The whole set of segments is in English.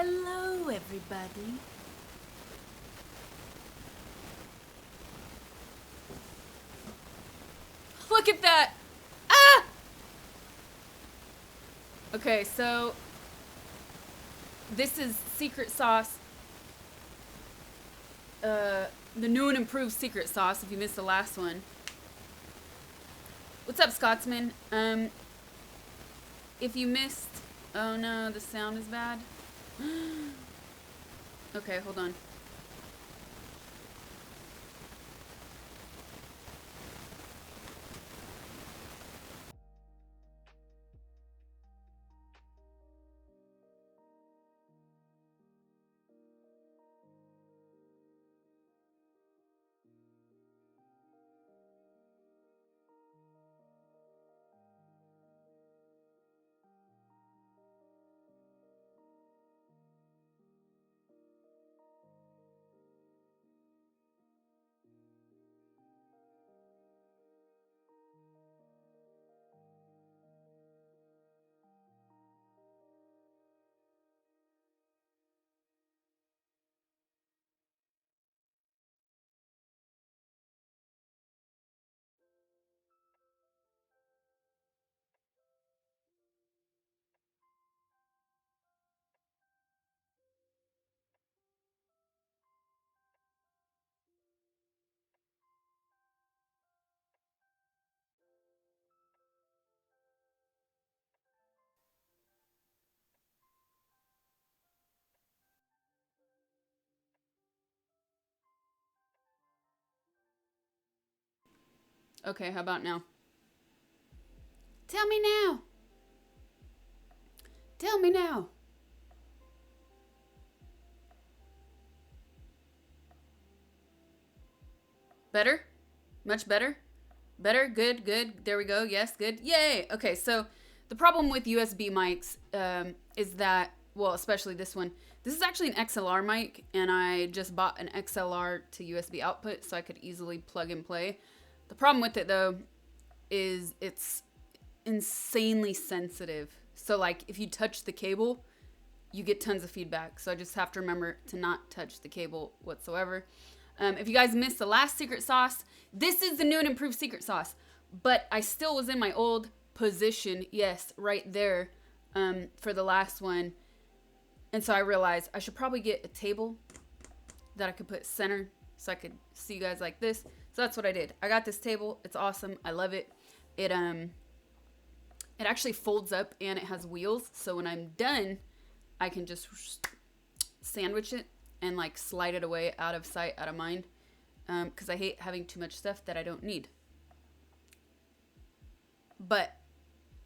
Hello, everybody. Look at that! Ah! Okay, so this is secret sauce. The new and improved secret sauce, if you missed the last one. What's up, Scotsman? If you missed... Oh no, the sound is bad. Okay, hold on. Okay, how about now? Tell me now. Tell me now. Better? Much better? Better? Good, good. There we go. Yes, good. Yay! Okay, so the problem with USB mics is that, well, especially this one, this is actually an XLR mic, and I just bought an XLR to USB output so I could easily plug and play. The problem with it, though, is it's insanely sensitive. So, like, if you touch the cable, you get tons of feedback. So I just have to remember to not touch the cable whatsoever. If you guys missed the last secret sauce, this is the new and improved secret sauce. But I still was in my old position, yes, right there, for the last one. And so I realized I should probably get a table that I could put center so I could see you guys like this. So that's what I did. I got this table. It's awesome. I love it. It actually folds up and it has wheels. So when I'm done, I can just sandwich it and like slide it away out of sight, out of mind. Because I hate having too much stuff that I don't need. But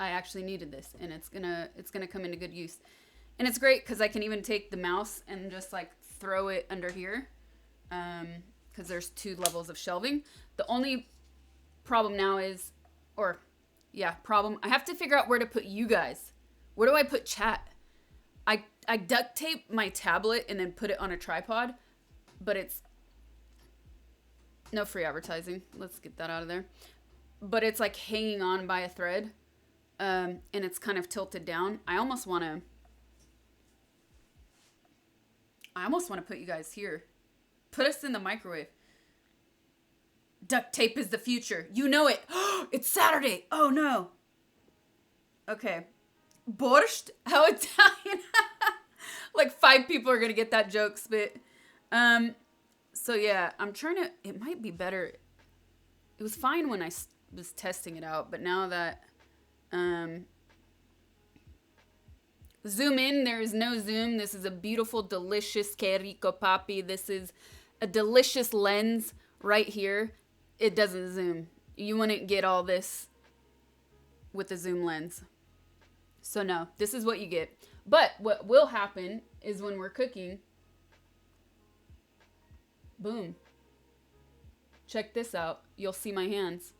I actually needed this, and it's gonna come into good use. And it's great because I can even take the mouse and just like throw it under here. Because there's 2 levels of shelving. The only problem now is, problem. I have to figure out where to put you guys. Where do I put chat? I duct tape my tablet and then put it on a tripod, but it's no free advertising. Let's get that out of there. But it's like hanging on by a thread, and it's kind of tilted down. I almost want to put you guys here. Put us in the microwave. Duct tape is the future. You know it. It's Saturday. Oh no. Okay. BORSCHT? How Italian? Like 5 people are gonna get that joke, Spit. So yeah, I'm trying to, it might be better. It was fine when I was testing it out, but now that, zoom in, there is no zoom. This is a beautiful, delicious, que rico papi. This is a delicious lens right here. It doesn't zoom. You wouldn't get all this with the zoom lens. So no, this is what you get. But what will happen is when we're cooking, boom. Check this out. You'll see my hands.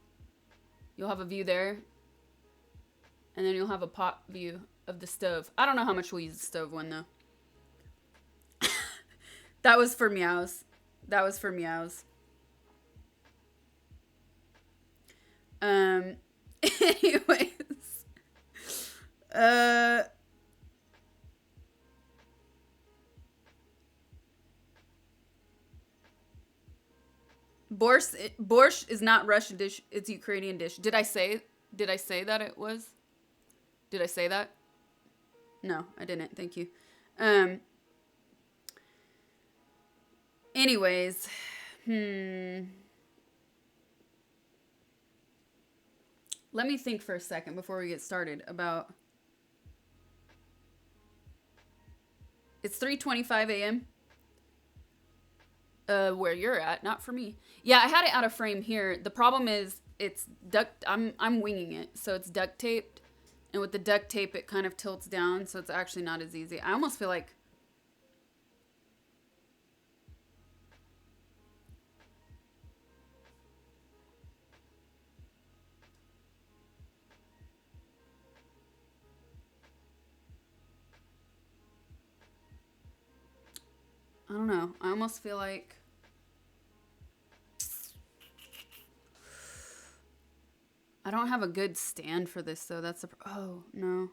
You'll have a view there. And then you'll have a pot view of the stove. I don't know how much we'll use the stove one though. That was for meows. That was for meows. Anyways. Borscht is not Russian dish. It's Ukrainian dish. Did I say that it was? Did I say that? No, I didn't. Thank you. Anyways, let me think for a second before we get started about... It's 3:25 a.m. Where you're at, not for me. Yeah, I had it out of frame here. The problem is it's I'm winging it, so it's duct taped, and with the duct tape it kind of tilts down, so it's actually not as easy. I almost feel like... I don't know. I almost feel like... I don't have a good stand for this, though. That's a... Oh, no.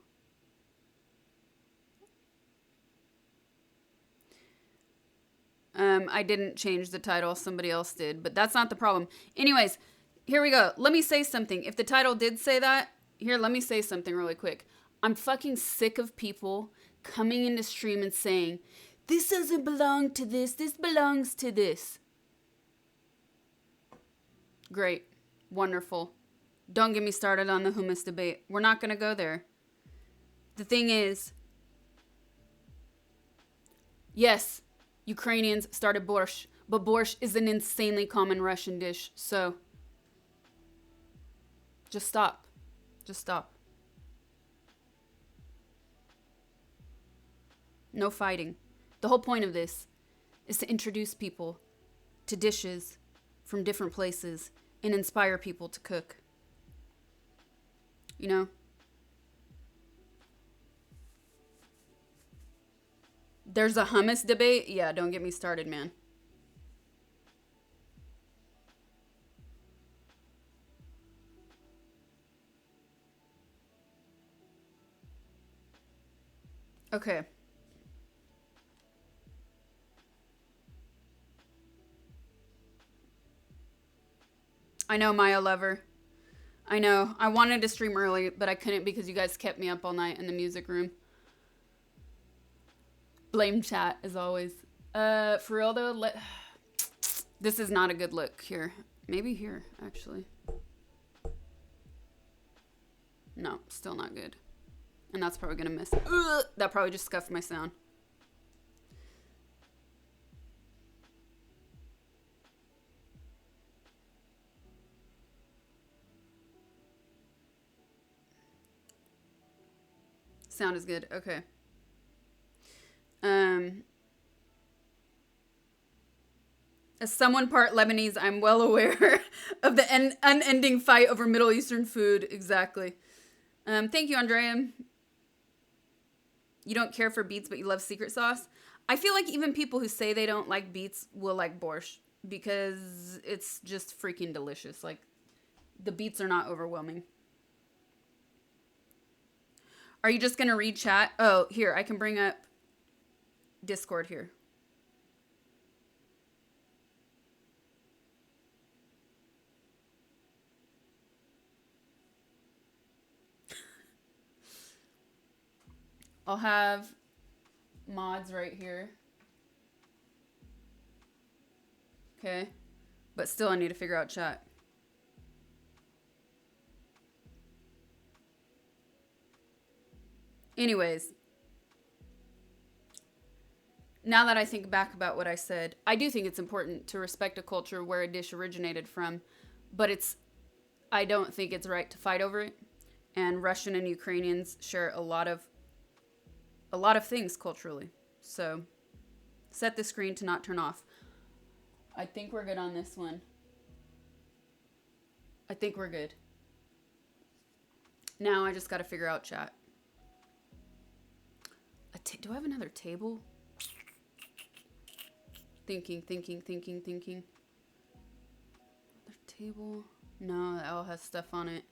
I didn't change the title. Somebody else did, but that's not the problem. Anyways, here we go. Let me say something. If the title did say that, here, let me say something really quick. I'm fucking sick of people coming into stream and saying, this doesn't belong to this. This belongs to this. Great. Wonderful. Don't get me started on the hummus debate. We're not going to go there. The thing is, yes, Ukrainians started borscht, but borscht is an insanely common Russian dish, so just stop. Just stop. No fighting. The whole point of this is to introduce people to dishes from different places and inspire people to cook. You know? There's a hummus debate? Yeah, don't get me started, man. Okay. I know, Maya Lover. I know. I wanted to stream early, but I couldn't because you guys kept me up all night in the music room. Blame chat, as always. For real, though, this is not a good look here. Maybe here, actually. No, still not good. And that's probably gonna miss. Ugh, that probably just scuffed my sound. Sound is good. Okay. As someone part Lebanese, I'm well aware of the unending fight over Middle Eastern food. Exactly. Thank you, Andrea. You don't care for beets, but you love secret sauce. I feel like even people who say they don't like beets will like borscht because it's just freaking delicious. Like, the beets are not overwhelming. Are you just going to read chat? Oh, here, I can bring up Discord here. I'll have mods right here. Okay. But still, I need to figure out chat. Anyways. Now that I think back about what I said, I do think it's important to respect a culture where a dish originated from, but I don't think it's right to fight over it. And Russian and Ukrainians share a lot of things culturally. So set the screen to not turn off. I think we're good on this one. I think we're good. Now I just got to figure out chat. Do I have another table? Thinking. Another table? No, that all has stuff on it.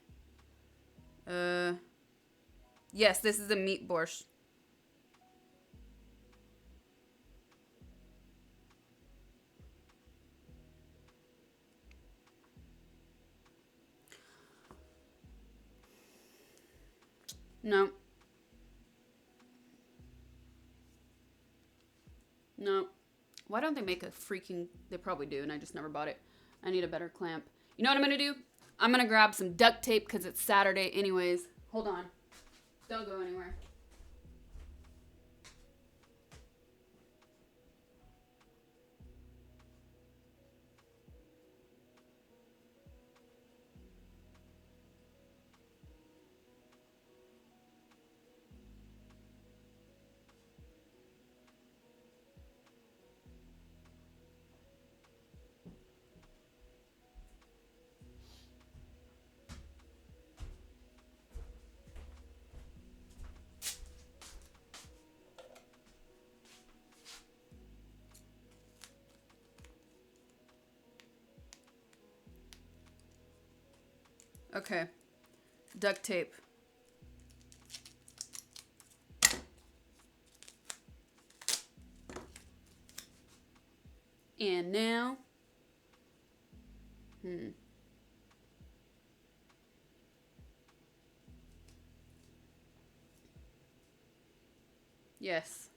Yes, this is a meat borscht. No. No. Why don't they make a freaking... They probably do, and I just never bought it. I need a better clamp. You know what I'm going to do? I'm going to grab some duct tape because it's Saturday anyways. Hold on. Don't go anywhere. Okay. Duct tape. And now. Yes.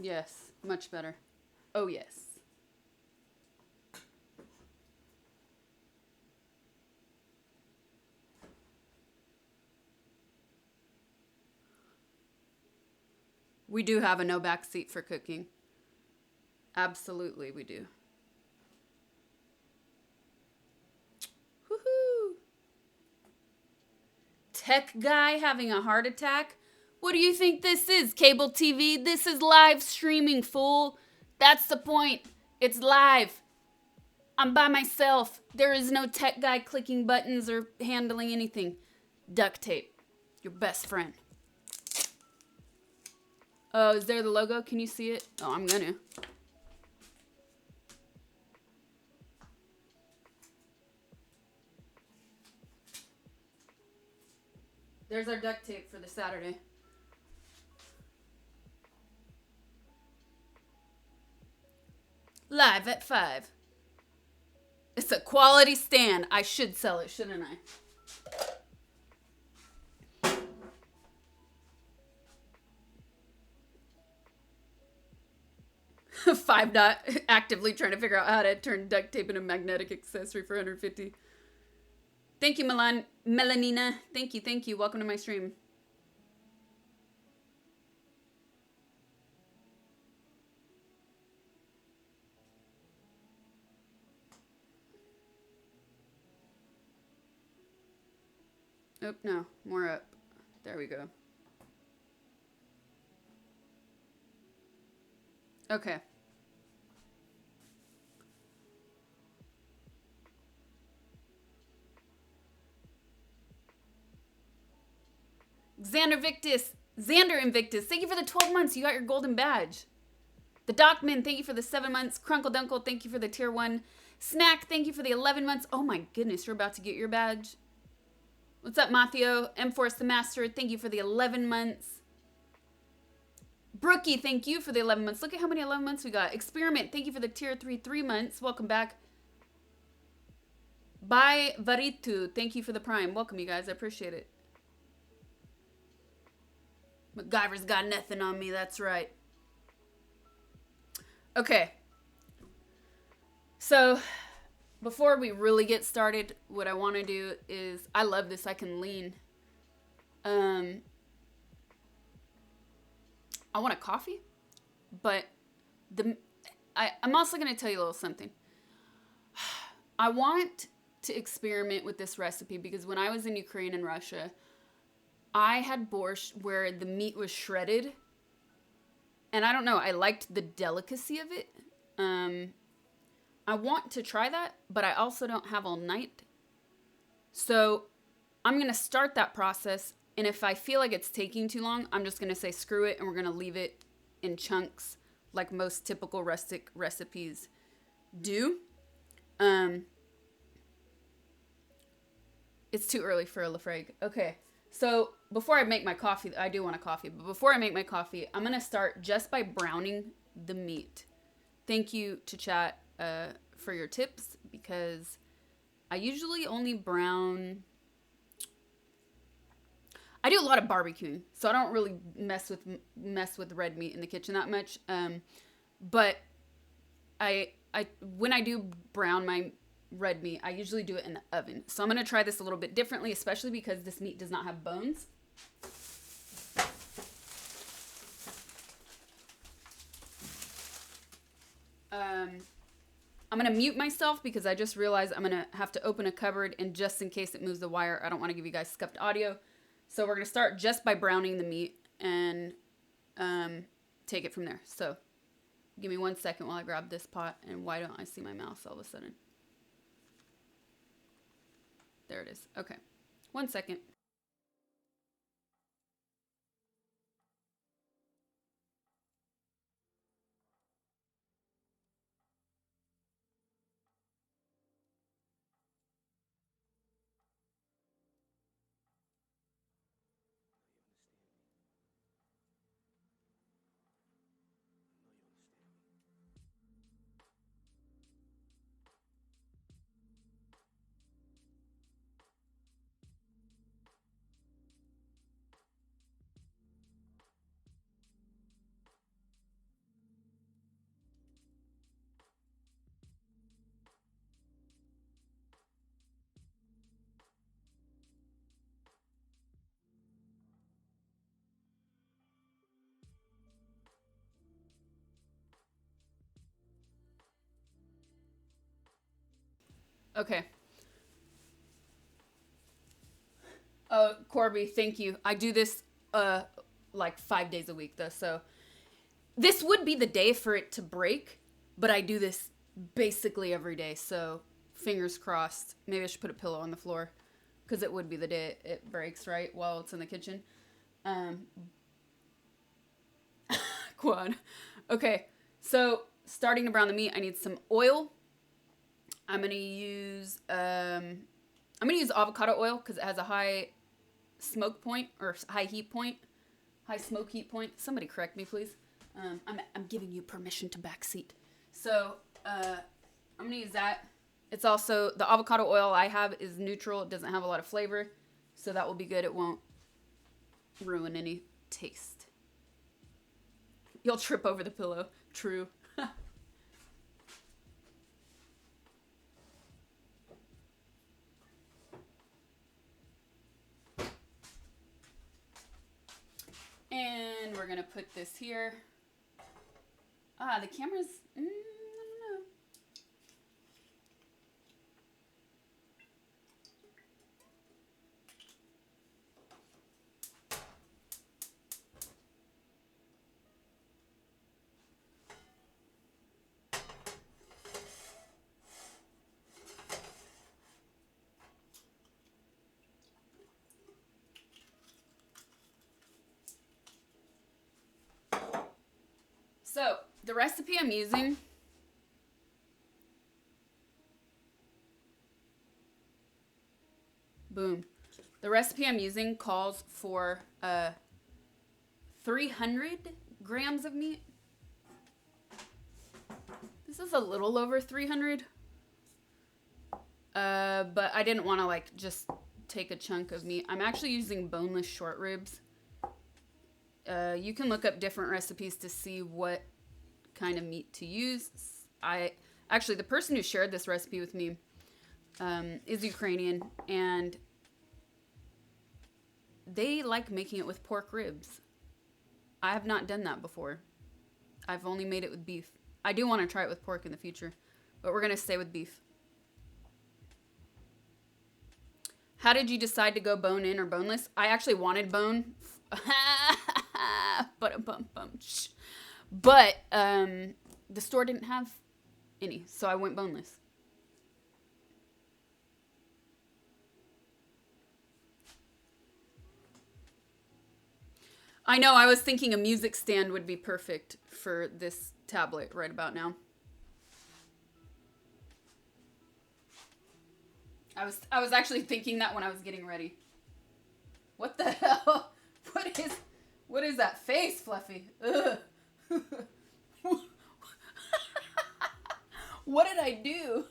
Yes. Much better. Oh, yes. We do have a no back seat for cooking. Absolutely, we do. Woohoo! Tech guy having a heart attack? What do you think this is, cable TV? This is live streaming, fool. That's the point. It's live. I'm by myself. There is no tech guy clicking buttons or handling anything. Duct tape. Your best friend. Oh, is there the logo? Can you see it? Oh, I'm gonna. There's our duct tape for the Saturday. Live at 5. It's a quality stand. I should sell it, shouldn't I? Five Dot actively trying to figure out how to turn duct tape into a magnetic accessory for 150. Thank you, Melanina. Thank you. Welcome to my stream. Oh, no. More up. There we go. Okay. Xander Invictus, thank you for the 12 months. You got your golden badge. The Docman, thank you for the 7 months. Crunkle Dunkle, thank you for the tier 1. Snack, thank you for the 11 months. Oh my goodness, you're about to get your badge. What's up, Mathio? M-Force the Master, thank you for the 11 months. Brookie, thank you for the 11 months. Look at how many 11 months we got. Experiment, thank you for the tier 3 months. Welcome back. Bye, Varitu, thank you for the prime. Welcome, you guys. I appreciate it. MacGyver's got nothing on me. That's right. Okay. So, before we really get started, what I want to do is, I love this. I can lean. I want a coffee, but I'm also going to tell you a little something. I want to experiment with this recipe because when I was in Ukraine and Russia, I had borscht where the meat was shredded. And I don't know, I liked the delicacy of it. I want to try that, but I also don't have all night. So I'm going to start that process. And if I feel like it's taking too long, I'm just going to say screw it. And we're going to leave it in chunks like most typical rustic recipes do. It's too early for a Lafrague. Okay. So before I make my coffee, I do want a coffee, but before I make my coffee, I'm going to start just by browning the meat. Thank you to chat for your tips, because I usually only brown. I do a lot of barbecuing, so I don't really mess with red meat in the kitchen that much. But I when I do brown my red meat, I usually do it in the oven. So I'm gonna try this a little bit differently, especially because this meat does not have bones. I'm gonna mute myself because I just realized I'm gonna have to open a cupboard, and just in case it moves the wire, I don't want to give you guys scuffed audio. So we're gonna start just by browning the meat and take it from there. So give me 1 second while I grab this pot. And why don't I see my mouse all of a sudden? There it is. Okay. 1 second. Okay. Corby, thank you. I do this like 5 days a week though, so this would be the day for it to break, but I do this basically every day, so fingers crossed. Maybe I should put a pillow on the floor, because it would be the day it breaks, right, while it's in the kitchen. Quad. Okay, so starting to brown the meat, I need some oil. I'm gonna use avocado oil because it has a high smoke point, or high heat point, high smoke heat point. Somebody correct me, please. I'm giving you permission to backseat. So I'm gonna use that. It's also, the avocado oil I have is neutral. It doesn't have a lot of flavor, so that will be good. It won't ruin any taste. You'll trip over the pillow. True. And we're gonna put this here. The camera's, I don't know. So, the recipe I'm using, boom. The recipe I'm using calls for 300 grams of meat. This is a little over 300. But I didn't want to like just take a chunk of meat. I'm actually using boneless short ribs. You can look up different recipes to see what kind of meat to use. Actually, the person who shared this recipe with me is Ukrainian, and they like making it with pork ribs. I have not done that before. I've only made it with beef. I do want to try it with pork in the future, but we're going to stay with beef. How did you decide to go bone in or boneless? I actually wanted bone. But the store didn't have any, so I went boneless. I know, I was thinking a music stand would be perfect for this tablet right about now. I was actually thinking that when I was getting ready. What the hell? What is that face, Fluffy? Ugh. What did I do?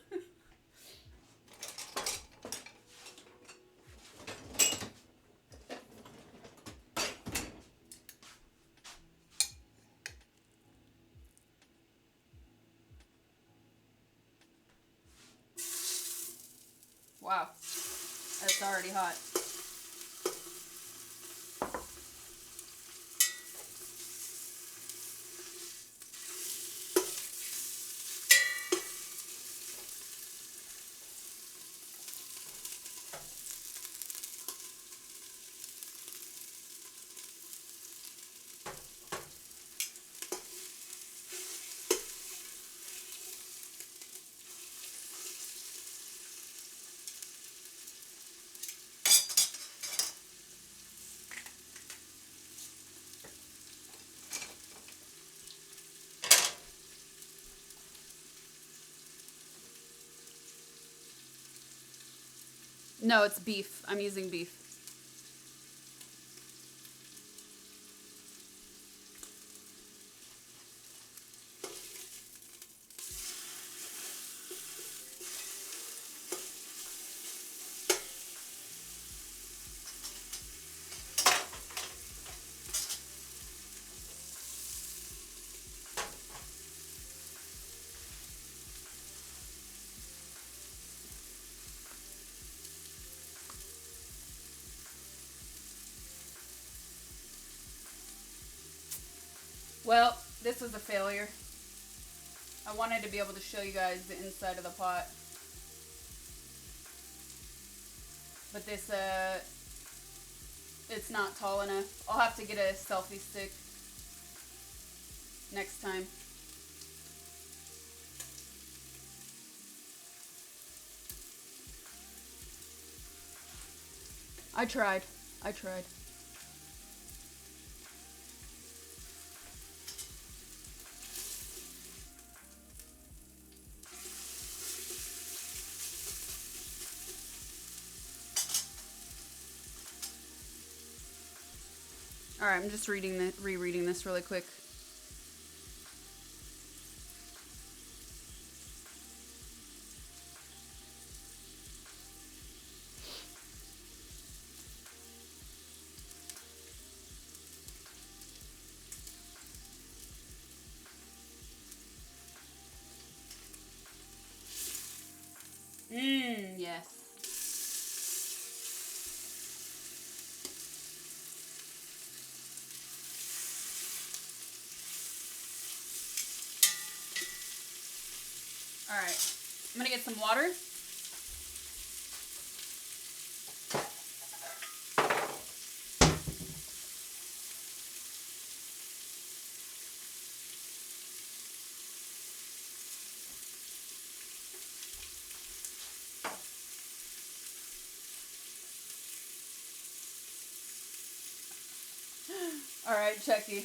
Wow, that's already hot. No, it's beef. I'm using beef. Well, this was a failure. I wanted to be able to show you guys the inside of the pot. But this, it's not tall enough. I'll have to get a selfie stick next time. I tried. Alright, I'm just rereading this really quick. Yes. Alright, I'm gonna get some water. Alright, Chucky.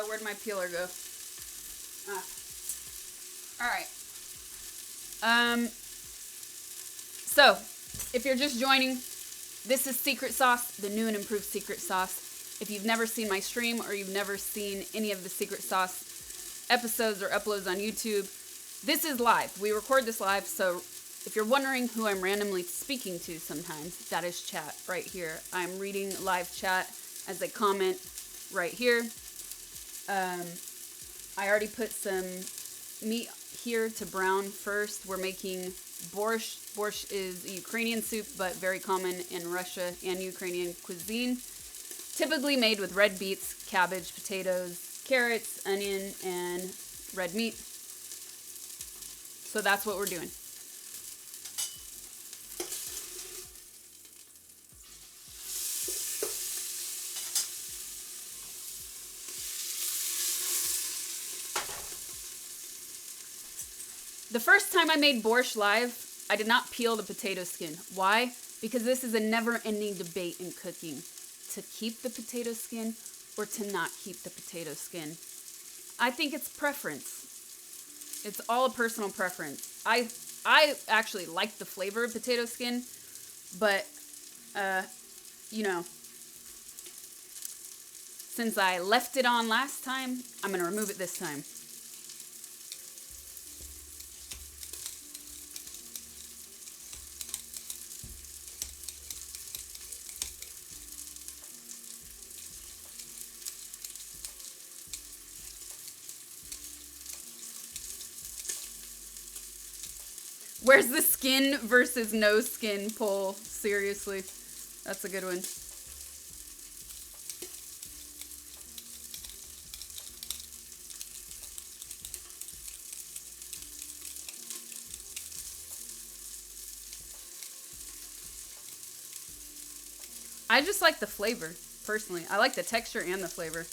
Where'd my peeler go? Ah. Alright. So, if you're just joining, this is secret sauce, the new and improved secret sauce. If you've never seen my stream or you've never seen any of the Secret Sauce episodes or uploads on YouTube, this is live. We record this live, so if you're wondering who I'm randomly speaking to sometimes, that is chat right here. I'm reading live chat as they comment right here. I already put some meat here to brown first. We're making borscht. Borscht is a Ukrainian soup, but very common in Russia and Ukrainian cuisine. Typically made with red beets, cabbage, potatoes, carrots, onion, and red meat. So that's what we're doing. The first time I made borscht live, I did not peel the potato skin. Why? Because this is a never-ending debate in cooking. To keep the potato skin or to not keep the potato skin. I think it's preference. It's all a personal preference. I actually like the flavor of potato skin, but, you know, since I left it on last time, I'm going to remove it this time. Where's the skin versus no skin poll? Seriously. That's a good one. I just like the flavor, personally. I like the texture and the flavor.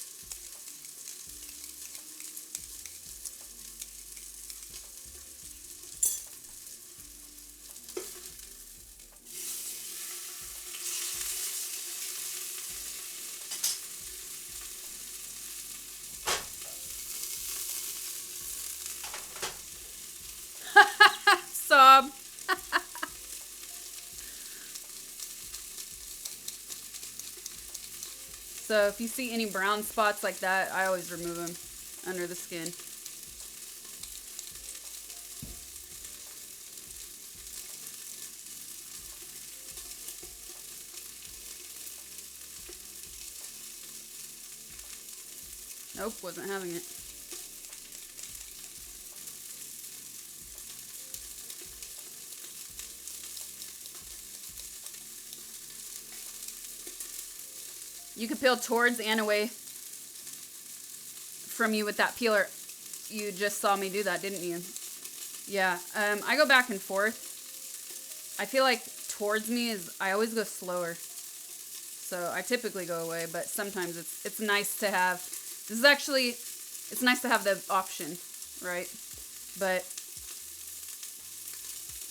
Sob. So if you see any brown spots like that, I always remove them under the skin. Nope, wasn't having it. You could peel towards and away from you with that peeler. You just saw me do that, didn't you? Yeah, I go back and forth. I feel like towards me is, I always go slower. So I typically go away, but sometimes it's nice to have, this is actually, it's nice to have the option, right? But,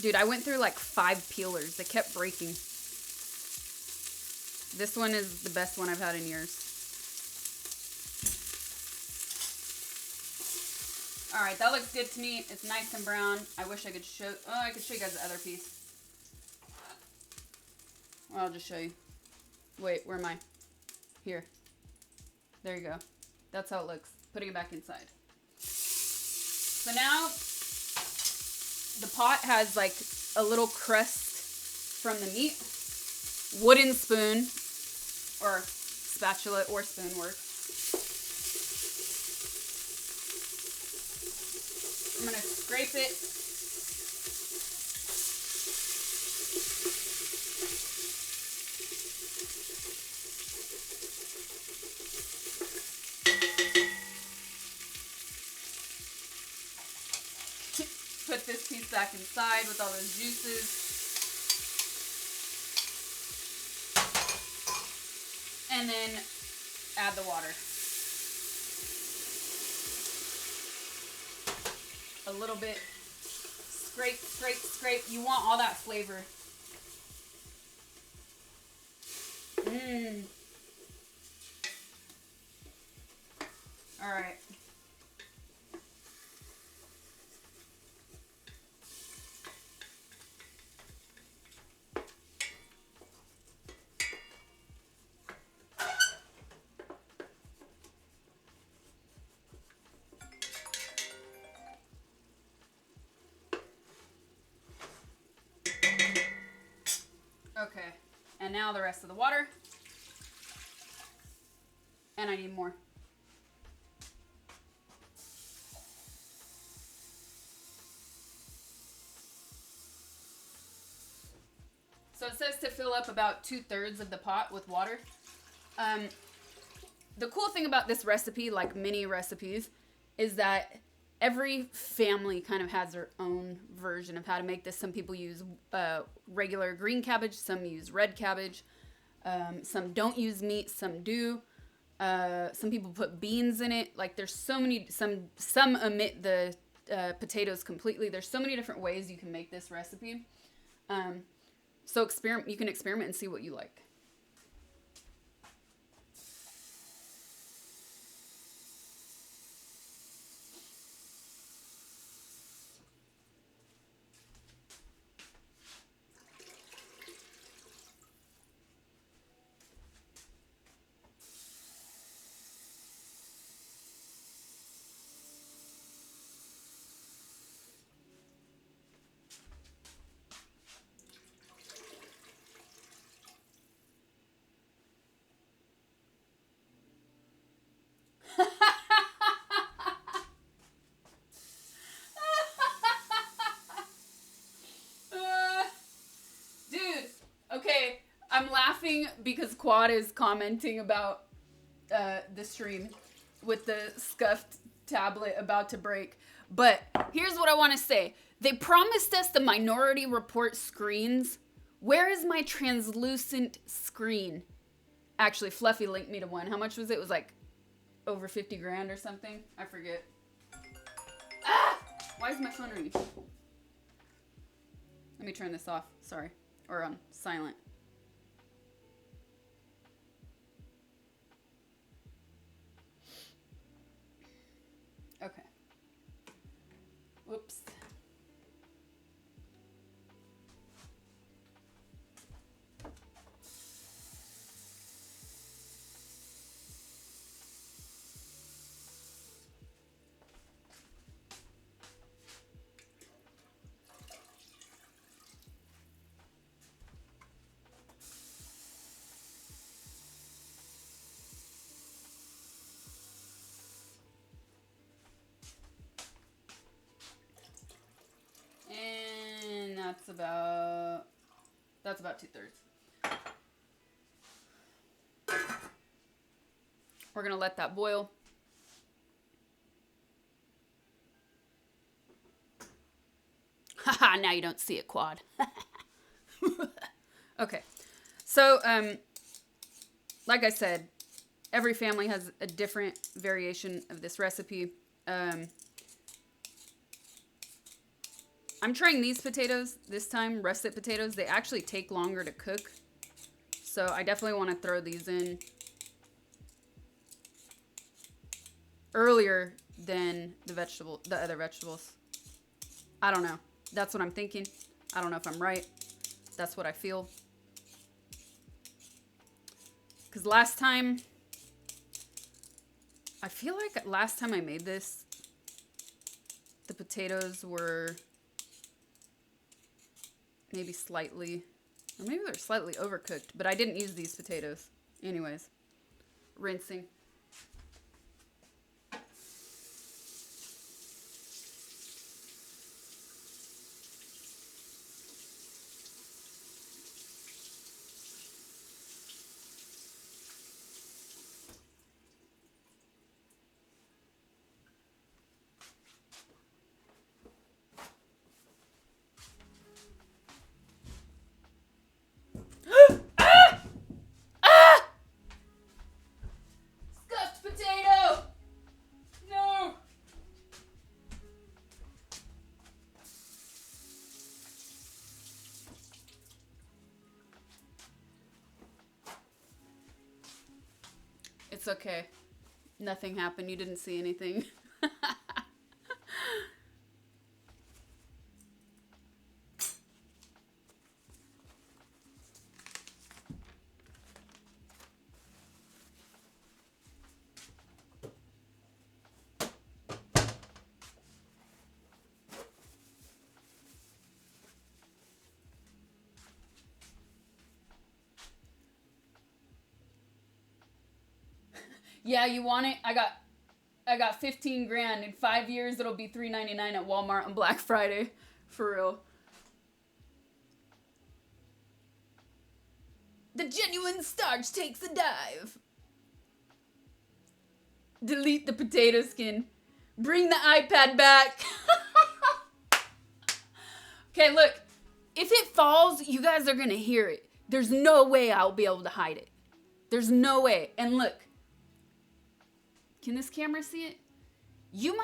dude, I went through like 5 peelers. They kept breaking. This one is the best one I've had in years. Alright, that looks good to me. It's nice and brown. I wish I could show... Oh, I could show you guys the other piece. Well, I'll just show you. Wait, where am I? Here. There you go. That's how it looks. Putting it back inside. So now, the pot has like a little crust from the meat. Wooden spoon. Or spatula or spoon works. I'm going to scrape it. Put this piece back inside with all those juices. And then add the water. A little bit. Scrape, scrape, scrape. You want all that flavor. Mmm. All right. And now the rest of the water. And I need more. So it says to fill up about 2/3 of the pot with water. The cool thing about this recipe, like many recipes, is that every family kind of has their own version of how to make this. Some people use regular green cabbage, some use red cabbage, some don't use meat, some do. Some people put beans in it. Like there's so many, some omit the potatoes completely. There's so many different ways you can make this recipe. So you can experiment and see what you like. Dude, okay, I'm laughing because Quad is commenting about the stream with the scuffed tablet about to break. But here's what I want to say. They promised us the Minority Report screens. Where is my translucent screen? Actually, Fluffy linked me to one. How much was it? It was like over 50 grand or something. I forget. Ah! Why is my phone ringing? Let me turn this off. Sorry. Or on silent. Okay. Whoops. And that's about 2/3. We're gonna let that boil. Haha, now you don't see it, Quad. Okay. So, like I said, every family has a different variation of this recipe. I'm trying these potatoes this time, russet potatoes. They actually take longer to cook. So I definitely want to throw these in earlier than the other vegetables. I don't know. That's what I'm thinking. I don't know if I'm right. That's what I feel. Because last time, I feel like last time I made this, the potatoes were maybe slightly, or maybe they're slightly overcooked, but I didn't use these potatoes. Anyways, rinsing. It's okay. Nothing happened. You didn't see anything. Yeah, you want it? I got 15 grand. In 5 years, it'll be $3.99 at Walmart on Black Friday. For real. The genuine starch takes a dive. Delete the potato skin. Bring the iPad back. Okay, look. If it falls, you guys are going to hear it. There's no way I'll be able to hide it. There's no way. And look. Can this camera see it? You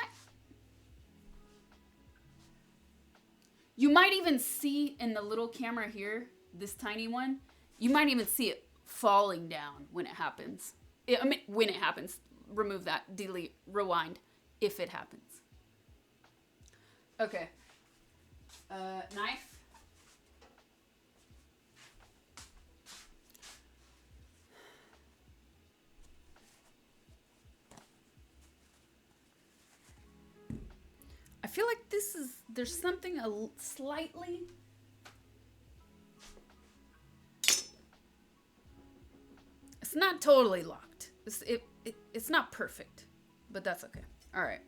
might even see in the little camera here, this tiny one, you might even see it falling down when it happens. When it happens. Remove that. Delete. Rewind. If it happens. Okay. Knife. I feel like there's something slightly. It's not totally locked. It's not perfect, but that's okay. All right.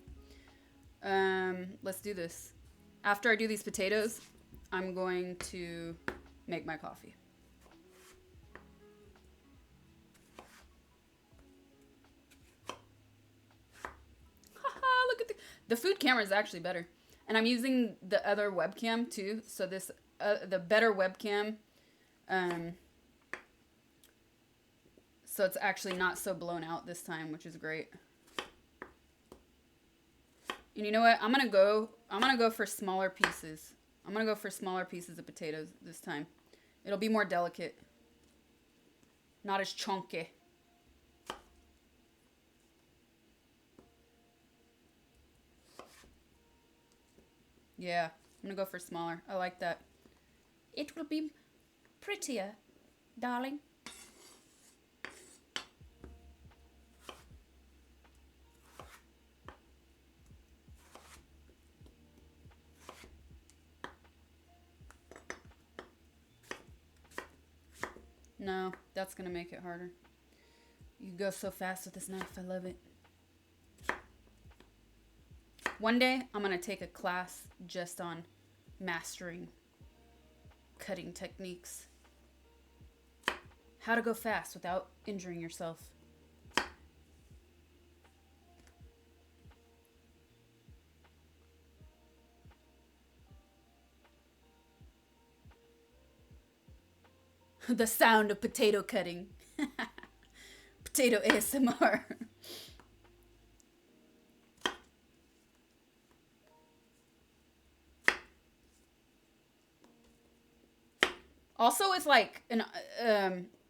Let's do this. After I do these potatoes, I'm going to make my coffee. Look at the food camera is actually better. And I'm using the other webcam too. So this, the better webcam. So it's actually not so blown out this time, which is great. And you know what? I'm gonna go for smaller pieces. I'm gonna go for smaller pieces of potatoes this time. It'll be more delicate. Not as chunky. Yeah, I'm gonna go for smaller. I like that. It will be prettier, darling. No, that's gonna make it harder. You go so fast with this knife. I love it. One day, I'm gonna take a class just on mastering cutting techniques. How to go fast without injuring yourself. The sound of potato cutting. Potato ASMR. Also with like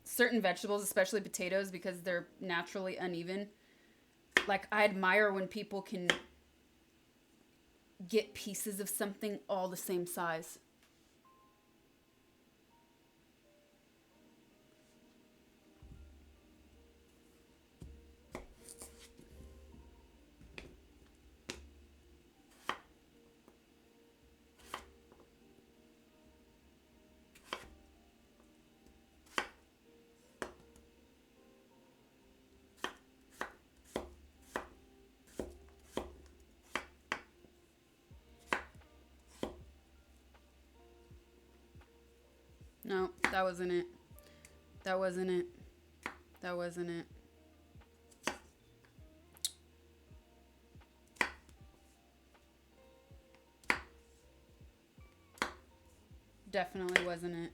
certain vegetables, especially potatoes, because they're naturally uneven. Like I admire when people can get pieces of something all the same size. No, that wasn't it. That wasn't it. That wasn't it. Definitely wasn't it.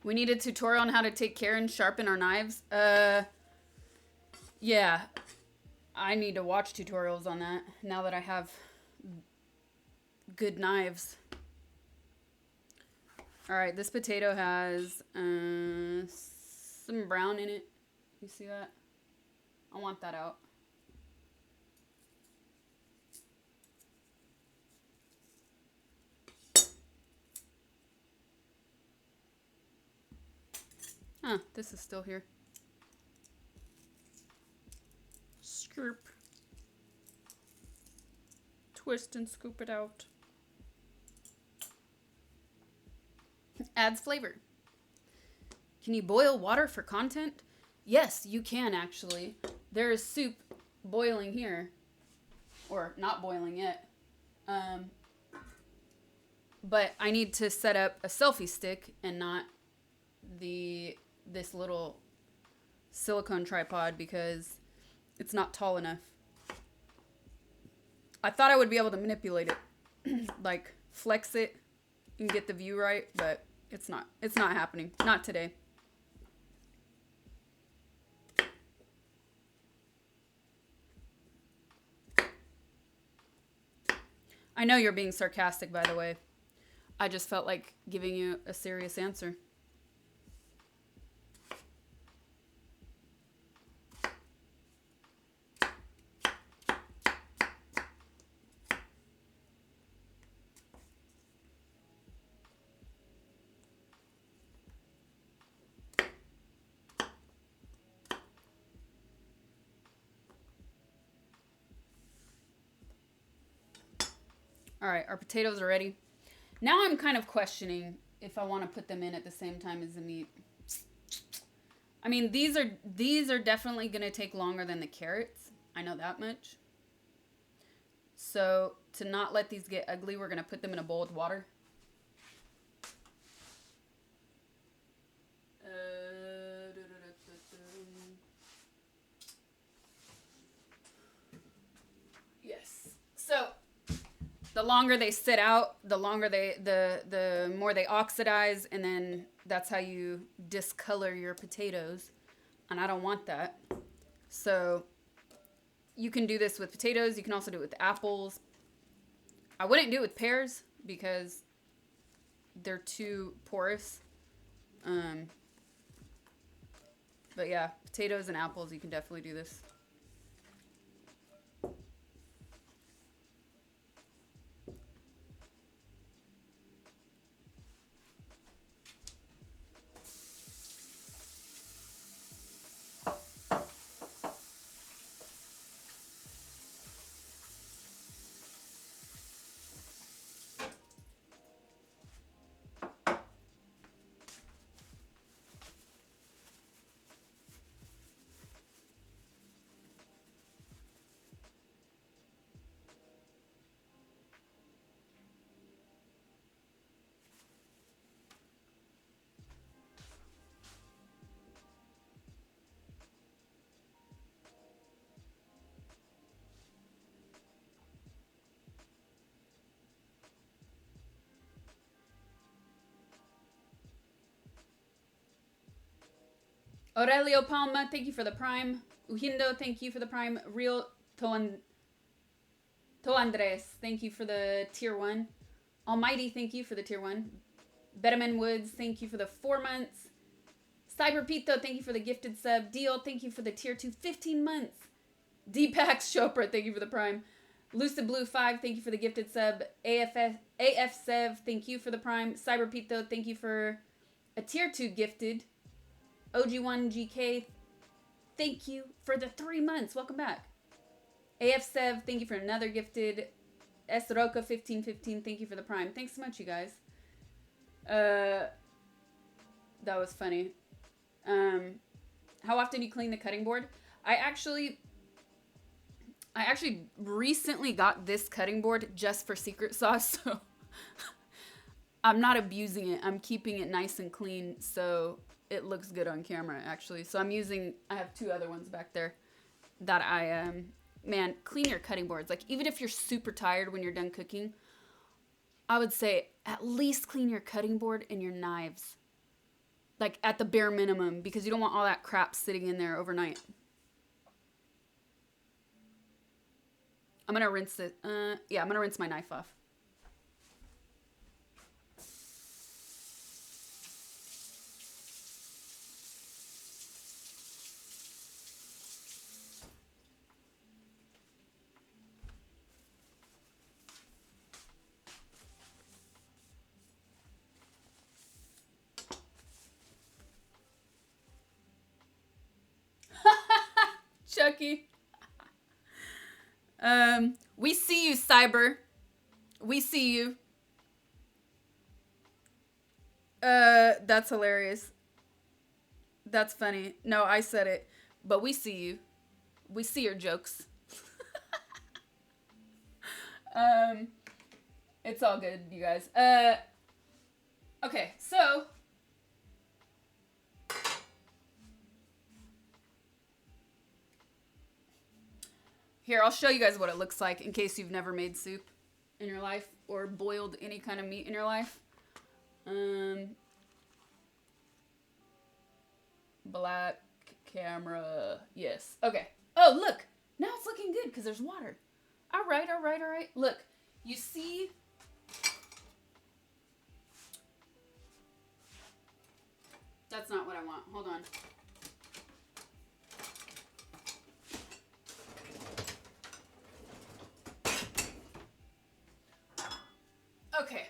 We need a tutorial on how to take care and sharpen our knives. Yeah. I need to watch tutorials on that now that I have good knives. Alright, this potato has some brown in it. You see that? I want that out. Huh, this is still here. Scoop. Twist and scoop it out. Adds flavor. Can you boil water for content? Yes, you can actually. There is soup boiling here. Or not boiling yet. But I need to set up a selfie stick and not this little silicone tripod because it's not tall enough. I thought I would be able to manipulate it. Like flex it and get the view right, but it's not happening. Not today. I know you're being sarcastic, by the way. I just felt like giving you a serious answer. All right, our potatoes are ready. Now I'm kind of questioning if I want to put them in at the same time as the meat. I mean, these are definitely going to take longer than the carrots. I know that much. So to not let these get ugly, we're going to put them in a bowl with water. Yes. So the longer they sit out, the longer the more they oxidize, and then that's how you discolor your potatoes. And I don't want that. So you can do this with potatoes. You can also do it with apples. I wouldn't do it with pears because they're too porous. But yeah, potatoes and apples, you can definitely do this. Aurelio Palma, thank you for the prime. Uhindo, thank you for the prime. Real Andres, thank you for the tier 1. Almighty, thank you for the tier 1. Betterman Woods, thank you for the 4 months. Cyberpito, thank you for the gifted sub. Deal, thank you for the tier 2, 15 months. Deepak Chopra, thank you for the prime. Lucid Blue 5, thank you for the gifted sub. AF Sev, thank you for the prime. Cyberpito, thank you for a tier 2 gifted. OG1GK, thank you for the 3 months. Welcome back. AF Sev, thank you for another gifted. S Roca 1515, thank you for the prime. Thanks so much, you guys. That was funny. How often do you clean the cutting board? I actually recently got this cutting board just for secret sauce, so I'm not abusing it. I'm keeping it nice and clean, so it looks good on camera, actually. So I have 2 other ones back there that man, clean your cutting boards. Like, even if you're super tired when you're done cooking, I would say at least clean your cutting board and your knives. Like, at the bare minimum, because you don't want all that crap sitting in there overnight. I'm going to rinse it. Yeah, I'm going to rinse my knife off. Chucky. We see you, Cyber. We see you. That's hilarious. That's funny. No, I said it, but we see you. We see your jokes. um, it's all good, you guys. Okay, so here, I'll show you guys what it looks like in case you've never made soup in your life or boiled any kind of meat in your life. Black camera. Yes. Okay. Oh, look. Now it's looking good because there's water. All right, all right, all right. Look, you see... That's not what I want. Hold on. Okay.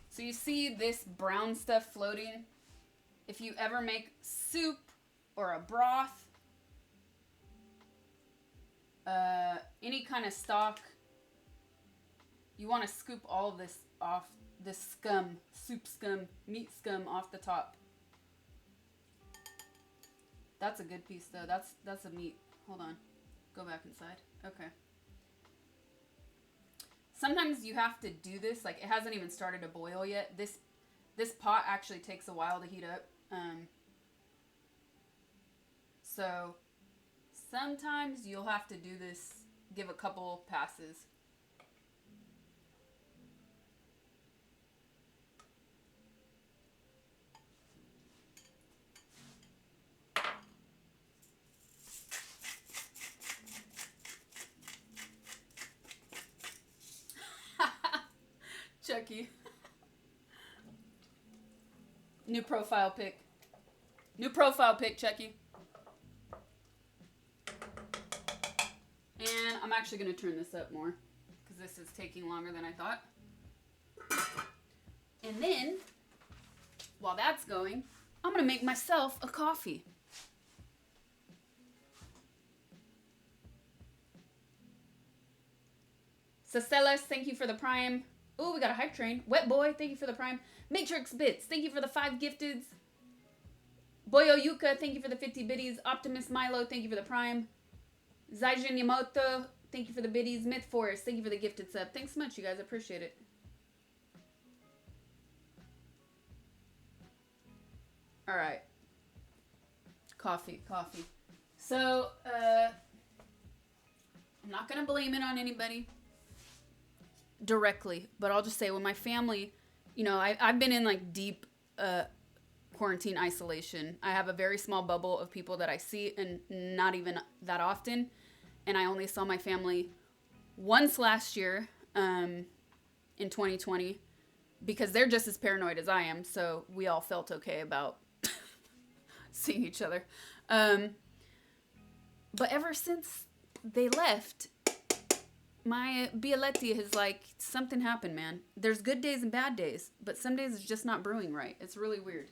So you see this brown stuff floating? If you ever make soup or a broth, any kind of stock, you want to scoop all of this off, this scum, soup scum, meat scum off the top. That's a good piece though. That's a meat. Hold on. Go back inside. Okay. Sometimes you have to do this, like it hasn't even started to boil yet. This pot actually takes a while to heat up. So sometimes you'll have to do this, give a couple passes. Chucky. New profile pic. New profile pic, Chucky. And I'm actually going to turn this up more because this is taking longer than I thought. And then, while that's going, I'm going to make myself a coffee. Sastelas, thank you for the prime. Oh, we got a hype train. Wet Boy, thank you for the prime. Matrix Bits, thank you for the 5 gifteds. Boyo Yuka, thank you for the 50 biddies. Optimus Milo, thank you for the prime. Zaijin Yamoto, thank you for the biddies. Myth Forest, thank you for the gifted sub. Thanks so much, you guys. I appreciate it. All right. Coffee. So, I'm not going to blame it on anybody directly, but I'll just say when my family, you know, I've been in like deep quarantine isolation. I have a very small bubble of people that I see and not even that often. And I only saw my family once last year in 2020 because they're just as paranoid as I am. So we all felt okay about seeing each other. But ever since they left, my Bialetti is like, something happened, man. There's good days and bad days, but some days it's just not brewing right. It's really weird.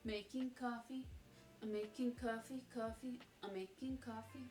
Making coffee, I'm making coffee, I'm making coffee.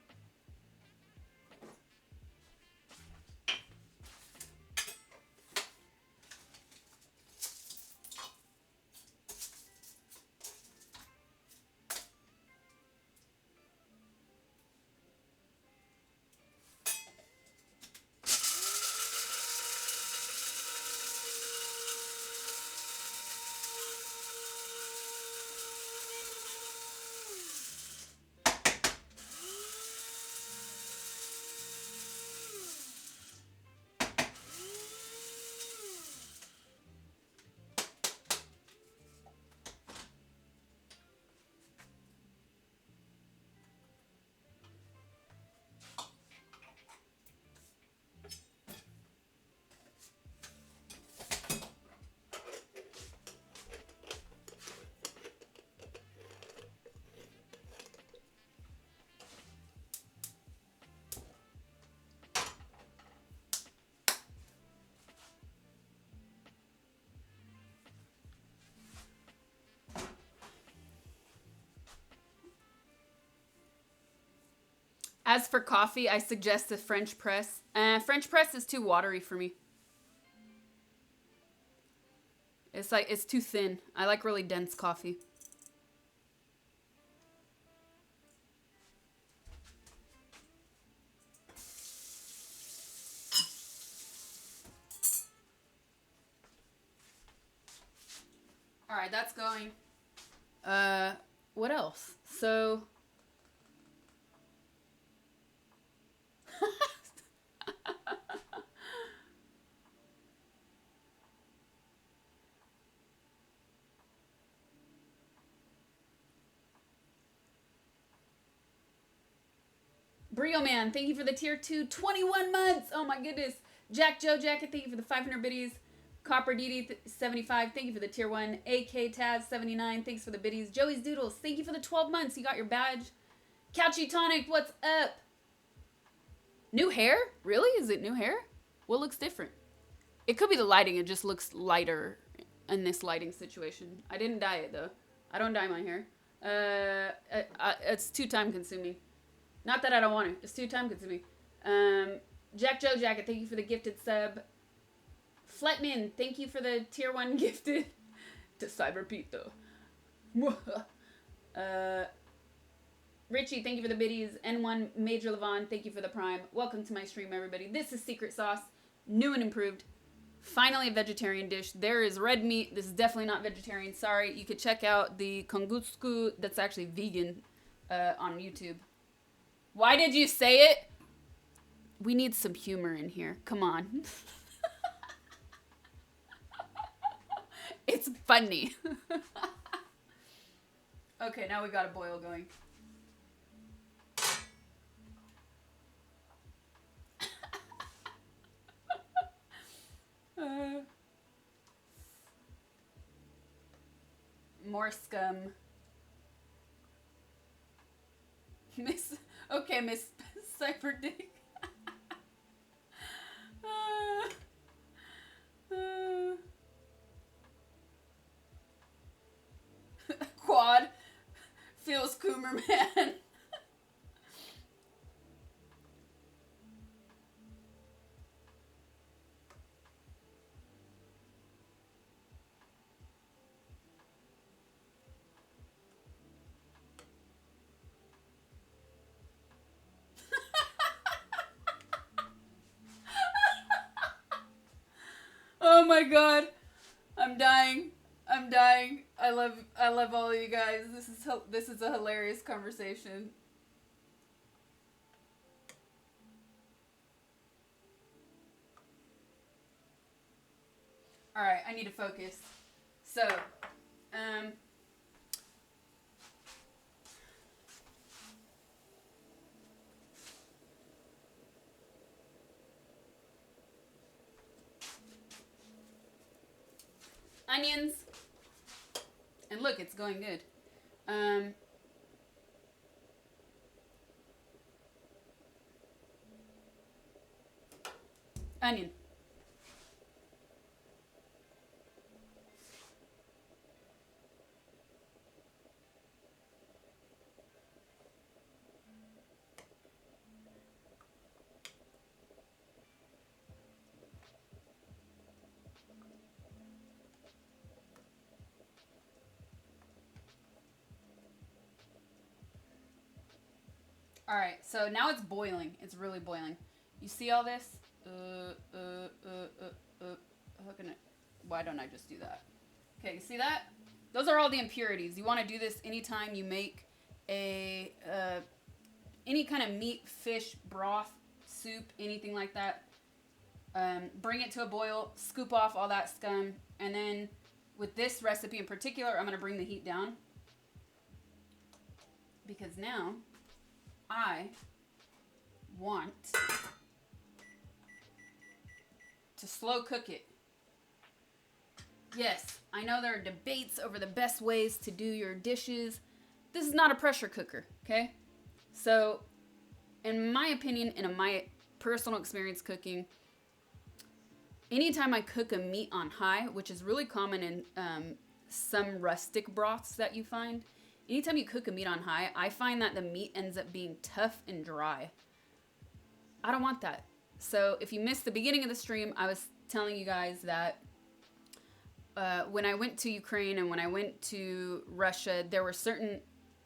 As for coffee, I suggest a French press. French press is too watery for me. It's too thin. I like really dense coffee. All right, that's going. What else? So Brio Man, thank you for the tier 2, 21 months. Oh my goodness. Jack Joe Jacket, thank you for the 500 biddies. Copper DD 75, thank you for the tier 1. AK Taz 79, thanks for the biddies. Joey's Doodles, thank you for the 12 months. You got your badge. Couchy Tonic, what's up? New hair? Really? Is it new hair? What looks different? It could be the lighting. It just looks lighter in this lighting situation. I didn't dye it though. I don't dye my hair. It's too time consuming. Not that I don't want to. It's too time consuming. Jack Joe Jacket, thank you for the gifted sub. Fletman, thank you for the tier 1 gifted. To Cyber Pete though. Richie, thank you for the biddies. N1 Major Levon, thank you for the prime. Welcome to my stream, everybody. This is Secret Sauce, new and improved. Finally a vegetarian dish. There is red meat. This is definitely not vegetarian. Sorry. You could check out the kongutsu that's actually vegan on YouTube. Why did you say it? We need some humor in here. Come on. It's funny. Okay, now we got a boil going. More scum. Miss Cypher Dick. Quad feels Coomer Man. Oh my god. I'm dying. I'm dying. I love all of you guys. This is a hilarious conversation. All right, I need to focus. So, onions. And look, it's going good. Onion. All right, so now it's boiling. It's really boiling. You see all this? How can I? Why don't I just do that? Okay, you see that? Those are all the impurities. You want to do this anytime you make a any kind of meat, fish, broth, soup, anything like that. Bring it to a boil, scoop off all that scum, and then with this recipe in particular, I'm going to bring the heat down because now I want to slow cook it. Yes, I know there are debates over the best ways to do your dishes. This is not a pressure cooker, okay? So, in my opinion, in my personal experience cooking, anytime I cook a meat on high, which is really common in some rustic broths that you find, anytime you cook a meat on high, I find that the meat ends up being tough and dry. I don't want that. So if you missed the beginning of the stream, I was telling you guys that when I went to Ukraine and when I went to Russia, there were certain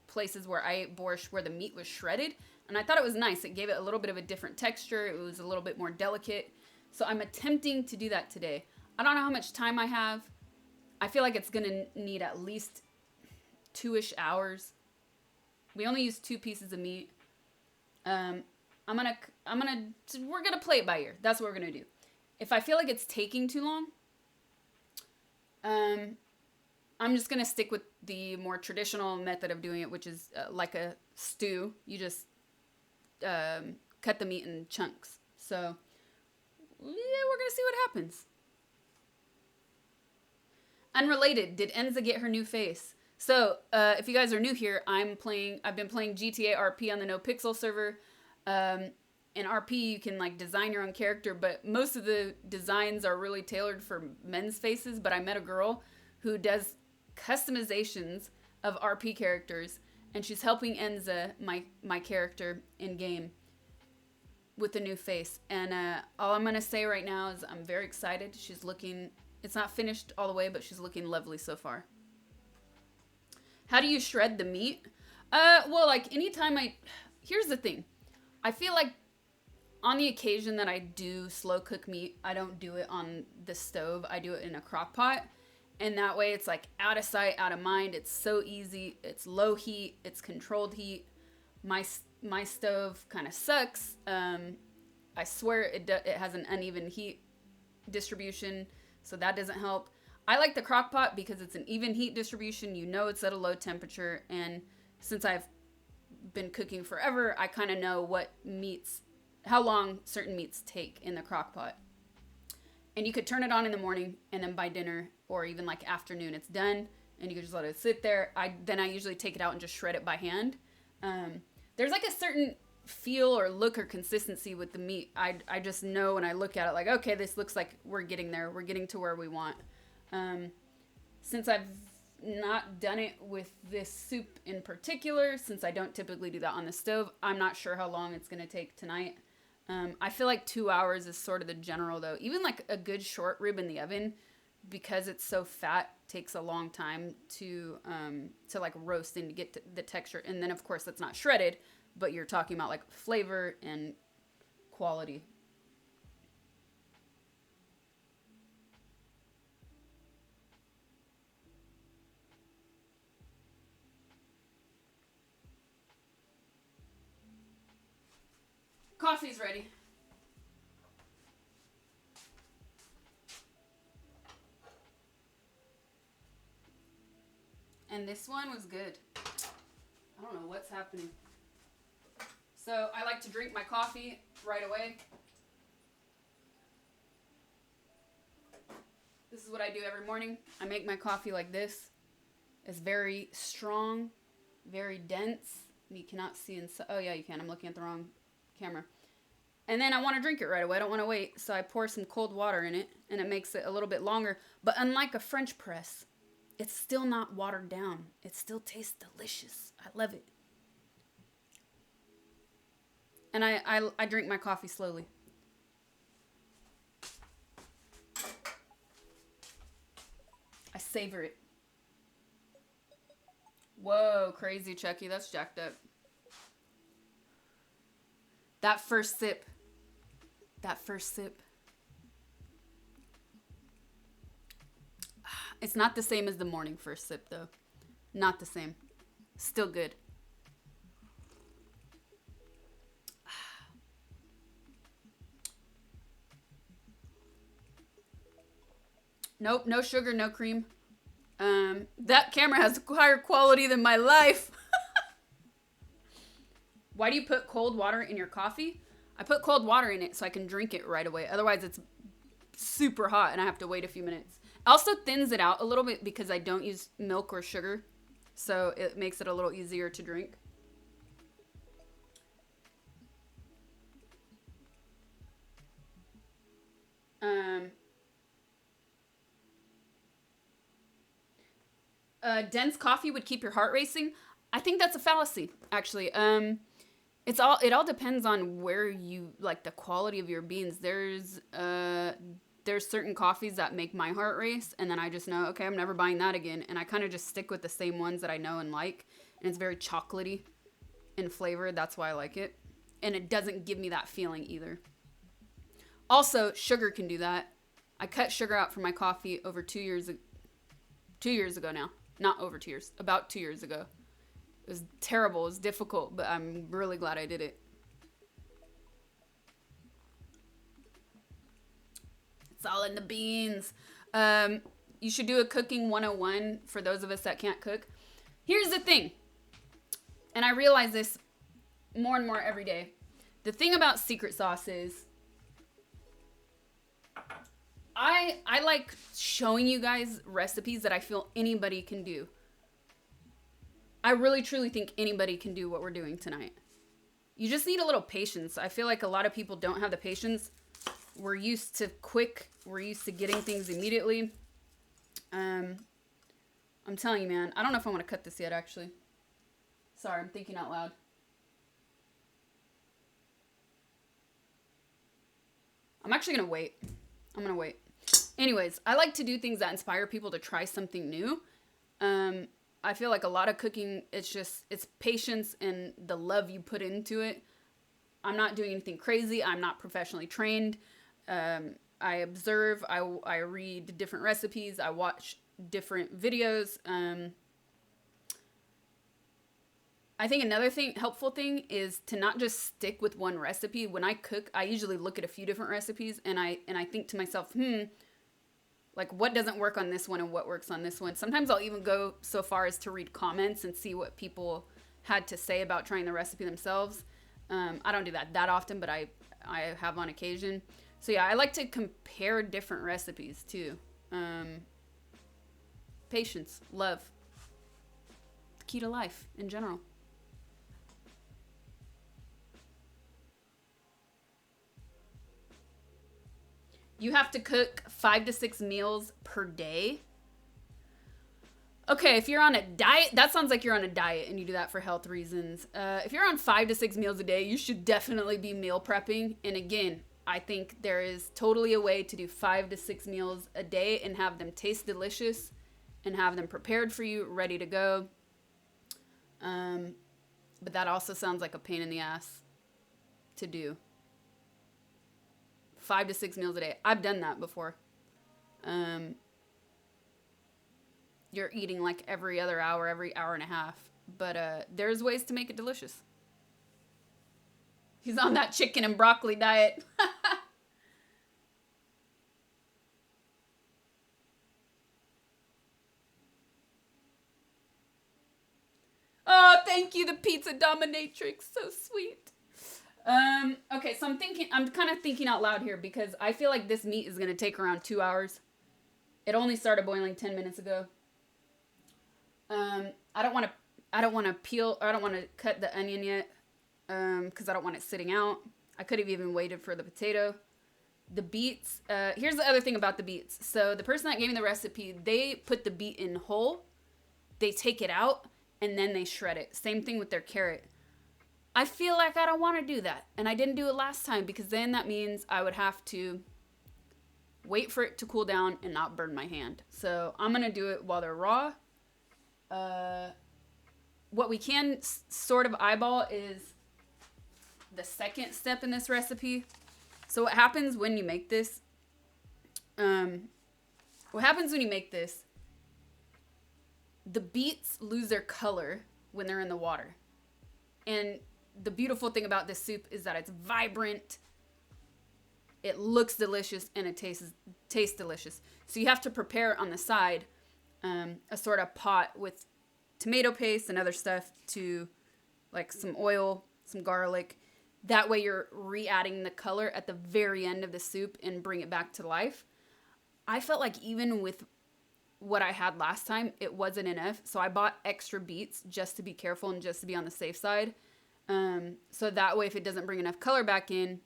places where I ate borscht where the meat was shredded. And I thought it was nice. It gave it a little bit of a different texture. It was a little bit more delicate. So I'm attempting to do that today. I don't know how much time I have. I feel like it's going to need at least 2-ish hours. We only use 2 pieces of meat. We're gonna play it by ear. That's what we're gonna do. If I feel like it's taking too long, I'm just gonna stick with the more traditional method of doing it, which is like a stew. You just cut the meat in chunks. So yeah, we're gonna see what happens. Unrelated, did Enza get her new face? So if you guys are new here, I've been playing GTA RP on the No Pixel server. In RP, you can like design your own character, but most of the designs are really tailored for men's faces. But I met a girl who does customizations of RP characters, and she's helping Enza, my character in game, with the new face. And all I'm gonna say right now is I'm very excited. She's looking. It's not finished all the way, but she's looking lovely so far. How do you shred the meat? Well, like anytime here's the thing. I feel like on the occasion that I do slow cook meat, I don't do it on the stove. I do it in a crock pot. And that way it's like out of sight, out of mind. It's so easy. It's low heat. It's controlled heat. My stove kind of sucks. I swear it has an uneven heat distribution, so that doesn't help. I like the crock pot because it's an even heat distribution. You know it's at a low temperature. And since I've been cooking forever, I kind of know how long certain meats take in the crock pot. And you could turn it on in the morning, and then by dinner or even like afternoon, it's done, and you can just let it sit there. Then I usually take it out and just shred it by hand. There's like a certain feel or look or consistency with the meat. I just know when I look at it, like, okay, this looks like we're getting there. We're getting to where we want. Since I've not done it with this soup in particular, since I don't typically do that on the stove, I'm not sure how long it's going to take tonight. I feel like 2 hours is sort of the general, though. Even like a good short rib in the oven, because it's so fat, takes a long time to like roast and to get to the texture. And then of course that's not shredded, but you're talking about like flavor and quality. Coffee's ready. And this one was good. I don't know what's happening. So I like to drink my coffee right away. This is what I do every morning. I make my coffee like this. It's very strong, very dense. You cannot see inside. Oh yeah, you can. I'm looking at the wrong camera. And then I want to drink it right away. I don't want to wait. So I pour some cold water in it, and it makes it a little bit longer. But unlike a French press, it's still not watered down. It still tastes delicious. I love it. And I drink my coffee slowly. I savor it. Whoa, crazy, Chucky. That's jacked up. That first sip. It's not the same as the morning first sip, though. Not the same. Still good. Nope, no sugar, no cream. That camera has higher quality than my life. Why do you put cold water in your coffee? I put cold water in it so I can drink it right away. Otherwise, it's super hot and I have to wait a few minutes. Also thins it out a little bit because I don't use milk or sugar. So it makes it a little easier to drink. Dense coffee would keep your heart racing. I think that's a fallacy, actually. It all depends on where you like the quality of your beans. There's certain coffees that make my heart race, and then I just know, okay, I'm never buying that again, and I kind of just stick with the same ones that I know and like, and it's very chocolatey in flavor. That's why I like it, and it doesn't give me that feeling either. Also, sugar can do that. I cut sugar out from my coffee over 2 years ago now. Not over 2 years, about 2 years ago. It was terrible. It was difficult, but I'm really glad I did it. It's all in the beans. You should do a cooking 101 for those of us that can't cook. Here's the thing, and I realize this more and more every day. The thing about secret sauce is I like showing you guys recipes that I feel anybody can do. I really truly think anybody can do what we're doing tonight. You just need a little patience. I feel like a lot of people don't have the patience. We're used to quick. We're used to getting things immediately. I'm telling you, man. I don't know if I want to cut this yet, actually. Sorry, I'm thinking out loud. I'm actually going to wait. I'm going to wait. Anyways, I like to do things that inspire people to try something new. I feel like a lot of cooking, it's patience and the love you put into it. I'm not doing anything crazy. I'm not professionally trained. I observe. I read different recipes. I watch different videos. I think another helpful thing is to not just stick with one recipe. When I cook, I usually look at a few different recipes and I think to myself, like what doesn't work on this one and what works on this one. Sometimes I'll even go so far as to read comments and see what people had to say about trying the recipe themselves. I don't do that often, but I have on occasion. So yeah, I like to compare different recipes too. Patience, love, the key to life in general. You have to cook 5 to 6 meals per day. Okay, if you're on a diet, that sounds like you're on a diet and you do that for health reasons. If you're on 5 to 6 meals a day, you should definitely be meal prepping. And again, I think there is totally a way to do 5 to 6 meals a day and have them taste delicious and have them prepared for you, ready to go. But that also sounds like a pain in the ass to do. 5 to 6 meals a day. I've done that before. You're eating like every other hour, every hour and a half. But there's ways to make it delicious. He's on that chicken and broccoli diet. Oh, thank you, the pizza dominatrix. So sweet. Okay, so I'm kind of thinking out loud here because I feel like this meat is going to take around 2 hours. It only started boiling 10 minutes ago. I don't want to peel, or I don't want to cut the onion yet, because I don't want it sitting out. I could have even waited for the potato. The beets, here's the other thing about the beets. So the person that gave me the recipe, they put the beet in whole, they take it out, and then they shred it. Same thing with their carrot. I feel like I don't want to do that. And I didn't do it last time because then that means I would have to wait for it to cool down and not burn my hand. So I'm going to do it while they're raw. What we can sort of eyeball is the second step in this recipe. So what happens when you make this, the beets lose their color when they're in the water. And the beautiful thing about this soup is that it's vibrant, it looks delicious, and it tastes delicious. So you have to prepare on the side a sort of pot with tomato paste and other stuff, to like some oil, some garlic. That way you're re-adding the color at the very end of the soup and bring it back to life. I felt like even with what I had last time, it wasn't enough. So I bought extra beets just to be careful and just to be on the safe side. So that way, if it doesn't bring enough color back in,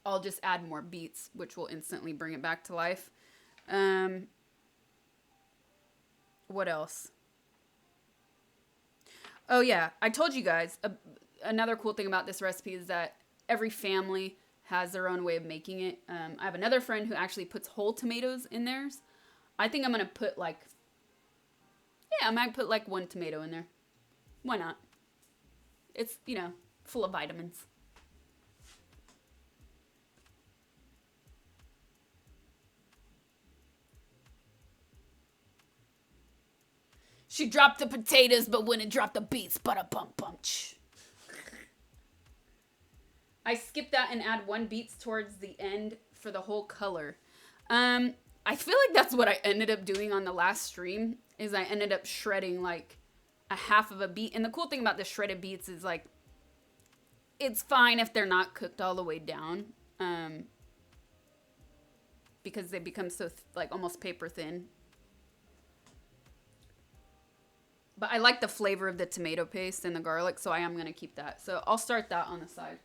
I'll just add more beets, which will instantly bring it back to life. What else? Oh yeah, I told you guys, another cool thing about this recipe is that every family has their own way of making it. I have another friend who actually puts whole tomatoes in theirs. I think I'm going to put like, yeah, I might put like 1 tomato in there. Why not? It's, you know, full of vitamins. She dropped the potatoes, but wouldn't drop the beets. Ba-da-bum-bum. I skip that and add 1 beets towards the end for the whole color. I feel like that's what I ended up doing on the last stream, is I ended up shredding like a half of a beet. And the cool thing about the shredded beets is like, it's fine if they're not cooked all the way down, because they become so like almost paper thin. But I like the flavor of the tomato paste and the garlic, so I am going to keep that. So I'll start that on the side.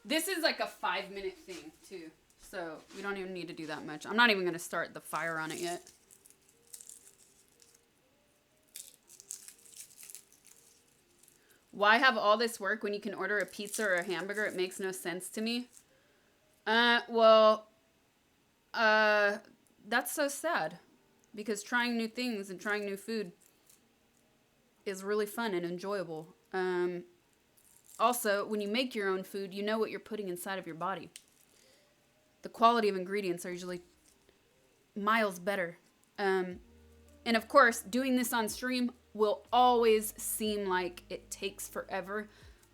This is like a 5-minute thing too, so we don't even need to do that much. I'm not even going to start the fire on it yet. Why have all this work when you can order a pizza or a hamburger? It makes no sense to me. Well, that's so sad, because trying new things and trying new food is really fun and enjoyable. Also, when you make your own food, you know what you're putting inside of your body. The quality of ingredients are usually miles better. And of course, doing this on stream will always seem like it takes forever.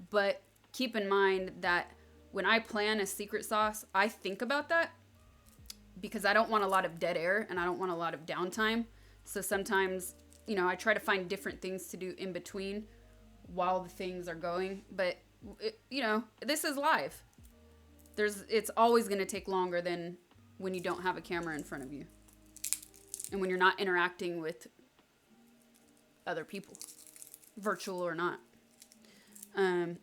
But keep in mind that when I plan a secret sauce, I think about that, because I don't want a lot of dead air and I don't want a lot of downtime. So sometimes, you know, I try to find different things to do in between while the things are going. But, you know, this is live. It's always going to take longer than when you don't have a camera in front of you. And when you're not interacting with other people, virtual or not.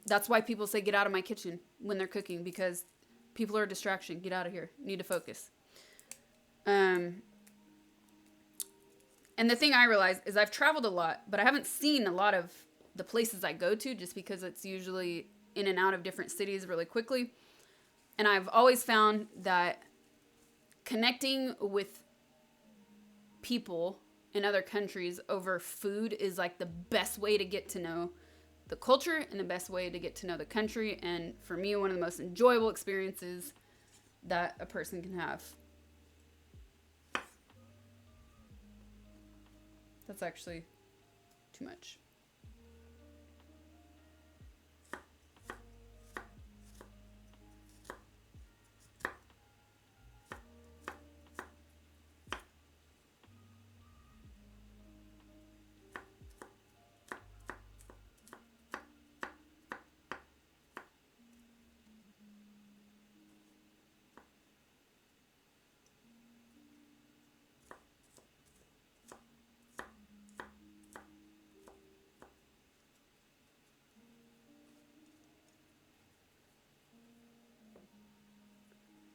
That's why people say get out of my kitchen when they're cooking, because people are a distraction. Get out of here. You need to focus. And the thing I realized is I've traveled a lot, but I haven't seen a lot of the places I go to, just because it's usually in and out of different cities really quickly. And I've always found that connecting with people in other countries over food is like the best way to get to know the culture and the best way to get to know the country. And for me, one of the most enjoyable experiences that a person can have. That's actually too much.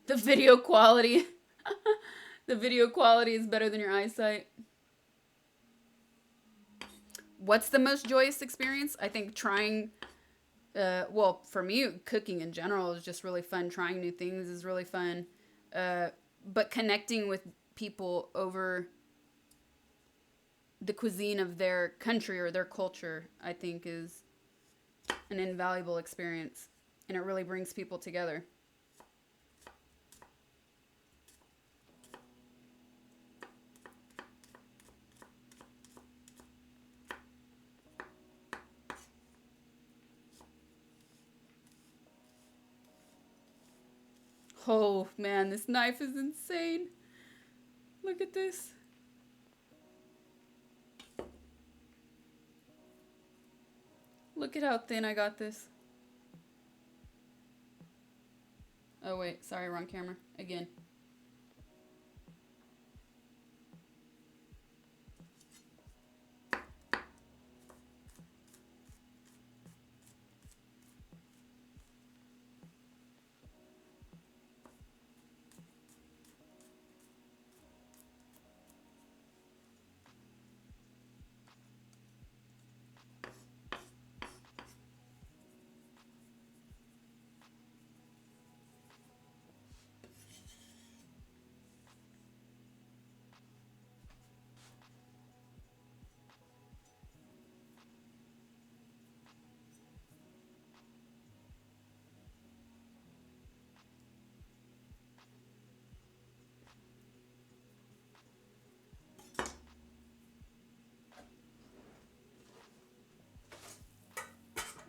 The video quality. The video quality is better than your eyesight. What's the most joyous experience? I think trying, well, for me, cooking in general is just really fun. Trying new things is really fun. But connecting with people over the cuisine of their country or their culture, I think, is an invaluable experience. And it really brings people together. Oh, man, this knife is insane. Look at this. Look at how thin I got this. Oh, wait. Sorry, wrong camera. Again.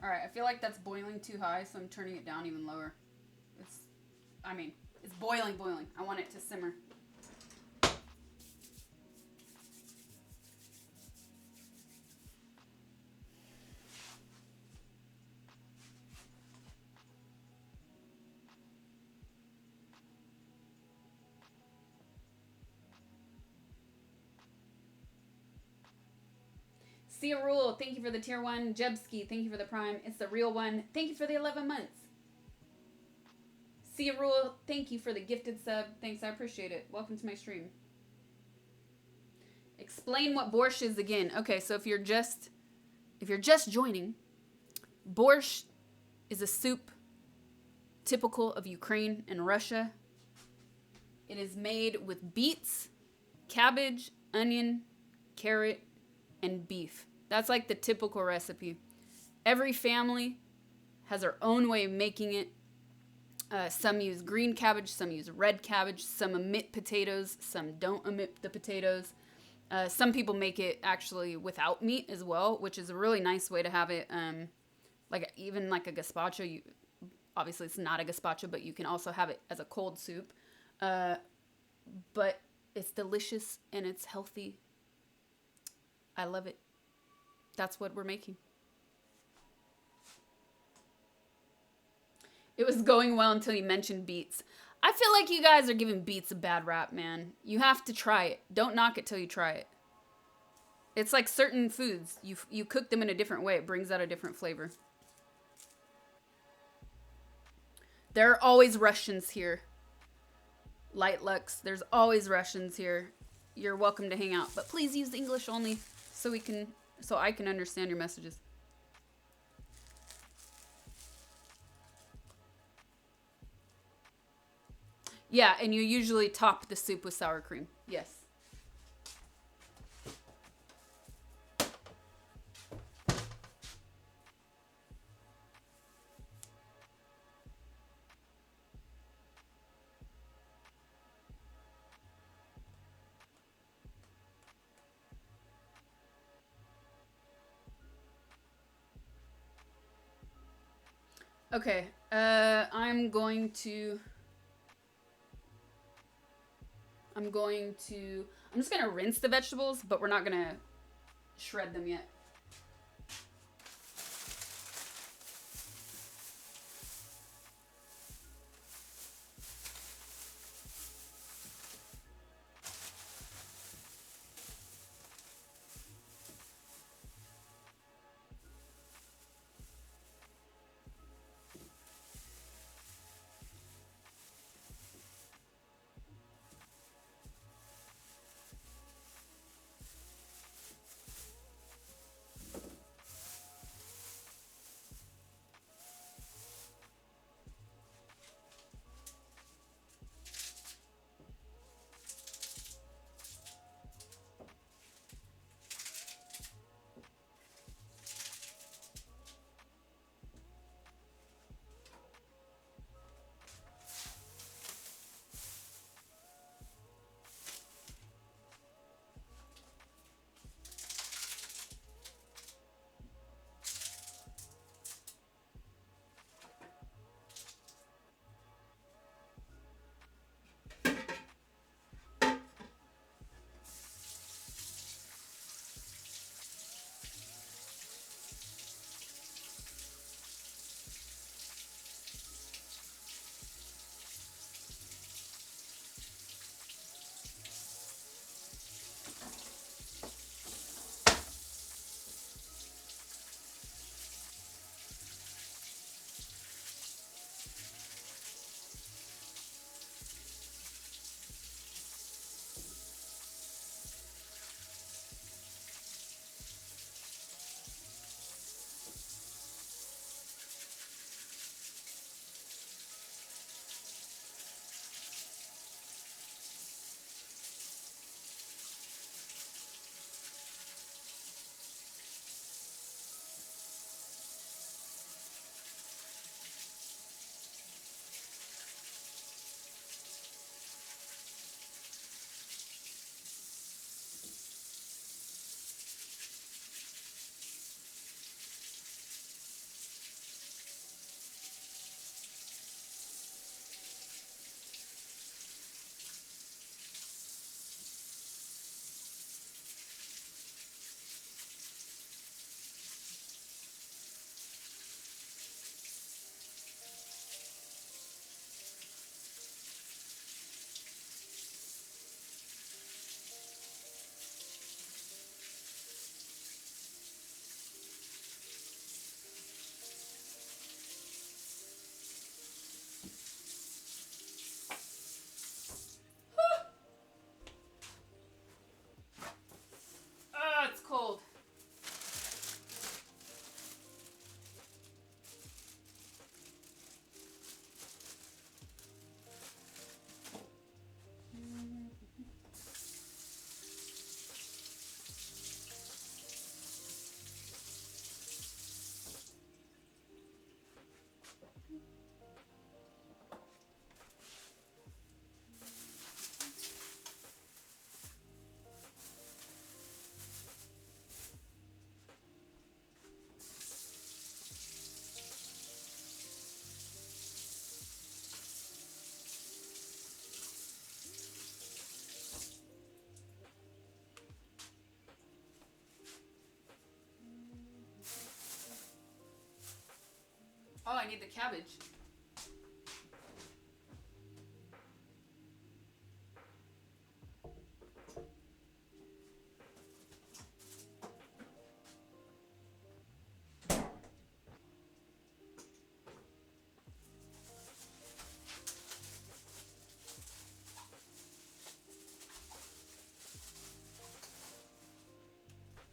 Alright, I feel like that's boiling too high, so I'm turning it down even lower. It's boiling. I want it to simmer. Sia Rule, thank you for the tier 1. Jebski, thank you for the prime. It's the real one. Thank you for the 11 months. Sia Rule, thank you for the gifted sub. Thanks, I appreciate it. Welcome to my stream. Explain what borscht is again. Okay, so if you're just joining, borscht is a soup typical of Ukraine and Russia. It is made with beets, cabbage, onion, carrot, and beef. That's like the typical recipe. Every family has their own way of making it. Some use green cabbage, some use red cabbage, some omit potatoes, some don't omit the potatoes. Some people make it actually without meat as well, which is a really nice way to have it. Even like a gazpacho. Obviously, it's not a gazpacho, but you can also have it as a cold soup. But it's delicious and it's healthy. I love it. That's what we're making. It was going well until you mentioned beets. I feel like you guys are giving beets a bad rap, man. You have to try it. Don't knock it till you try it. It's like certain foods. You cook them in a different way. It brings out a different flavor. There are always Russians here. Light Lux, there's always Russians here. You're welcome to hang out. But please use English only so I can understand your messages. Yeah, and you usually top the soup with sour cream. Yes. Okay, I'm just gonna rinse the vegetables, but we're not gonna shred them yet. I need the cabbage.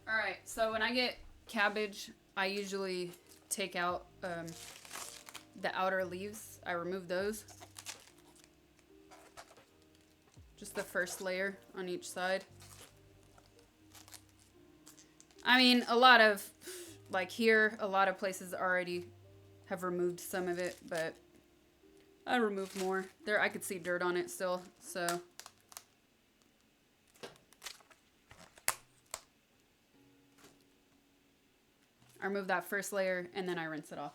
Alright, so when I get cabbage, I usually take out the outer leaves. I remove those. Just the first layer on each side. I mean, a lot of, like here, a lot of places already have removed some of it, but I removed more. There, I could see dirt on it still, so. I remove that first layer and then I rinse it off.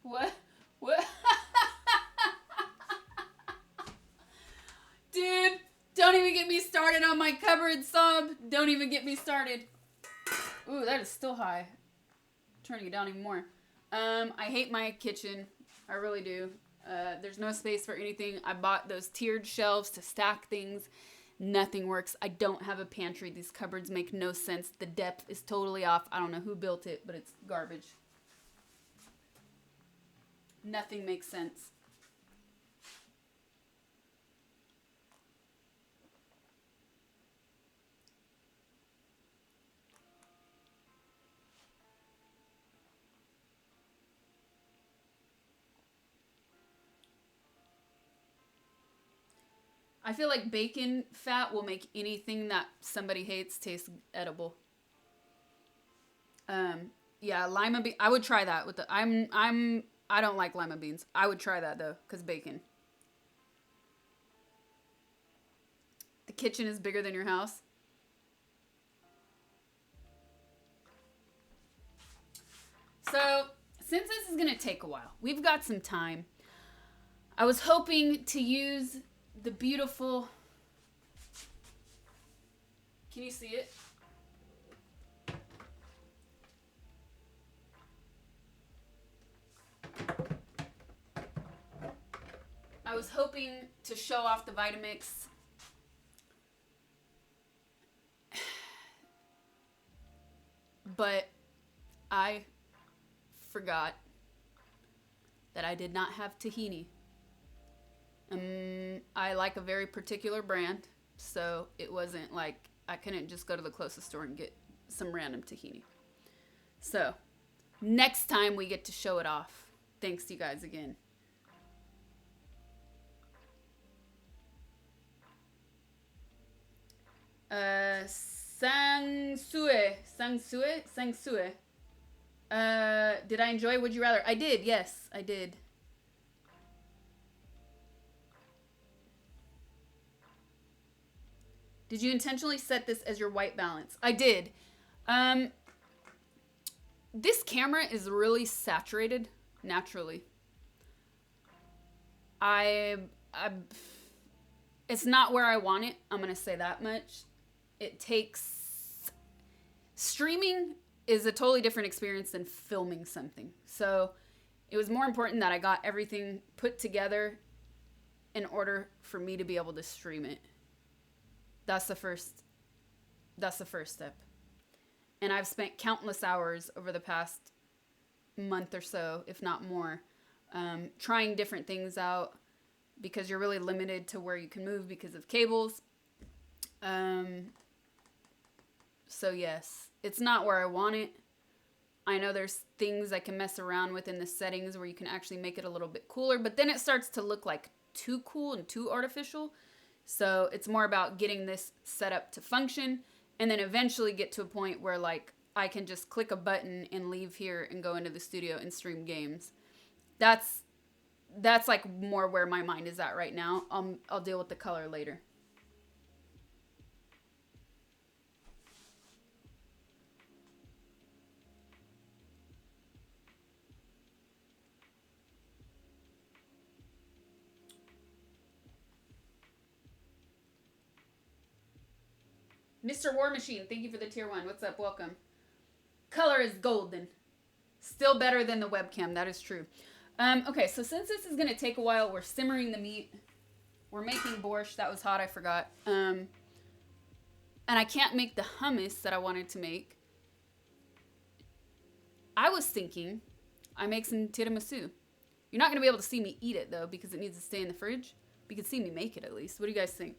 What? What? Dude, don't even get me started on my cupboard sub. Don't even get me started. Ooh, that is still high. Turning it down even more. I hate my kitchen. I really do. There's no space for anything. I bought those tiered shelves to stack things. Nothing works. I don't have a pantry. These cupboards make no sense. The depth is totally off. I don't know who built it, but it's garbage. Nothing makes sense. I feel like bacon fat will make anything that somebody hates taste edible. Yeah, lima bean. I would try that with the. I don't like lima beans. I would try that though, cause bacon. The kitchen is bigger than your house. So, since this is gonna take a while, we've got some time. I was hoping to use the beautiful. Can you see it? I was hoping to show off the Vitamix. But I forgot that I did not have tahini. I like a very particular brand, so it wasn't like I couldn't just go to the closest store and get some random tahini. So, next time we get to show it off. Thanks you guys again. Sangsue. Did I enjoy Would You Rather? I did, yes, I did. Did you intentionally set this as your white balance? I did. this camera is really saturated naturally. It's not where I want it. I'm going to say that much. Streaming is a totally different experience than filming something. So it was more important that I got everything put together in order for me to be able to stream it. That's the first step. And I've spent countless hours over the past month or so, if not more, trying different things out, because you're really limited to where you can move because of cables. So yes, it's not where I want it. I know there's things I can mess around with in the settings where you can actually make it a little bit cooler, but then it starts to look like too cool and too artificial. So it's more about getting this set up to function, and then eventually get to a point where like I can just click a button and leave here and go into the studio and stream games. That's like more where my mind is at right now. I'll deal with the color later. Mr. War Machine, thank you for the tier 1. What's up? Welcome. Color is golden. Still better than the webcam. That is true. Okay, so since this is going to take a while, we're simmering the meat. We're making borscht. That was hot, I forgot. And I can't make the hummus that I wanted to make. I was thinking I make some tiramisu. You're not going to be able to see me eat it, though, because it needs to stay in the fridge. But you can see me make it, at least. What do you guys think?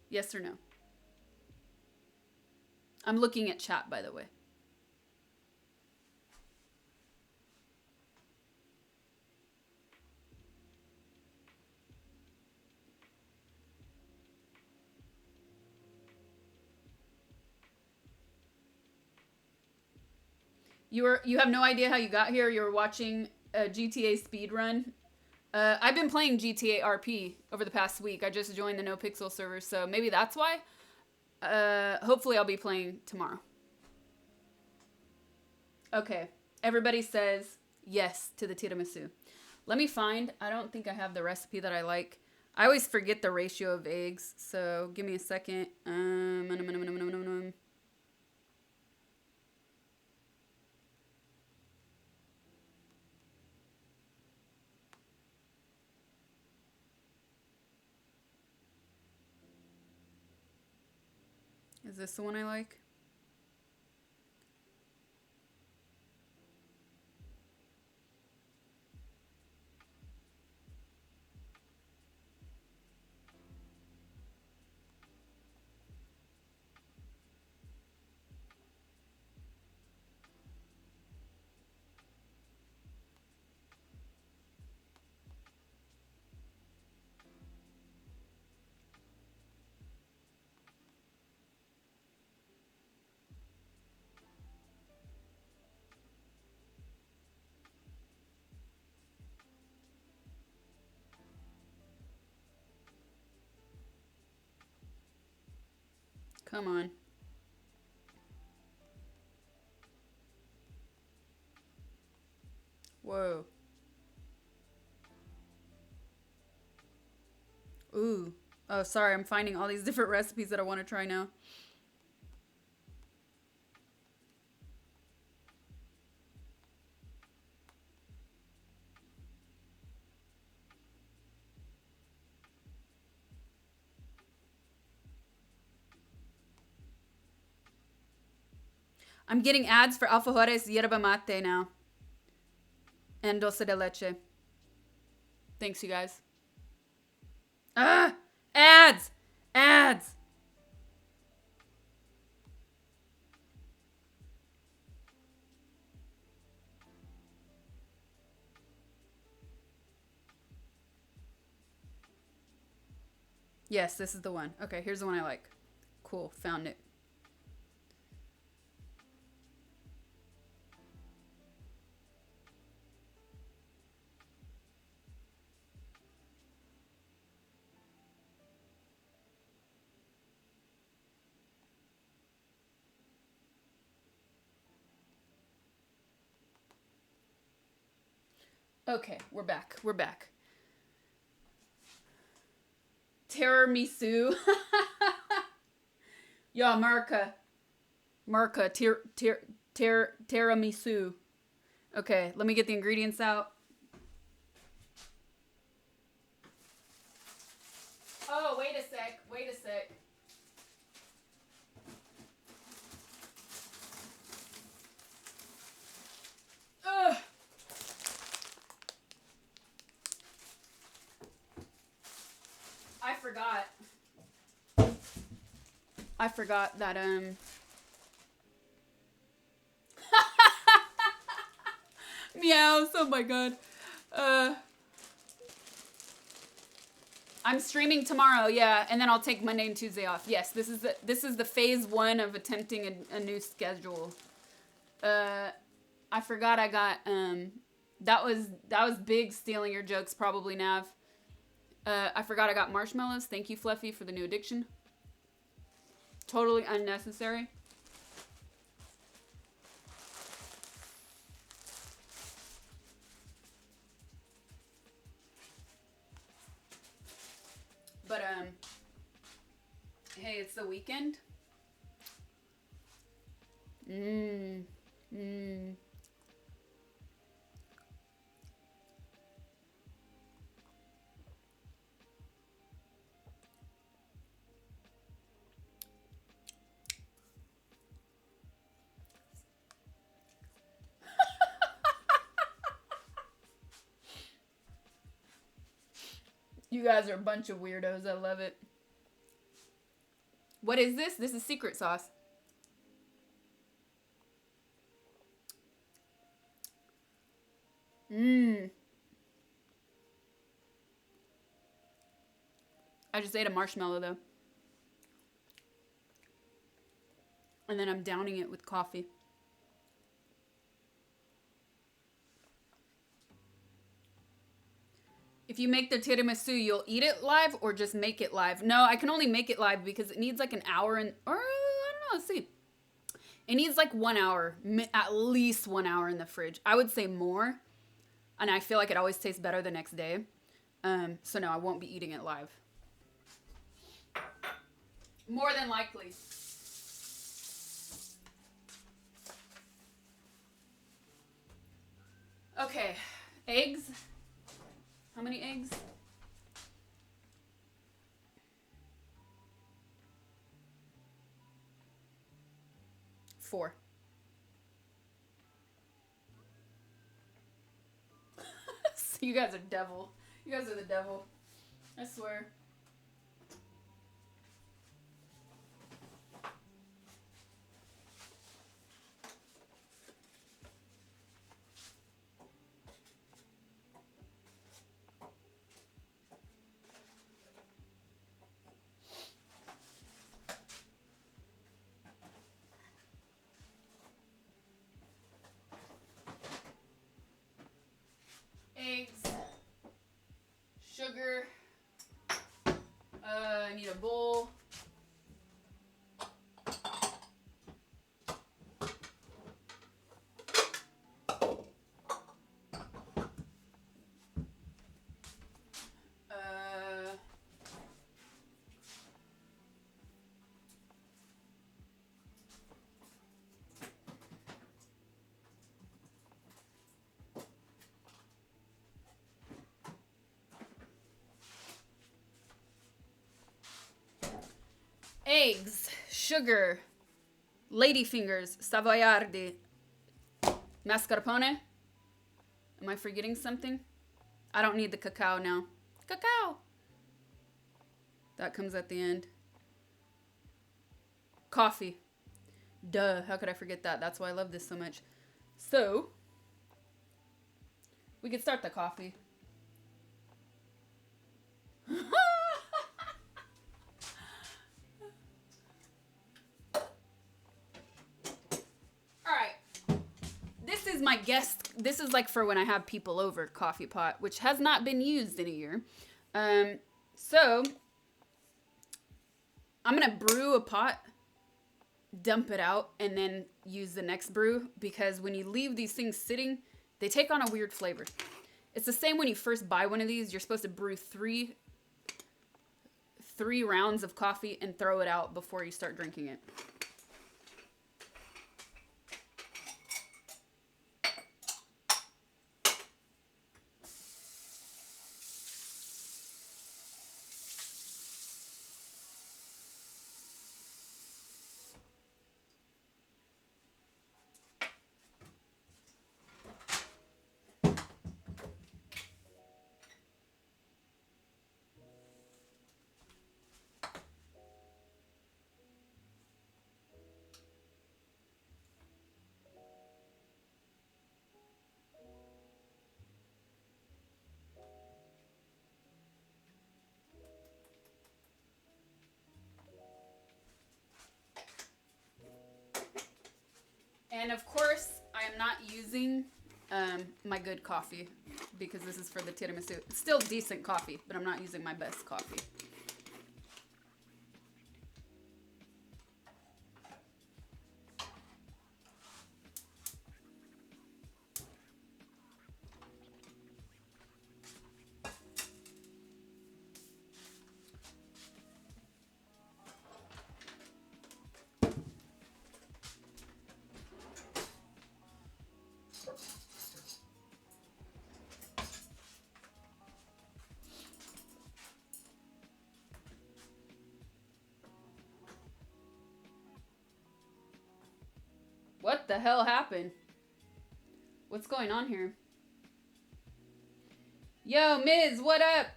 Yes or no? I'm looking at chat, by the way. You have no idea how you got here. You're watching a GTA speedrun. I've been playing GTA RP over the past week. I just joined the No Pixel server, so maybe that's why. Hopefully I'll be playing tomorrow. Okay. Everybody says yes to the tiramisu. Let me find. I don't think I have the recipe that I like. I always forget the ratio of eggs, so give me a second. Is this the one I like? Come on. Whoa. Ooh. Oh, sorry. I'm finding all these different recipes that I want to try now. I'm getting ads for alfajores yerba mate now. And dulce de leche. Thanks, you guys. Ah! Ads! Ads! Yes, this is the one. Okay, here's the one I like. Cool, found it. Okay, we're back. We're back. Tiramisu. Yo, Marka, tiramisu. Okay, let me get the ingredients out. Oh, wait a sec. Ugh. I forgot that meows. Oh my god. I'm streaming tomorrow, yeah, and then I'll take Monday and Tuesday off. Yes, this is the phase 1 of attempting a new schedule. I forgot I got that was big stealing your jokes probably, Nav. I forgot I got marshmallows. Thank you, Fluffy, for the new addiction. Totally unnecessary. But hey, it's the weekend. You guys are a bunch of weirdos. I love it. What is this? This is secret sauce. I just ate a marshmallow though. And then I'm downing it with coffee. If you make the tiramisu, you'll eat it live or just make it live? No, I can only make it live because it needs like an hour or I don't know, let's see. It needs like 1 hour, at least 1 hour in the fridge. I would say more. And I feel like it always tastes better the next day. So no, I won't be eating it live. More than likely. Okay, eggs. How many eggs? 4. You guys are devil. You guys are the devil. I swear. Eggs, sugar, I need a bowl. Eggs, sugar, ladyfingers, savoiardi, mascarpone. Am I forgetting something? I don't need the cacao now. Cacao! That comes at the end. Coffee. Duh, how could I forget that? That's why I love this so much. So, we could start the coffee. This is my guest. This is like for when I have people over coffee pot, which has not been used in a year. So I'm going to brew a pot, dump it out, and then use the next brew because when you leave these things sitting, they take on a weird flavor. It's the same when you first buy one of these. You're supposed to brew three rounds of coffee and throw it out before you start drinking it. And of course, I am not using my good coffee because this is for the tiramisu. It's still decent coffee, but I'm not using my best coffee. What the hell happened? What's going on here? Yo, Miz, what up?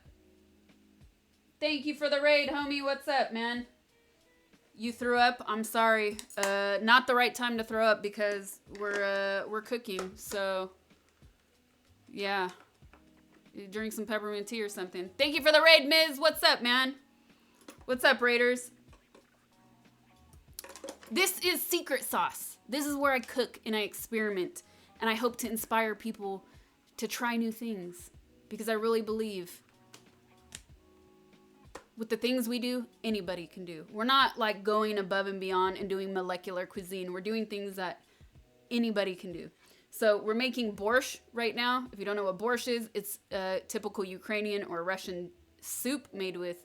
Thank you for the raid, homie. What's up, man? You threw up? I'm sorry. Not the right time to throw up because we're cooking. So, yeah. You drink some peppermint tea or something. Thank you for the raid, Miz. What's up, man? What's up, raiders? This is secret sauce. This is where I cook and I experiment. And I hope to inspire people to try new things. Because I really believe with the things we do, anybody can do. We're not like going above and beyond and doing molecular cuisine. We're doing things that anybody can do. So we're making borscht right now. If you don't know what borscht is, it's a typical Ukrainian or Russian soup made with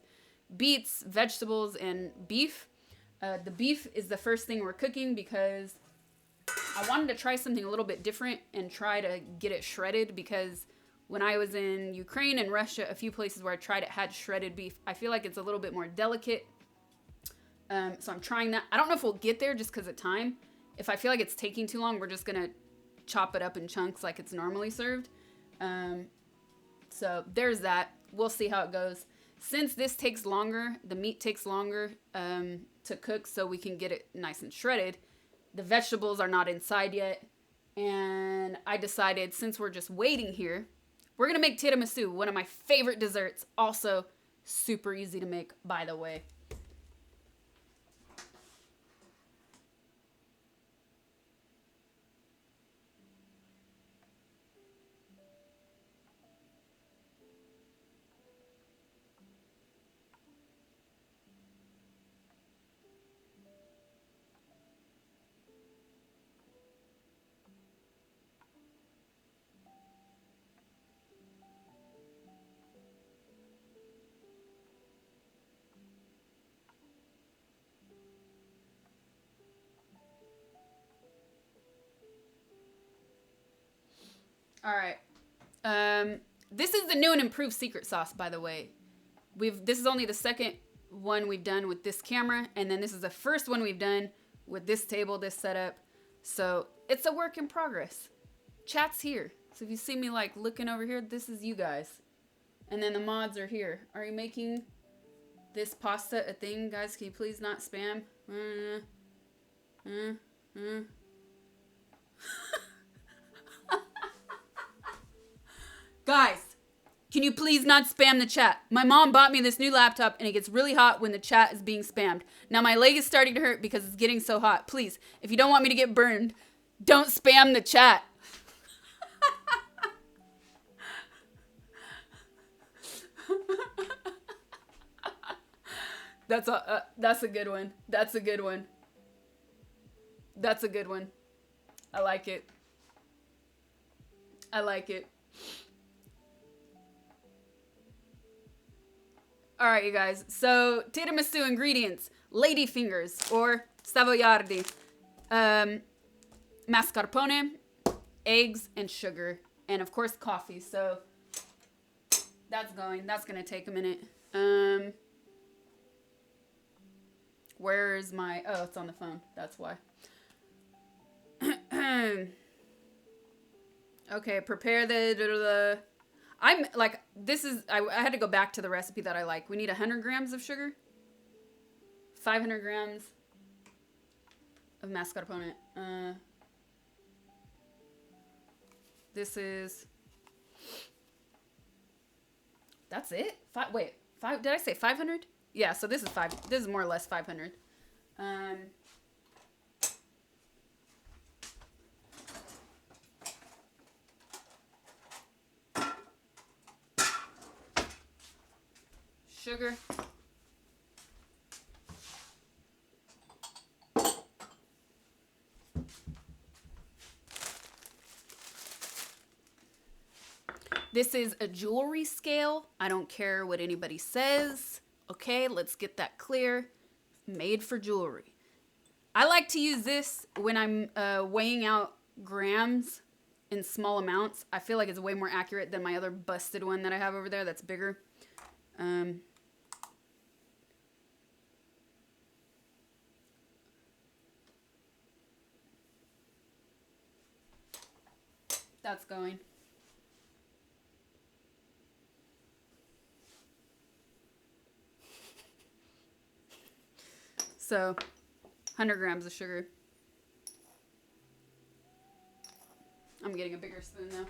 beets, vegetables, and beef. The beef is the first thing we're cooking because I wanted to try something a little bit different and try to get it shredded because when I was in Ukraine and Russia, a few places where I tried it had shredded beef. I feel like it's a little bit more delicate. So I'm trying that. I don't know if we'll get there just because of time. If I feel like it's taking too long, we're just going to chop it up in chunks like it's normally served. So there's that. We'll see how it goes. Since this takes longer, the meat takes longer to cook so we can get it nice and shredded. The vegetables are not inside yet. And I decided since we're just waiting here, we're going to make tiramisu, one of my favorite desserts. Also super easy to make, by the way. All right. This is the new and improved secret sauce, by the way. This is only the second one we've done with this camera, and then this is the first one we've done with this table, this setup. So it's a work in progress. Chat's here. So if you see me like looking over here, this is you guys. And then the mods are here. Are you making this pasta a thing, guys? Can you please not spam? Guys, can you please not spam the chat? My mom bought me this new laptop and it gets really hot when the chat is being spammed. Now my leg is starting to hurt because it's getting so hot. Please, if you don't want me to get burned, don't spam the chat. That's a good one. That's a good one. That's a good one. I like it. I like it. All right, you guys. So tiramisu ingredients: lady fingers or savoiardi, mascarpone, eggs, and sugar, and of course coffee. So that's going. That's gonna take a minute. Where's my? Oh, it's on the phone. That's why. Okay, prepare the. I'm like, this is, I had to go back to the recipe that I like. We need 100 grams of sugar, 500 grams of mascarpone. This is, that's it? Wait, did I say 500? Yeah, so this is more or less 500. Sugar. This is a jewelry scale. I don't care what anybody says. Okay, let's get that clear. Made for jewelry. I like to use this when I'm weighing out grams in small amounts. I feel like it's way more accurate than my other busted one that I have over there that's bigger. That's going. So, 100 grams of sugar. I'm getting a bigger spoon now.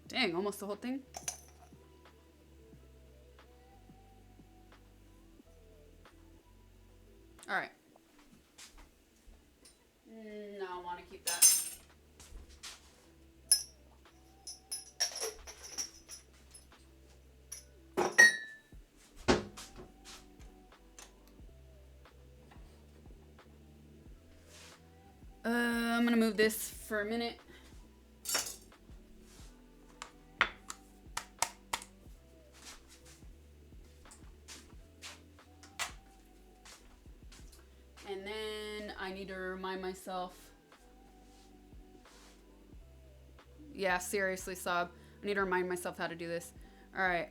Dang, almost the whole thing. All right. No, I want to keep that. I'm going to move this for a minute. And then I need to remind myself. Yeah, seriously, Sob. I need to remind myself how to do this. All right.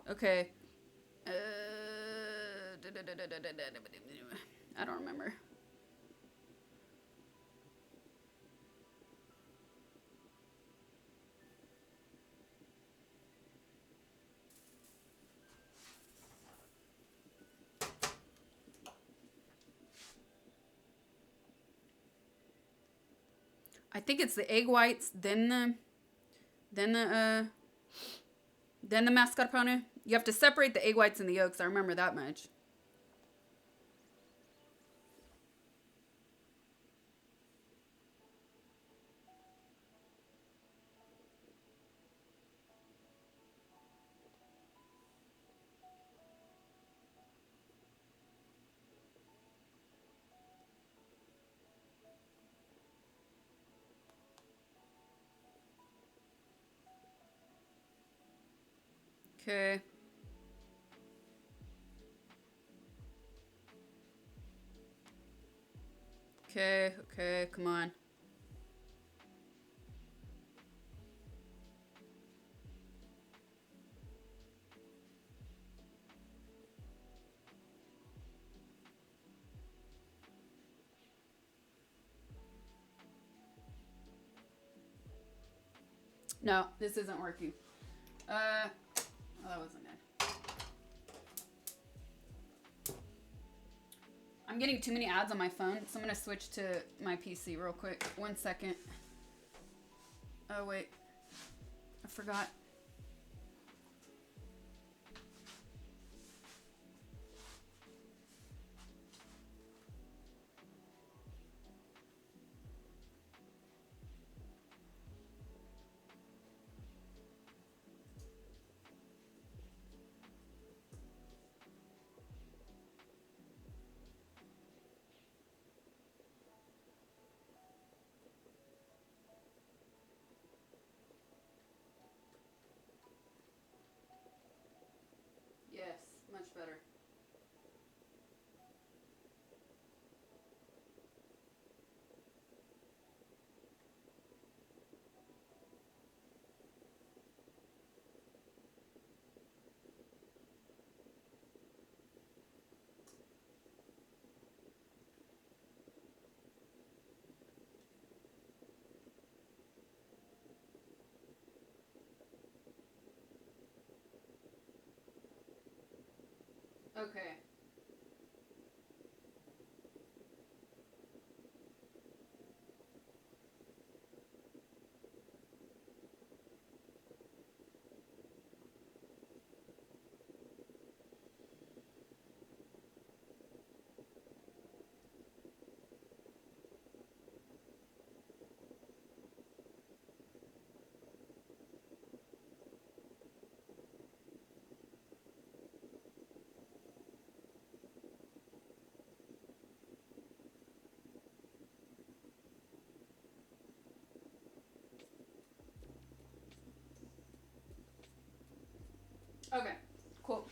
Okay. I don't remember. I think it's the egg whites, then the mascarpone. You have to separate the egg whites and the yolks. I remember that much. Okay. Okay, come on. No, this isn't working. Oh, that wasn't good. I'm getting too many ads on my phone, so I'm gonna switch to my PC real quick. 1 second. Oh, wait. I forgot. Okay. Okay, cool.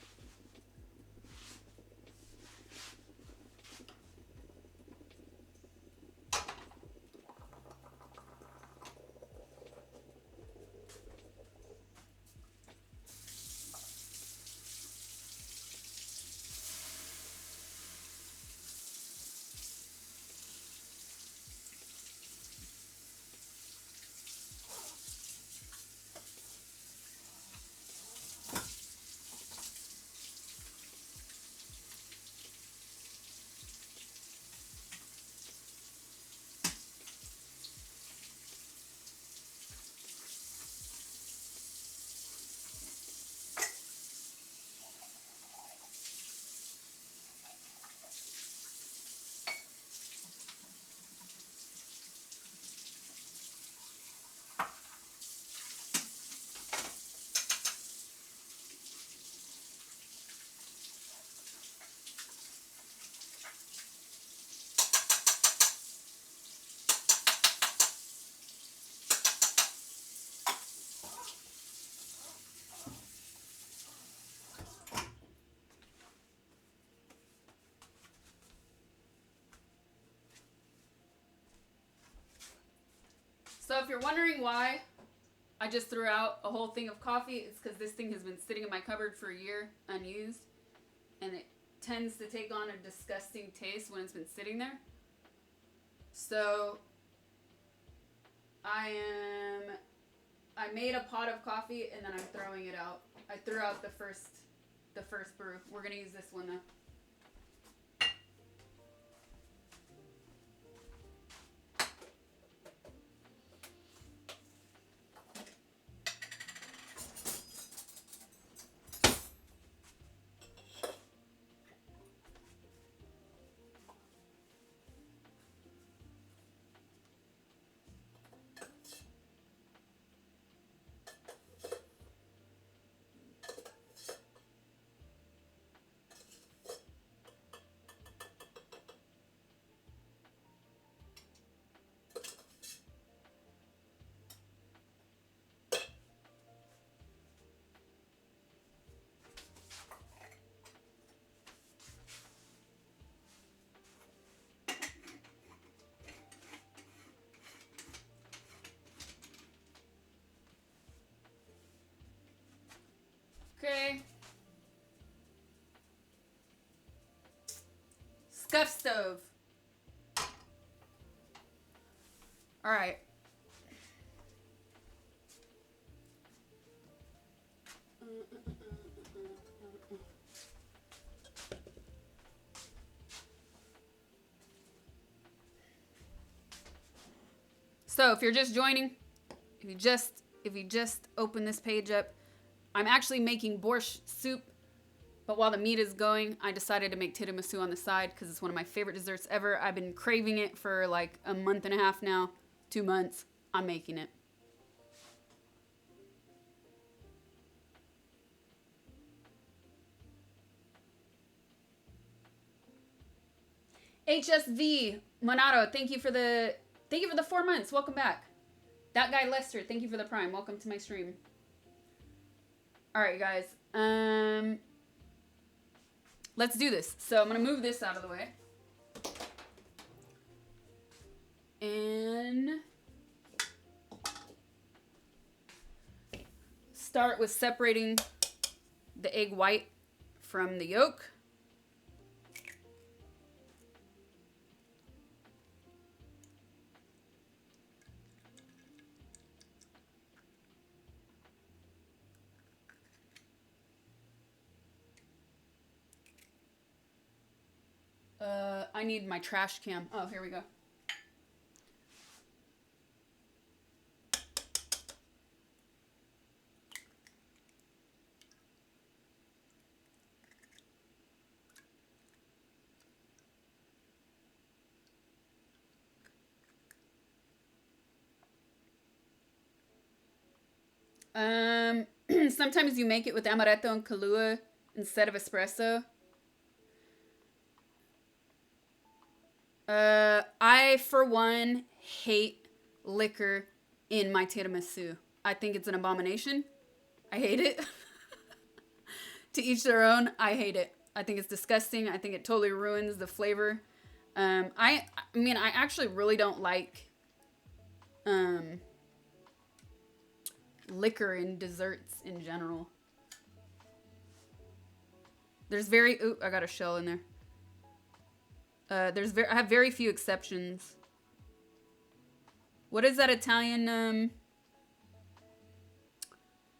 So if you're wondering why I just threw out a whole thing of coffee, it's because this thing has been sitting in my cupboard for a year unused, and it tends to take on a disgusting taste when it's been sitting there. So I made a pot of coffee and then I'm throwing it out. I threw out the first brew. We're gonna use this one though. Okay. Scuff stove. All right. So if you're just joining, if you just open this page up, I'm actually making borscht soup. But while the meat is going, I decided to make tiramisu on the side because it's one of my favorite desserts ever. I've been craving it for like a month and a half now, 2 months. I'm making it. HSV Monado, thank you for the 4 months. Welcome back. That guy Lester, thank you for the prime. Welcome to my stream. All right, guys. Let's do this. So I'm gonna move this out of the way. And start with separating the egg white from the yolk. I need my trash cam. Oh, here we go. Sometimes you make it with amaretto and Kahlua instead of espresso. I, for one, hate liquor in my tiramisu. I think it's an abomination. I hate it. To each their own. I hate it. I think it's disgusting. I think it totally ruins the flavor. I mean, I actually really don't like liquor in desserts in general. There's very... Ooh, I got a shell in there. I have very few exceptions. What is that Italian,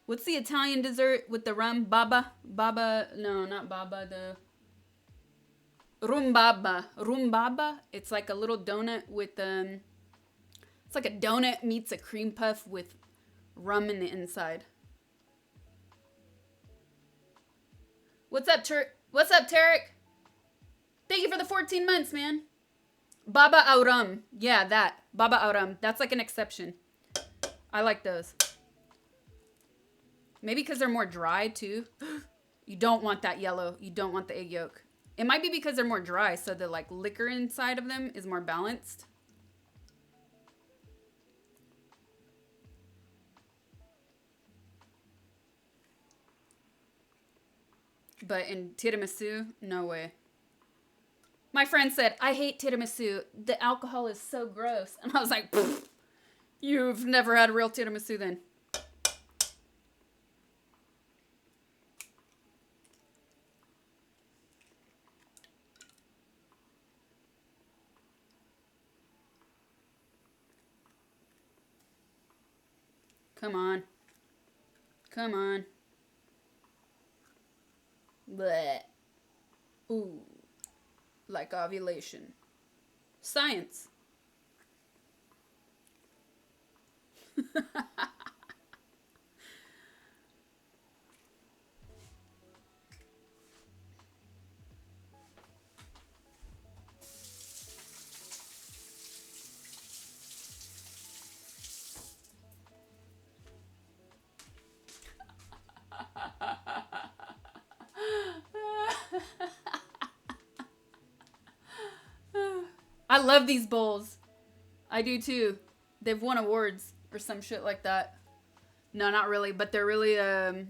what's the Italian dessert with the rum? Baba? Baba, no, not baba, the... Rumbaba. Rumbaba? It's like a little donut with, it's like a donut meets a cream puff with rum in the inside. What's up, What's up, Tarek? Thank you for the 14 months, man. Baba Auram. Yeah, that. Baba Auram. That's like an exception. I like those. Maybe because they're more dry, too. You don't want that yellow. You don't want the egg yolk. It might be because they're more dry, so the like liquor inside of them is more balanced. But in tiramisu, no way. My friend said, I hate tiramisu. The alcohol is so gross. And I was like, you've never had a real tiramisu then. Come on. Come on. Bleh. Ooh. Like ovulation. Science. I love these bowls. I do too. They've won awards or some shit like that. No, not really, but they're really they're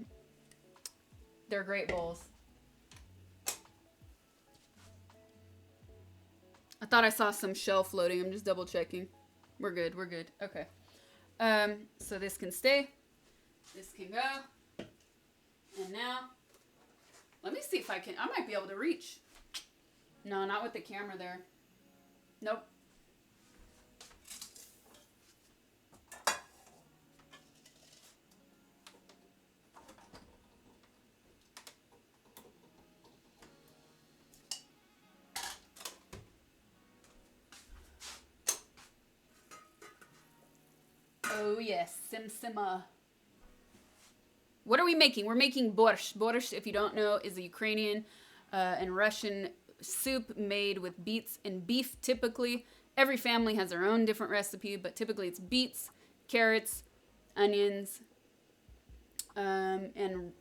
great bowls. I thought I saw some shell floating. I'm just double checking. We're good. We're good. Okay. So this can stay. This can go. And now, let me see if I might be able to reach. No, not with the camera there. Nope. Oh yes, simsima. What are we making? We're making borscht. Borscht, if you don't know, is a Ukrainian and Russian soup made with beets and beef. Typically, every family has their own different recipe, but typically it's beets, carrots, onions, and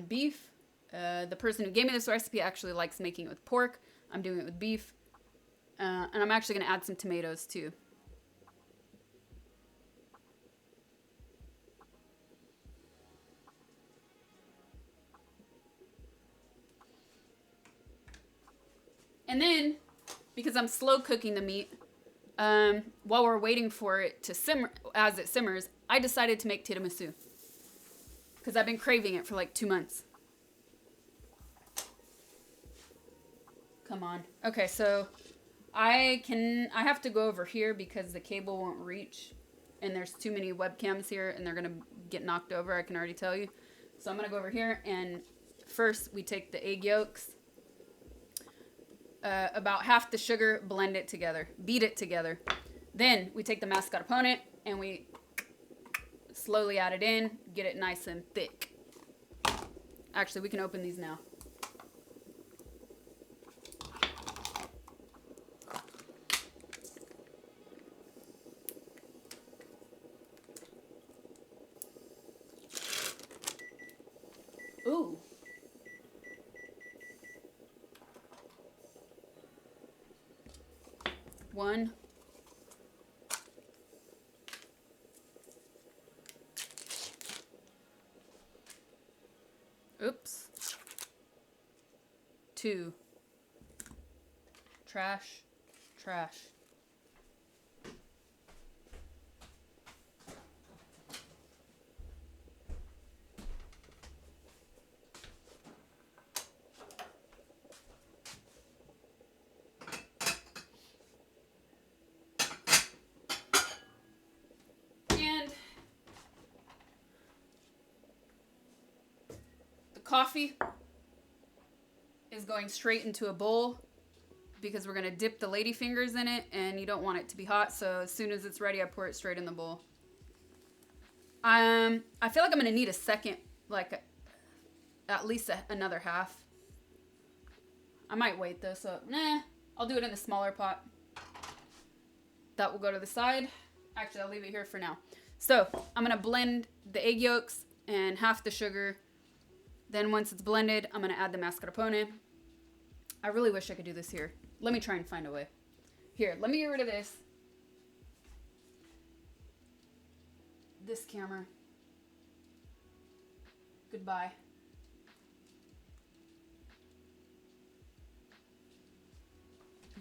beef. The person who gave me this recipe actually likes making it with pork. I'm doing it with beef, and I'm actually going to add some tomatoes too. And then, because I'm slow cooking the meat, while we're waiting for it to simmer, as it simmers, I decided to make tiramisu. Because I've been craving it for like 2 months. Come on. Okay, so I have to go over here because the cable won't reach. And there's too many webcams here and they're going to get knocked over, I can already tell you. So I'm going to go over here and first we take the egg yolks. about half the sugar, blend it together, beat it together. Then we take the mascarpone and we slowly add it in, get it nice and thick. Actually, we can open these now. Ooh. One. Oops. Two. Trash. Trash. Coffee is going straight into a bowl because we're going to dip the lady fingers in it and you don't want it to be hot. So as soon as it's ready, I pour it straight in the bowl. I feel like I'm going to need a second, like at least another half. I might wait though. So nah, I'll do it in the smaller pot. That will go to the side. Actually, I'll leave it here for now. So I'm going to blend the egg yolks and half the sugar. Then once it's blended, I'm going to add the mascarpone. I really wish I could do this here. Let me try and find a way. Here, let me get rid of this. This camera. Goodbye.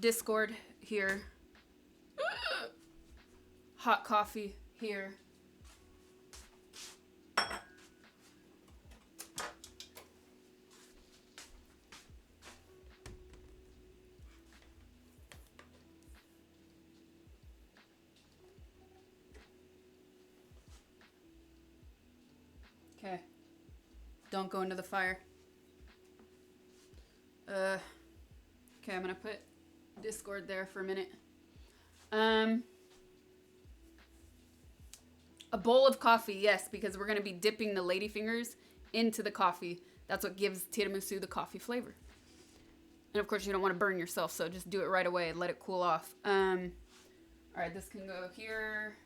Discord here. Hot coffee here. Okay. Don't go into the fire. Okay, I'm gonna put Discord there for a minute. A bowl of coffee, yes, because we're gonna be dipping the ladyfingers into the coffee. That's what gives tiramisu the coffee flavor. And of course you don't want to burn yourself, so just do it right away and let it cool off. Alright, this can go here.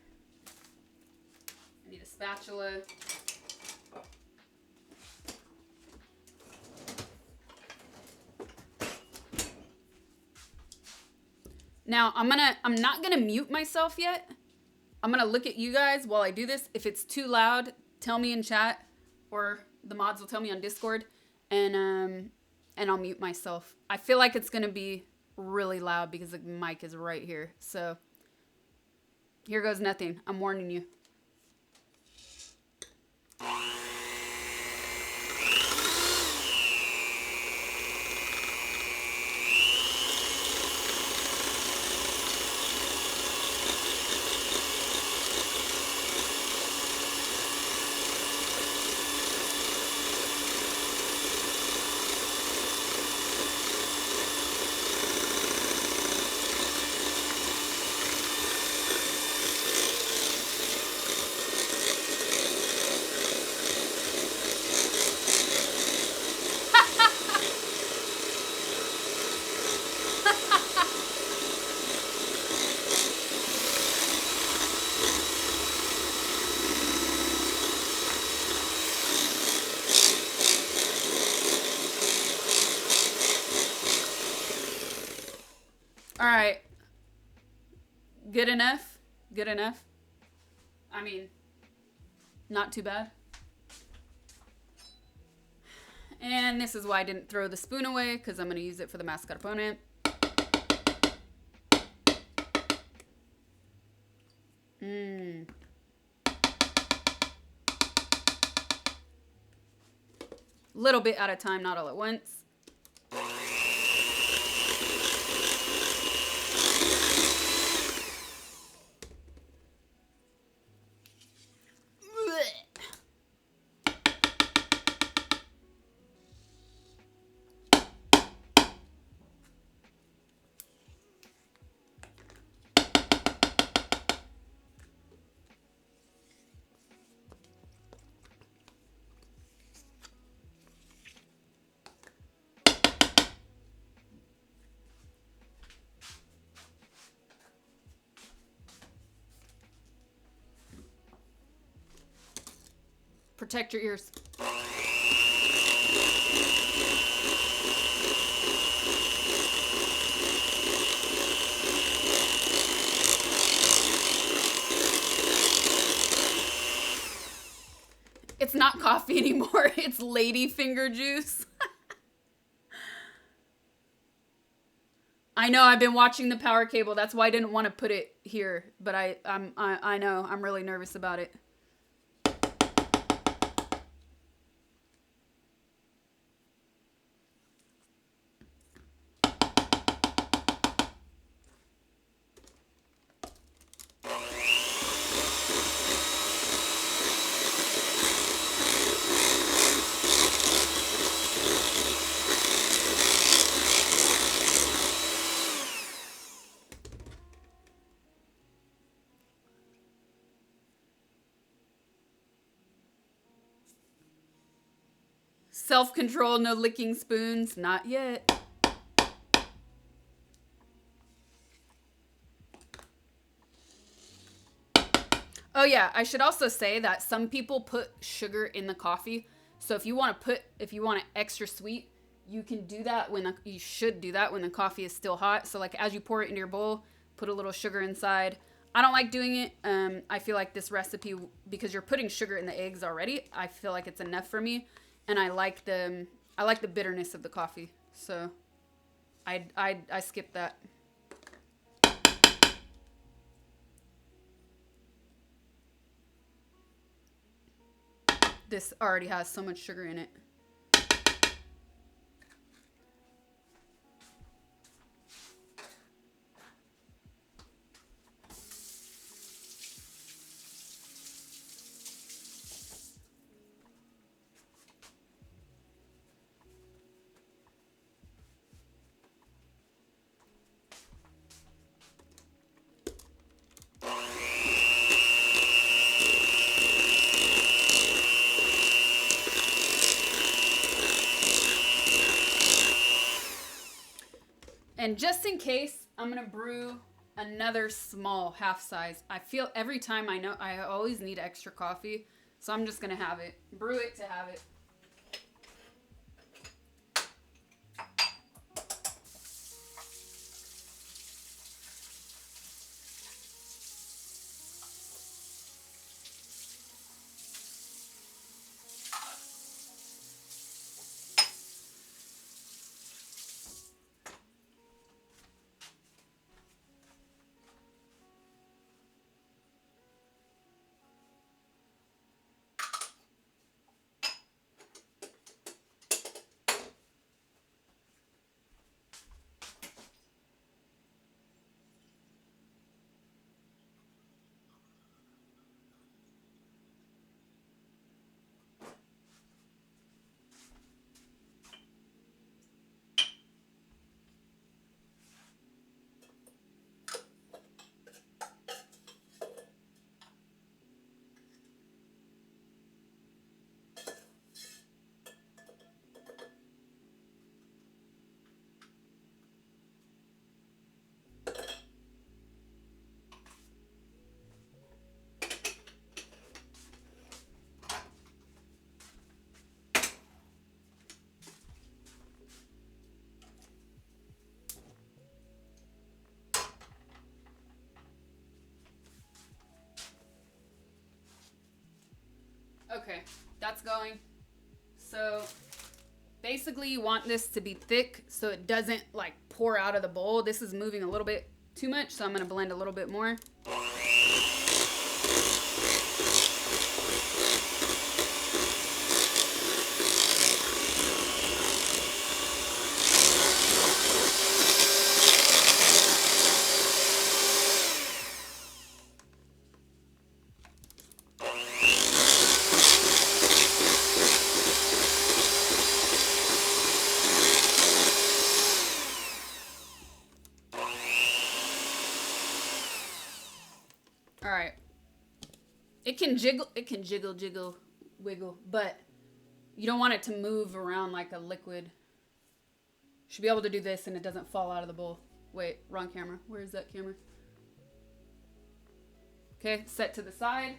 I need a spatula. Now, I'm not gonna mute myself yet. I'm gonna look at you guys while I do this. If it's too loud, tell me in chat, or the mods will tell me on Discord, and I'll mute myself. I feel like it's gonna be really loud because the mic is right here. So here goes nothing. I'm warning you. All right. Good enough? Good enough? I mean, not too bad. And this is why I didn't throw the spoon away, because I'm going to use it for the mascarpone. Little bit at a time, not all at once. Protect your ears. It's not coffee anymore. It's lady finger juice. I know, I've been watching the power cable. That's why I didn't want to put it here. But I know, I'm really nervous about it. Self-control, no licking spoons. Not yet. Oh yeah, I should also say that some people put sugar in the coffee. So if you want it extra sweet, you can do that you should do that when the coffee is still hot. So like as you pour it into your bowl, put a little sugar inside. I don't like doing it. I feel like this recipe, because you're putting sugar in the eggs already, I feel like it's enough for me. And I like the bitterness of the coffee, so I skip that. This already has so much sugar in it. And just in case, I'm going to brew another small half size. I feel every time I always need extra coffee. So I'm just going to have it. Brew it to have it. Okay, that's going. So basically you want this to be thick so it doesn't like pour out of the bowl. This is moving a little bit too much, so I'm going to blend a little bit more. All right. It can jiggle, wiggle, but you don't want it to move around like a liquid. You should be able to do this and it doesn't fall out of the bowl. Wait, wrong camera. Where is that camera? Okay, set to the side.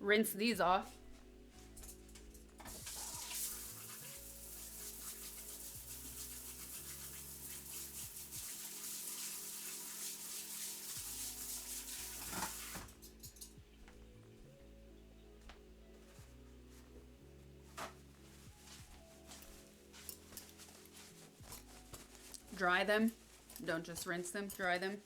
rinse these off. Dry them. Don't just rinse them, dry them.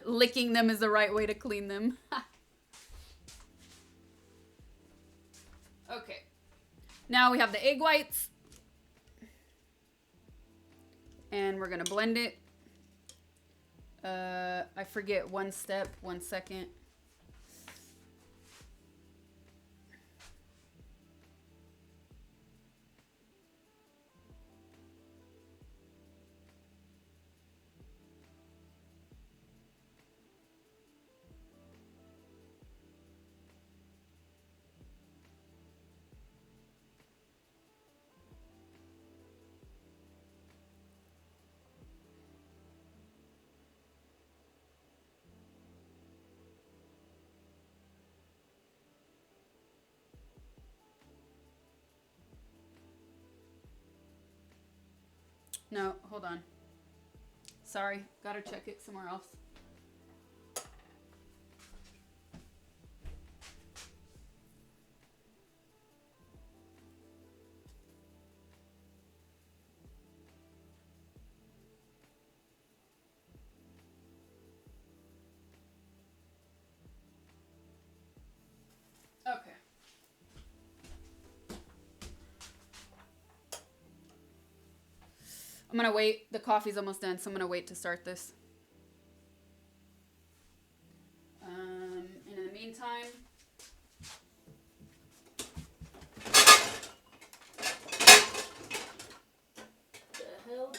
Licking them is the right way to clean them. Okay. Now we have the egg whites. And we're going to blend it. I forget one step, 1 second. No, hold on. Sorry, gotta check it somewhere else. Okay. I'm gonna wait. The coffee's almost done, so I'm gonna wait to start this. In the meantime, the hell?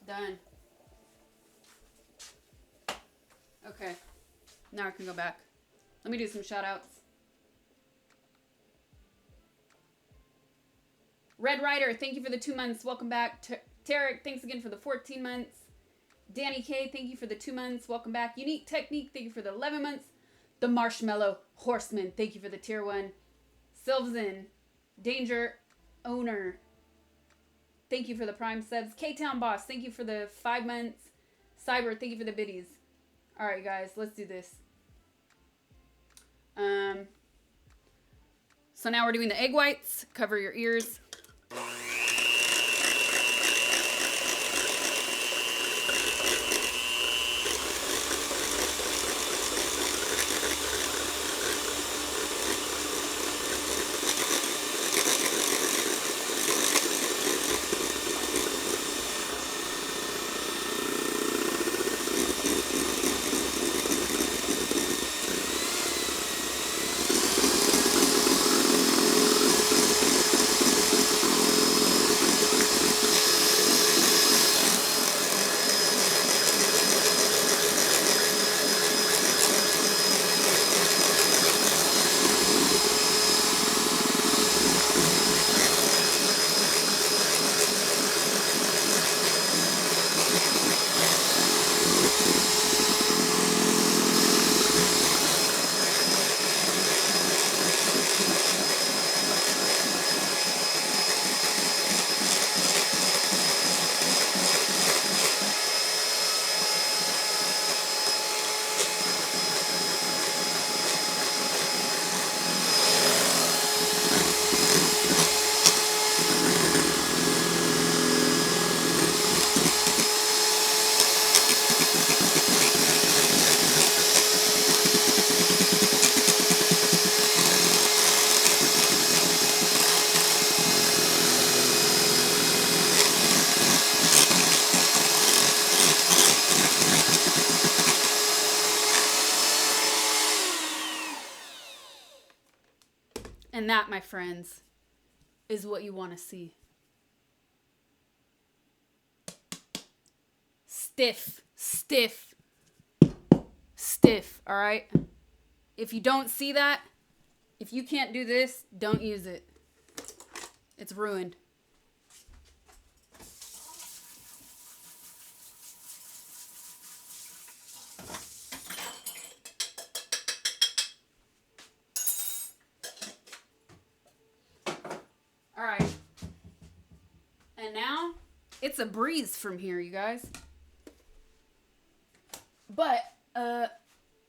Done. Okay. Now I can go back. Let me do some shout outs. Red Rider, thank you for the 2 months. Welcome back. Tarek, thanks again for the 14 months. Danny K, thank you for the 2 months. Welcome back. Unique Technique, thank you for the 11 months. The Marshmallow Horseman, thank you for the tier 1. Sylvzen, Danger Owner, thank you for the Prime subs. K-Town Boss, thank you for the 5 months. Cyber, thank you for the biddies. Alright, guys, let's do this. So now we're doing the egg whites. Cover your ears. And that, my friends, is what you want to see. Stiff, stiff, stiff, all right? If you don't see that, if you can't do this, don't use it. It's ruined. All right. And now it's a breeze from here, you guys. But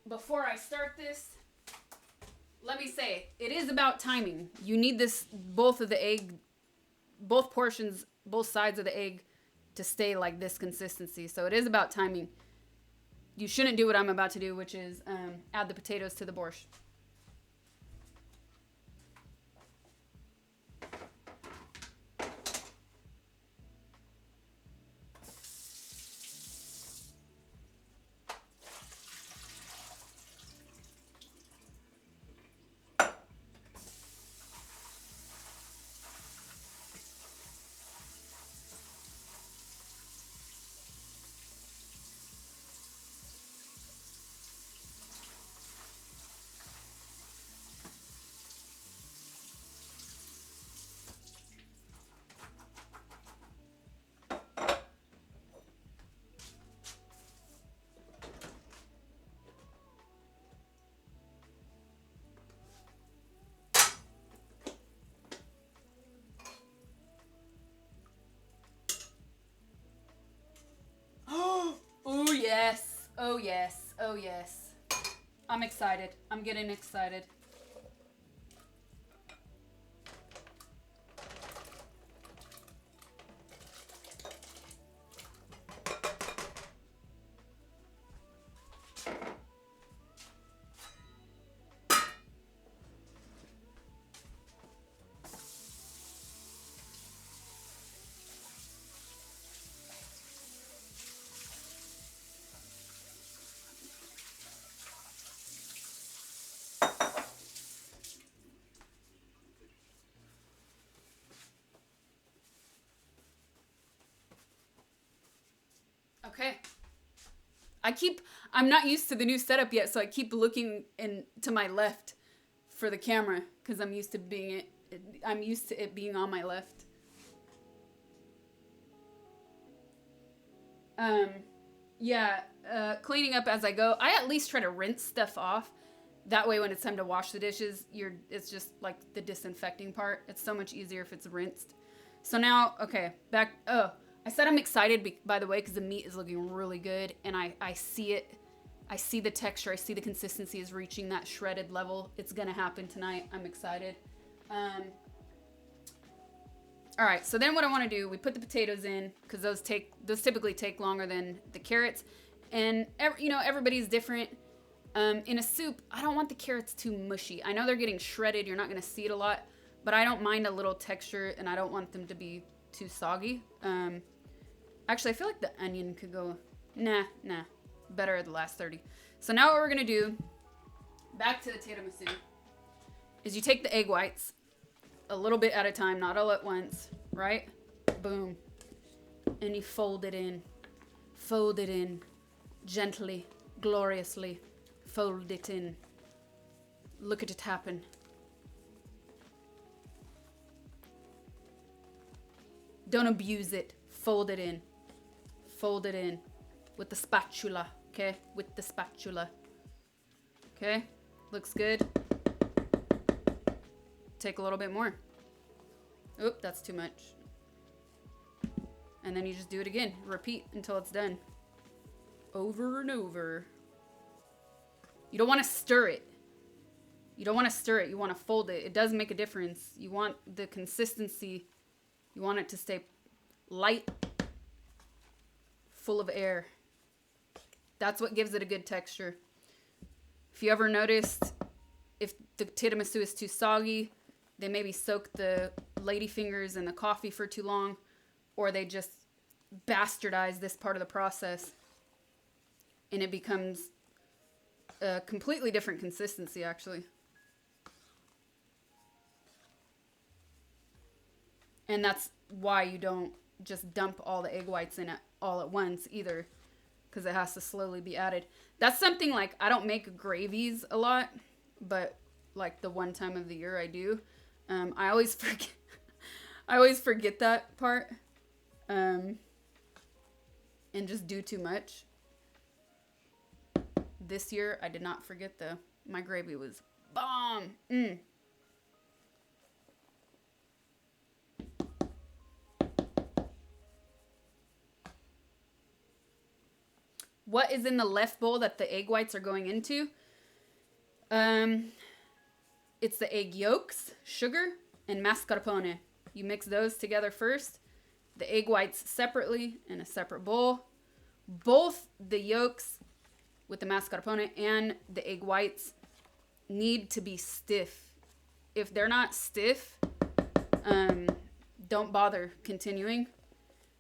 before I start this, let me say, it is about timing. You need this, both portions, both sides of the egg to stay like this consistency. So it is about timing. You shouldn't do what I'm about to do, which is add the potatoes to the borscht. Oh yes, oh yes, oh yes. I'm excited. I'm getting excited. Okay. I'm not used to the new setup yet, so I keep looking to my left for the camera because I'm used to it being on my left. Cleaning up as I go. I at least try to rinse stuff off. That way when it's time to wash the dishes, it's just like the disinfecting part. It's so much easier if it's rinsed. So now, okay, back. Oh, I said I'm excited, by the way, because the meat is looking really good, and I see it. I see the texture. I see the consistency is reaching that shredded level. It's gonna happen tonight. I'm excited. All right. So then, what I want to do, we put the potatoes in because those typically take longer than the carrots, and everybody's different. In a soup, I don't want the carrots too mushy. I know they're getting shredded. You're not gonna see it a lot, but I don't mind a little texture, and I don't want them to be too soggy. Actually, I feel like the onion could go, nah, better at the last 30. So now what we're gonna do, back to the tiramisu, is you take the egg whites, a little bit at a time, not all at once, right? Boom. And you fold it in, gently, gloriously, fold it in. Look at it happen. Don't abuse it. Fold it in. Fold it in with the spatula, okay? With the spatula. Okay? Looks good. Take a little bit more. Oop, that's too much. And then you just do it again. Repeat until it's done. Over and over. You don't want to stir it. You don't want to stir it. You want to fold it. It does make a difference. You want the consistency. You want it to stay light, full of air. That's what gives it a good texture. If you ever noticed, if the tiramisu is too soggy, they maybe soak the ladyfingers in the coffee for too long, or they just bastardize this part of the process, and it becomes a completely different consistency, actually. And that's why you don't just dump all the egg whites in it all at once either, because it has to slowly be added. That's something like, I don't make gravies a lot, but like the one time of the year I do. I always forget that part, and just do too much. This year I did not forget though. My gravy was bomb. What is in the left bowl that the egg whites are going into? It's the egg yolks, sugar, and mascarpone. You mix those together first. The egg whites separately in a separate bowl. Both the yolks with the mascarpone and the egg whites need to be stiff. If they're not stiff, don't bother continuing.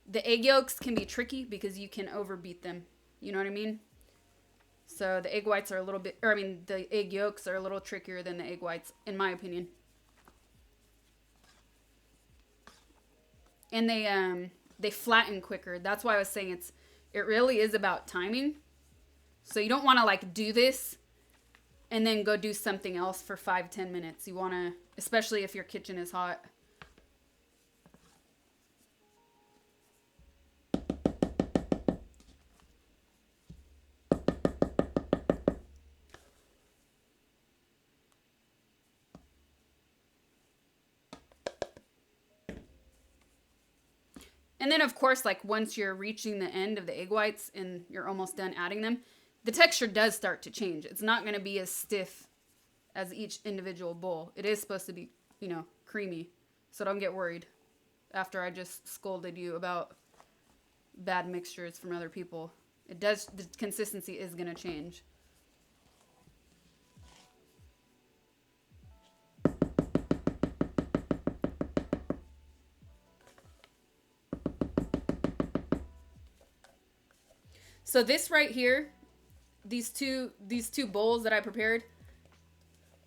The egg yolks can be tricky because you can overbeat them. You know what I mean? So the egg whites are a little bit, the egg yolks are a little trickier than the egg whites, in my opinion. And they flatten quicker. That's why I was saying it really is about timing. So you don't want to like do this and then go do something else for 5-10 minutes. You want to, especially if your kitchen is hot. And then, of course, like once you're reaching the end of the egg whites and you're almost done adding them, the texture does start to change. It's not going to be as stiff as each individual bowl. It is supposed to be, creamy. So don't get worried after I just scolded you about bad mixtures from other people. The consistency is going to change. So this right here, these two bowls that I prepared.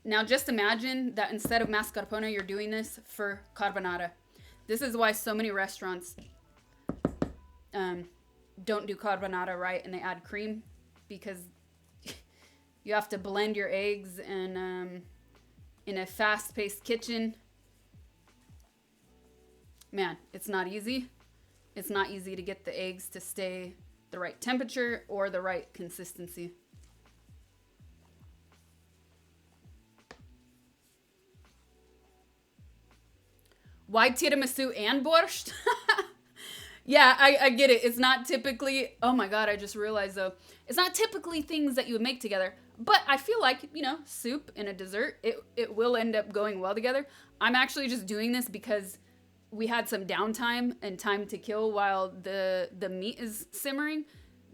Now just imagine that instead of mascarpone, you're doing this for carbonara. This is why so many restaurants don't do carbonara right and they add cream, because you have to blend your eggs and in a fast-paced kitchen. Man, it's not easy. It's not easy to get the eggs to stay the right temperature or the right consistency. Why tiramisu and borscht? Yeah, I get it. It's not typically, oh my God, I just realized though, it's not typically things that you would make together, but I feel like, soup and a dessert, it will end up going well together. I'm actually just doing this because we had some downtime and time to kill while the meat is simmering.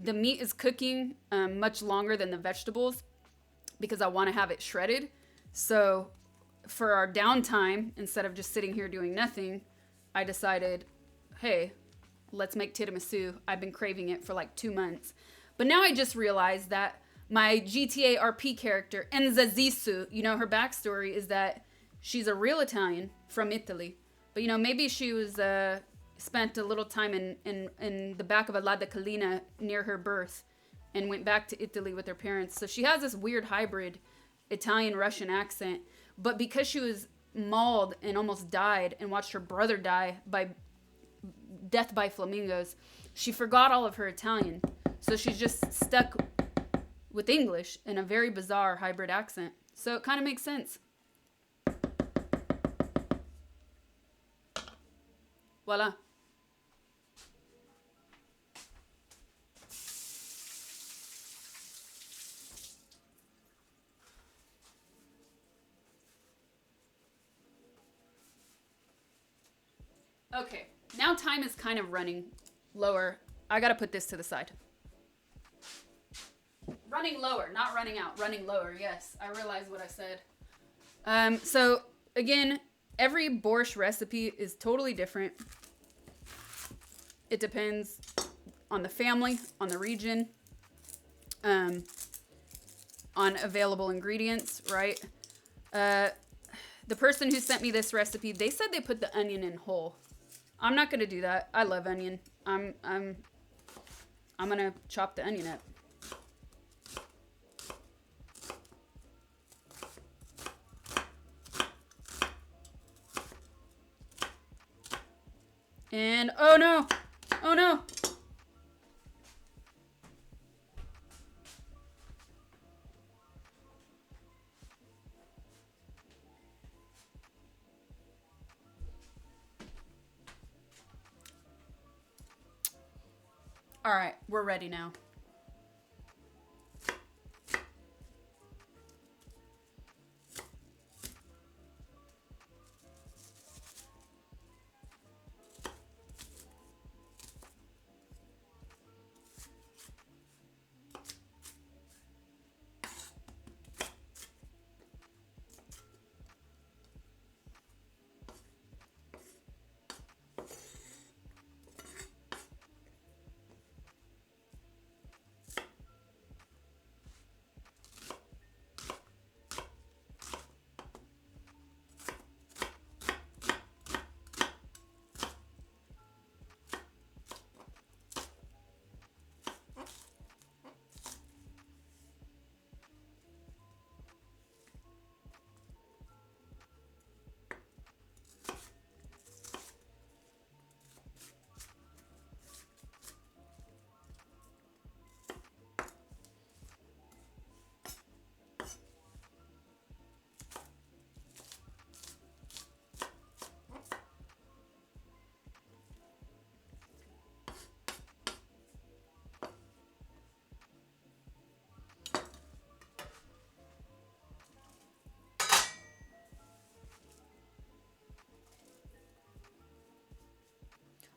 The meat is cooking much longer than the vegetables because I want to have it shredded. So for our downtime, instead of just sitting here doing nothing, I decided, hey, let's make tiramisu. I've been craving it for like 2 months. But now I just realized that my GTA RP character, Enza Zissou, her backstory is that she's a real Italian from Italy. But, maybe she was spent a little time in the back of a Lada Collina near her birth and went back to Italy with her parents. So she has this weird hybrid Italian-Russian accent. But because she was mauled and almost died and watched her brother die by death by flamingos, she forgot all of her Italian. So she's just stuck with English in a very bizarre hybrid accent. So it kind of makes sense. Voila. Okay, now time is kind of running lower. I gotta put this to the side. Running lower, not running out, running lower. Yes, I realized what I said. So again, every borscht recipe is totally different. It depends on the family, on the region, on available ingredients, right? The person who sent me this recipe, they said they put the onion in whole. I'm not gonna do that. I love onion. I'm gonna chop the onion up. And oh no! Oh no! All right, we're ready now.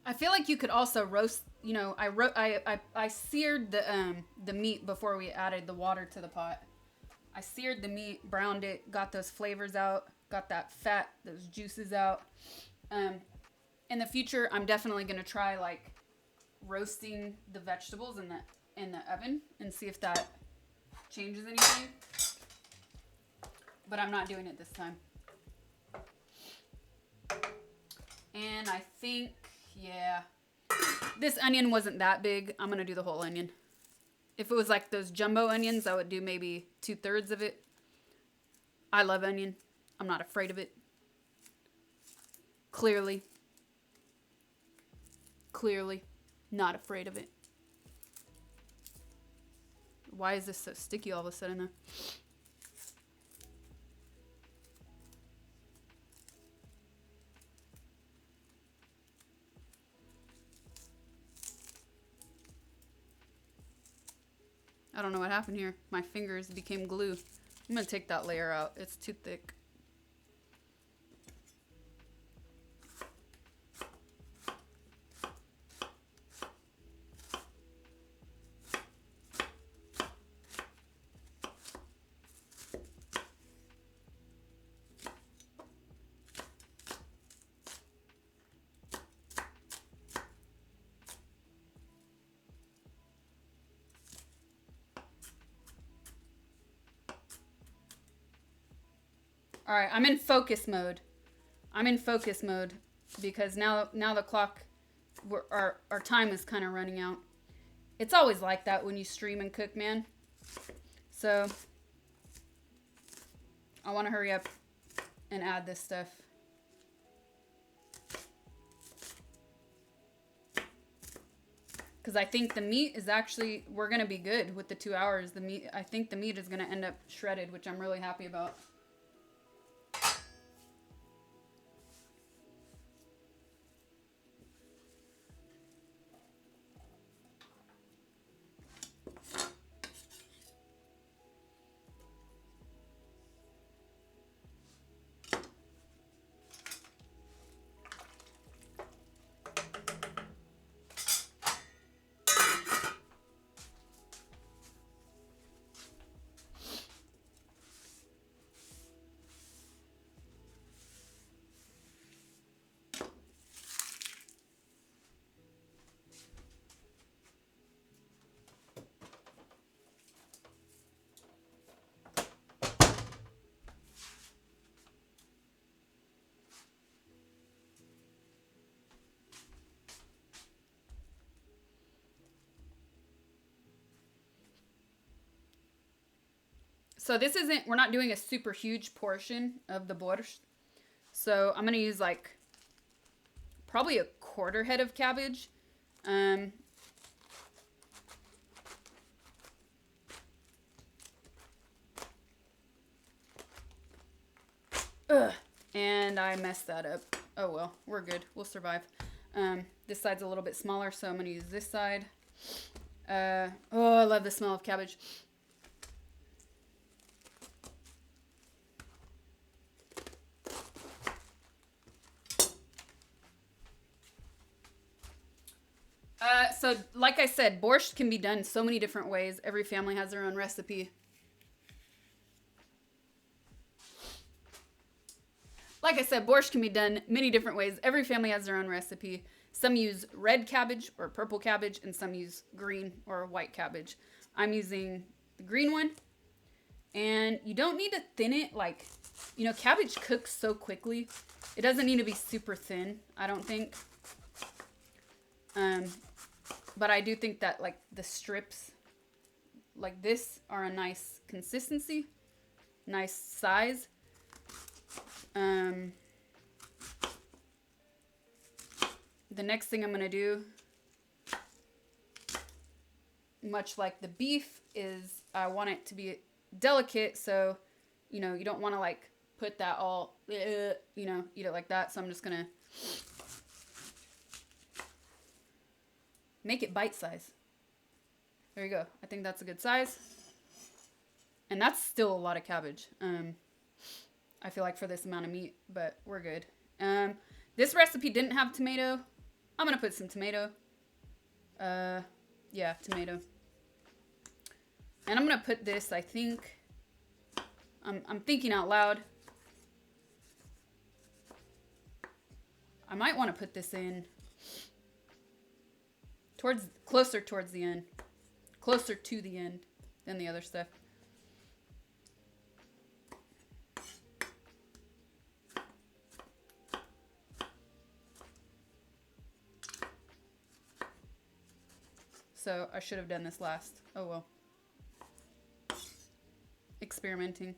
I feel like you could also roast. You know, I seared the meat before we added the water to the pot. I seared the meat, browned it, got those flavors out, got that fat, those juices out. In the future, I'm definitely gonna try like roasting the vegetables in the oven and see if that changes anything. But I'm not doing it this time. And I think, yeah, this onion wasn't that big. I'm gonna do the whole onion. If it was like those jumbo onions, I would do maybe 2/3 of it. I love onion. I'm not afraid of it. Clearly, not afraid of it. Why is this so sticky all of a sudden though? I don't know what happened here. My fingers became glue. I'm gonna take that layer out. It's too thick. All right, I'm in focus mode. I'm in focus mode because now the clock, our time is kind of running out. It's always like that when you stream and cook, man. So I want to hurry up and add this stuff. Because I think the meat is actually, we're going to be good with the 2 hours. I think the meat is going to end up shredded, which I'm really happy about. So this isn't, we're not doing a super huge portion of the borscht. So I'm going to use like probably a quarter head of cabbage. And I messed that up. Oh well, we're good. We'll survive. This side's a little bit smaller, so I'm going to use this side. Oh, I love the smell of cabbage. So like I said, borscht can be done so many different ways. Every family has their own recipe. Like I said, borscht can be done many different ways. Every family has their own recipe. Some use red cabbage or purple cabbage, and some use green or white cabbage. I'm using the green one. And you don't need to thin it. Like, you know, cabbage cooks so quickly. It doesn't need to be super thin, I don't think. But I do think that, like, the strips like this are a nice consistency, nice size. The next thing I'm going to do, much like the beef, is I want it to be delicate. So, you know, you don't want to, like, put that all, you know, eat it like that. So I'm just going to make it bite size. There you go. I think that's a good size. And that's still a lot of cabbage. I feel like for this amount of meat, but we're good. This recipe didn't have tomato. I'm going to put some tomato. Yeah, tomato. And I'm going to put this, I think, I'm thinking out loud. I might want to put this in closer towards the end. Closer to the end than the other stuff. So I should have done this last. Oh well. Experimenting.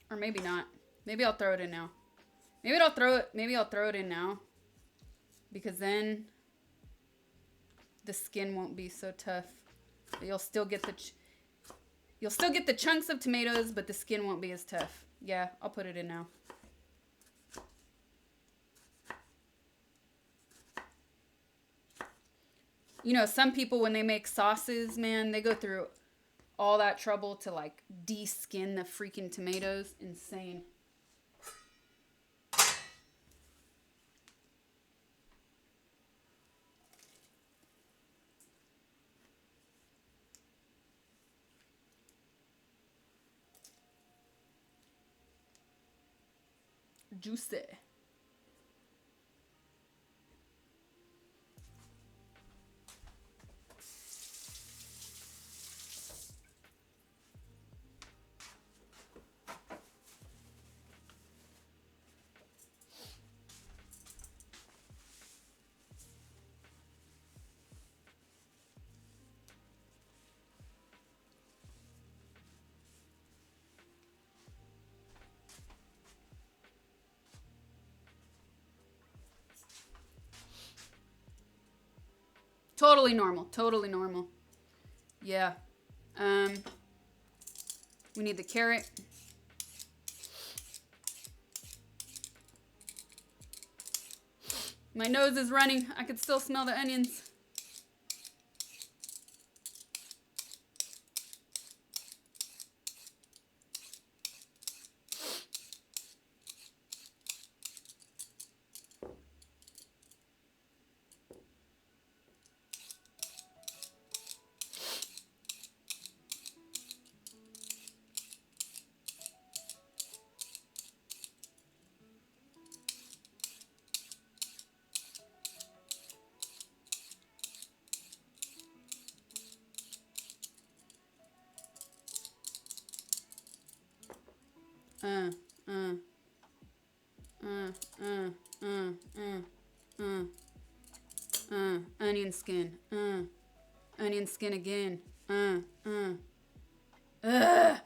Or maybe not. Maybe I'll throw it in now. Maybe I'll throw it in now. Because then the skin won't be so tough. You'll still get the chunks of tomatoes, but the skin won't be as tough. Yeah, I'll put it in now. You know, some people, when they make sauces, man, they go through all that trouble to, like, de-skin the freaking tomatoes. Insane. Juicy. Totally normal. Totally normal. Yeah. We need the carrot. My nose is running. I could still smell the onions. onion skin. Onion skin again. Ugh.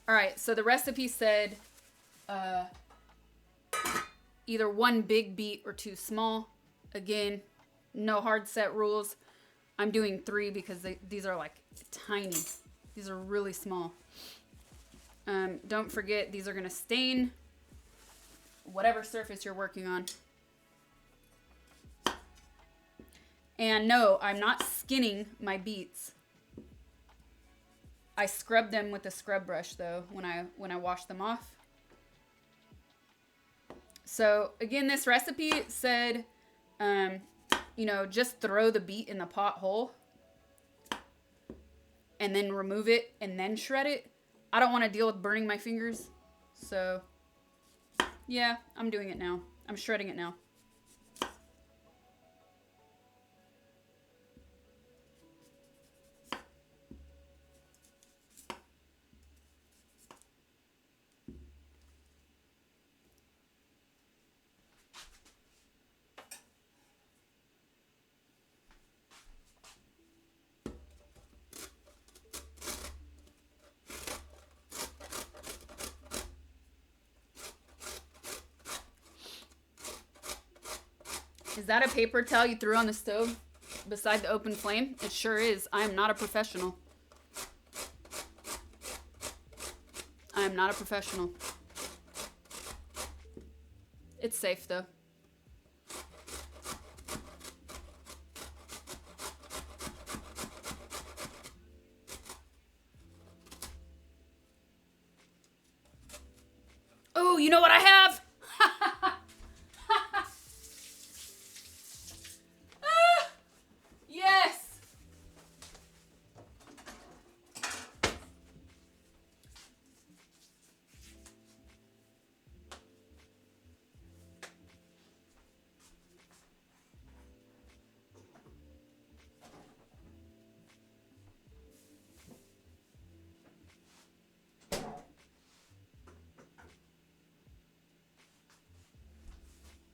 All right, so the recipe said either 1 big beet or 2 small. Again, no hard set rules. I'm doing 3 because these are like tiny. These are really small. Don't forget, these are gonna stain whatever surface you're working on. And no, I'm not skinning my beets. I scrub them with a scrub brush though when I wash them off. So again, this recipe said, you know, just throw the beet in the pot whole and then remove it and then shred it. I don't want to deal with burning my fingers. So yeah, I'm doing it now. I'm shredding it now. Is that a paper towel you threw on the stove beside the open flame? It sure is. I am not a professional. I am not a professional. It's safe though. Oh, you know what I have? Yes.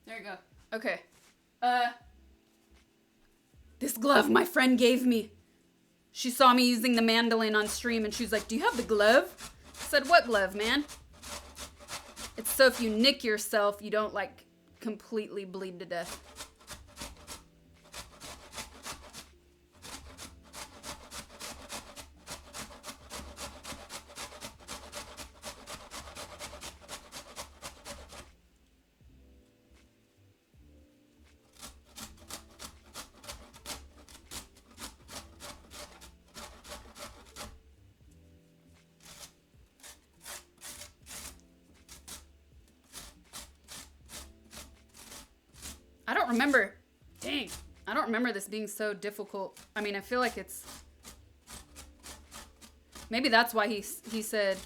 There you go. Okay. This glove my friend gave me. She saw me using the mandolin on stream and she was like, "Do you have the glove?" I said, "What glove, man?" It's so if you nick yourself, you don't like completely bleed to death. I don't remember. Dang. I don't remember this being so difficult. I mean, I feel like it's... Maybe that's why he said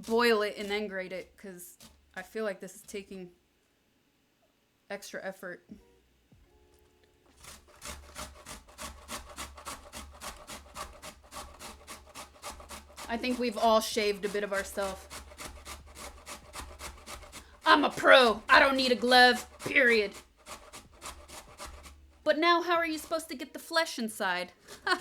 boil it and then grate it, because I feel like this is taking extra effort. I think we've all shaved a bit of ourselves. I'm a pro. I don't need a glove, period. But now how are you supposed to get the flesh inside? Ha.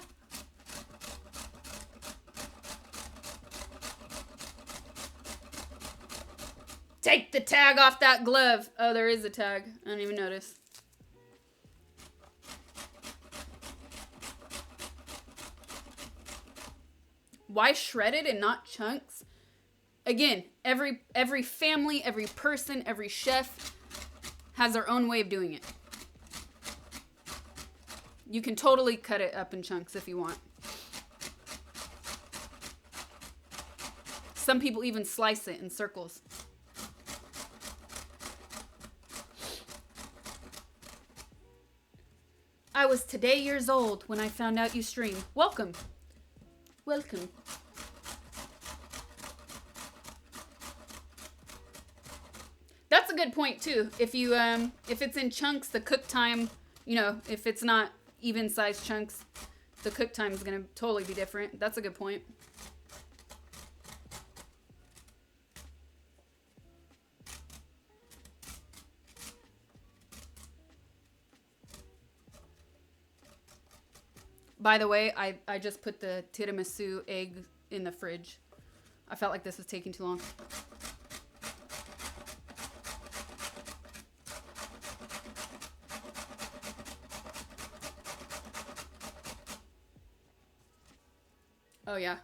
Take the tag off that glove. Oh, there is a tag. I didn't even notice. Why shredded and not chunks? Again, every family, every person, every chef has their own way of doing it. You can totally cut it up in chunks if you want. Some people even slice it in circles. I was today years old when I found out you stream. Welcome. Welcome. That's a good point too. If you if it's in chunks, the cook time, you know, if it's not even sized chunks, the cook time is gonna totally be different. That's a good point. By the way, I just put the tiramisu egg in the fridge. I felt like this was taking too long. Oh, yeah.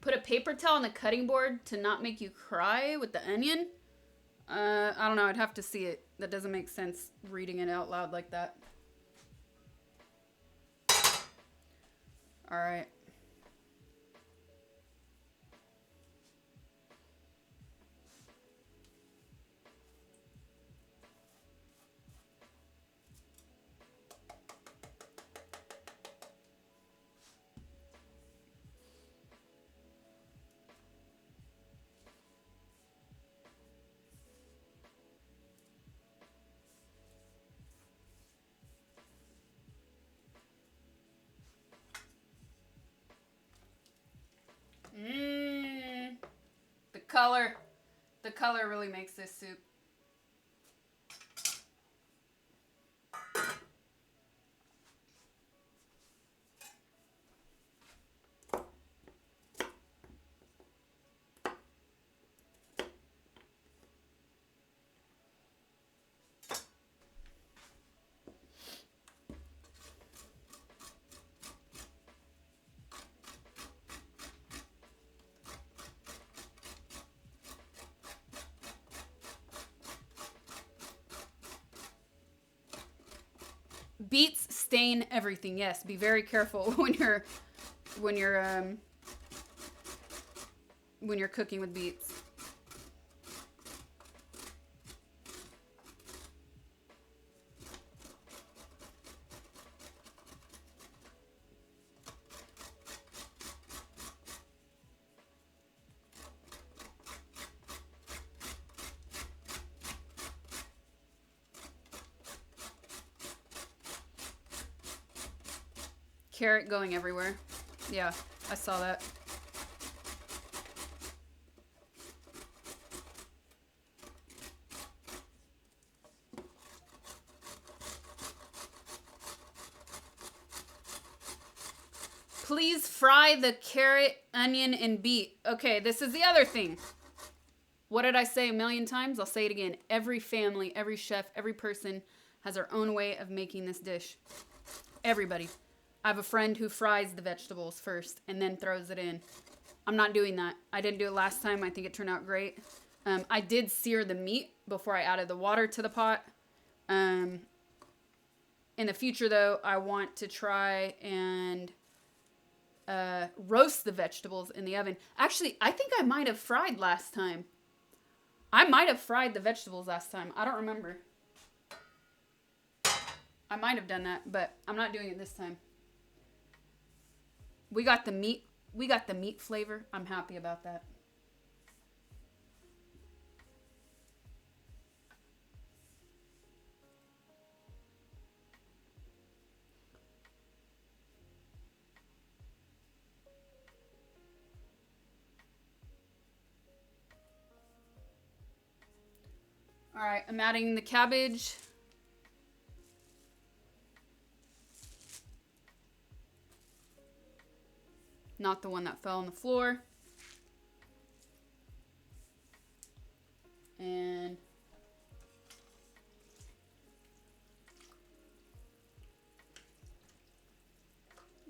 Put a paper towel on the cutting board to not make you cry with the onion? I don't know. I'd have to see it. That doesn't make sense reading it out loud like that. All right. The color really makes this soup. Beets stain everything. Yes, be very careful when you're cooking with beets. Carrot going everywhere. Yeah, I saw that. Please fry the carrot, onion, and beet. Okay, this is the other thing. What did I say a million times? I'll say it again. Every family, every chef, every person has their own way of making this dish. Everybody. I have a friend who fries the vegetables first and then throws it in. I'm not doing that. I didn't do it last time. I think it turned out great. I did sear the meat before I added the water to the pot. In the future, though, I want to try and roast the vegetables in the oven. Actually, I think I might have fried last time. I might have fried the vegetables last time. I don't remember. I might have done that, but I'm not doing it this time. We got the meat. We got the meat flavor. I'm happy about that. All right, I'm adding the cabbage. not the one that fell on the floor. And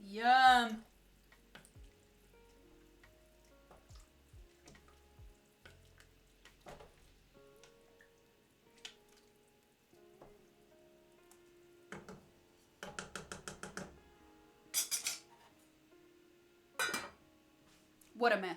yum. What a mess.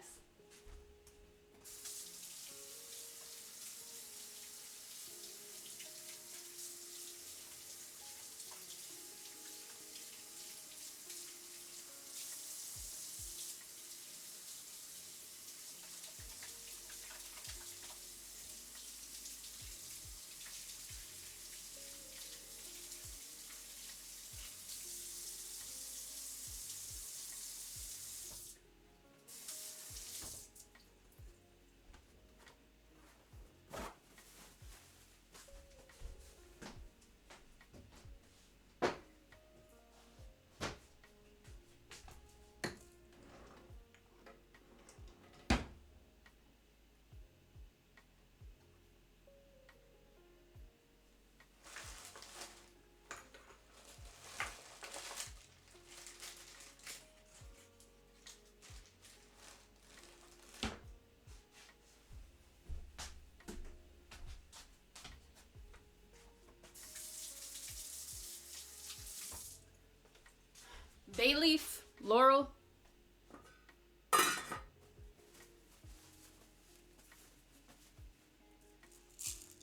Bay leaf, laurel.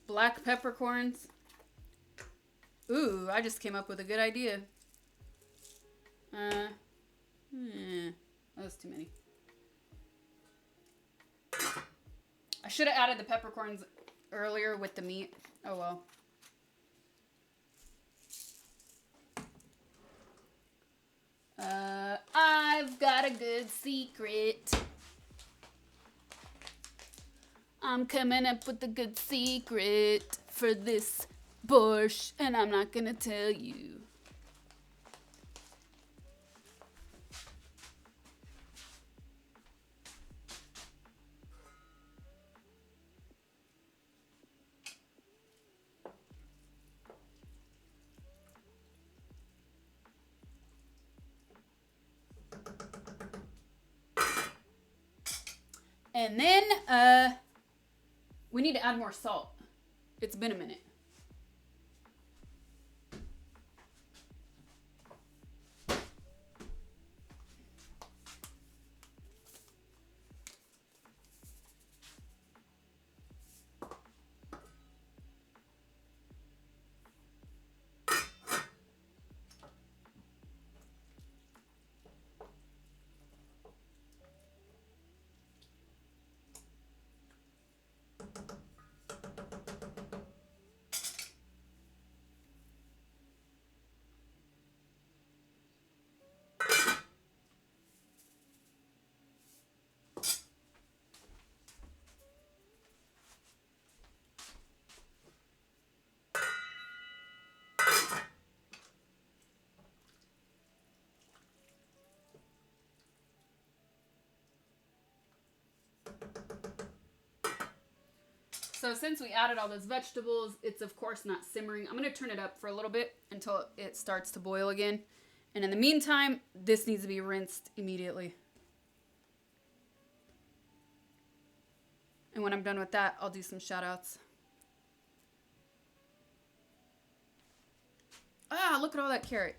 Black peppercorns. Ooh, I just came up with a good idea. That was too many. I should have added the peppercorns earlier with the meat. Oh well. I've got a good secret. I'm coming up with a good secret for this borscht, and I'm not gonna tell you. And then, we need to add more salt. It's been a minute. So since we added all those vegetables, it's of course not simmering. I'm going to turn it up for a little bit until it starts to boil again. And in the meantime, this needs to be rinsed immediately. And when I'm done with that, I'll do some shout outs. Ah, look at all that carrot.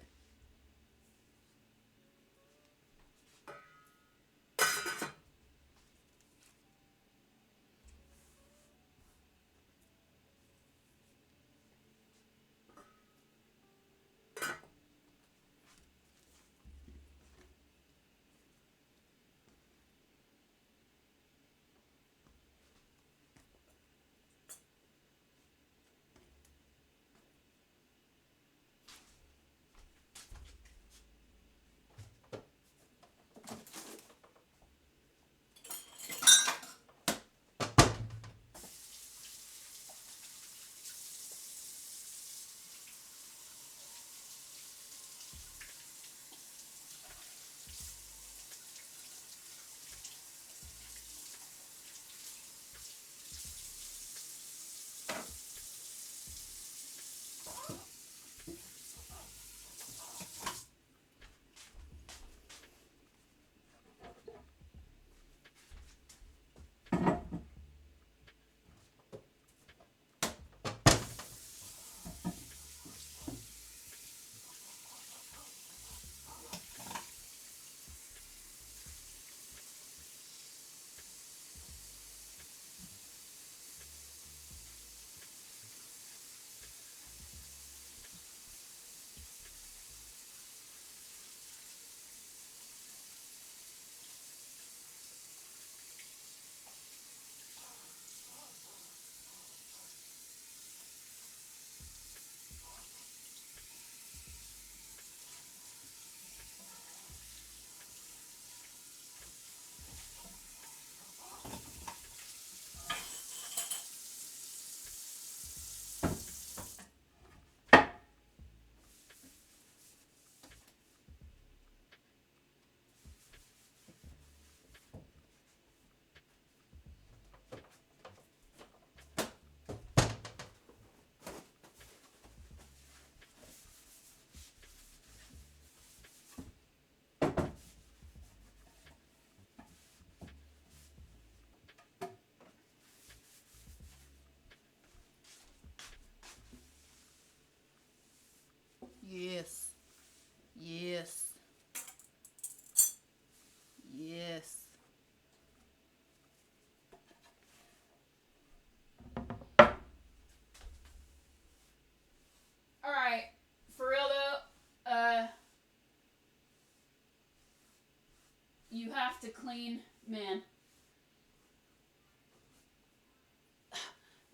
to clean, man.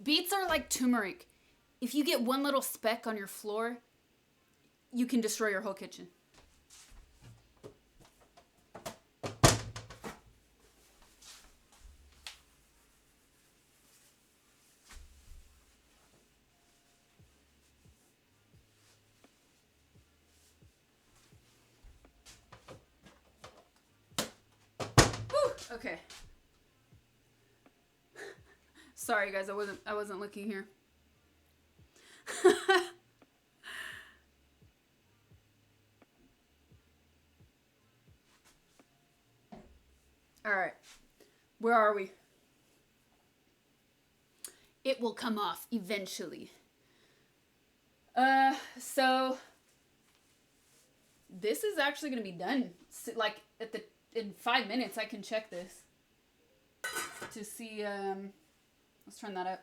Beets are like turmeric. If you get one little speck on your floor, you can destroy your whole kitchen. Whew, okay. Sorry guys, I wasn't looking here. All right. Where are we? It will come off eventually. So this is actually going to be done. Like in 5 minutes I can check this to see let's turn that up.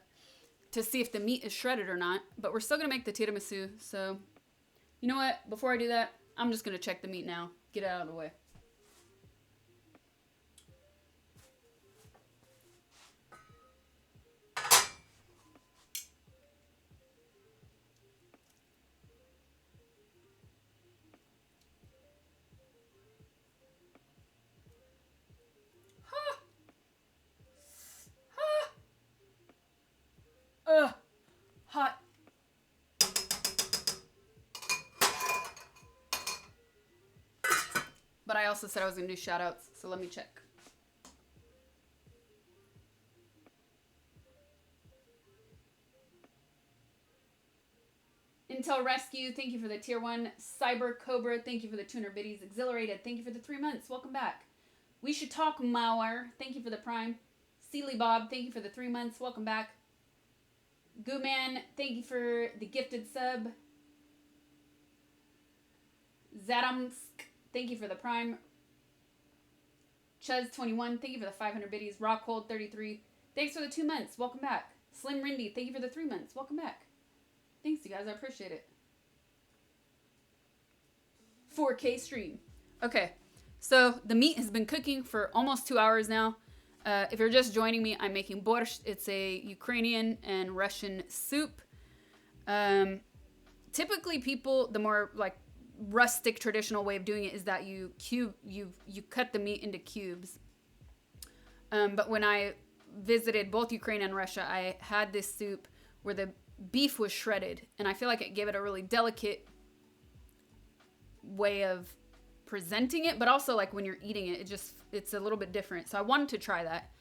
To see if the meat is shredded or not. But we're still going to make the tiramisu. So, you know what? Before I do that, I'm just going to check the meat now. Get it out of the way. Hot. But I also said I was going to do shout outs, so let me check. Intel Rescue, thank you for the tier 1. Cyber Cobra, thank you for the 200 biddies. Exhilarated, thank you for the 3 months. Welcome back. We Should Talk Mauer, thank you for the prime. Sealy Bob, thank you for the 3 months. Welcome back. Goo Man, thank you for the gifted sub. Zadamsk, thank you for the prime. Chuz21, thank you for the 500 biddies. Rockhold 33, thanks for the 2 months. Welcome back. Slim Rindy, thank you for the 3 months. Welcome back. Thanks, you guys. I appreciate it. 4K stream. Okay, so the meat has been cooking for almost 2 hours now. If you're just joining me, I'm making borscht. It's a Ukrainian and Russian soup. Typically, people, the more like rustic traditional way of doing it is that you cut the meat into cubes. But when I visited both Ukraine and Russia, I had this soup where the beef was shredded, and I feel like it gave it a really delicate way of presenting it, but also like when you're eating it, it's a little bit different. So I wanted to try that.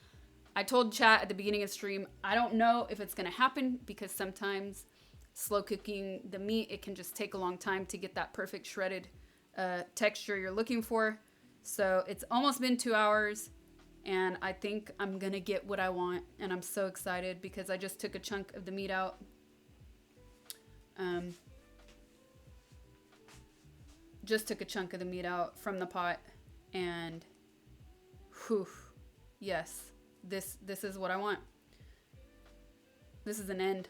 I told chat at the beginning of the stream, I don't know if it's going to happen because sometimes slow cooking the meat, it can just take a long time to get that perfect shredded texture you're looking for. So it's almost been 2 hours, and I think I'm going to get what I want, and I'm so excited because I just took a chunk of the meat out. Just took a chunk of the meat out from the pot, and whew, yes, this is what I want. This is an end.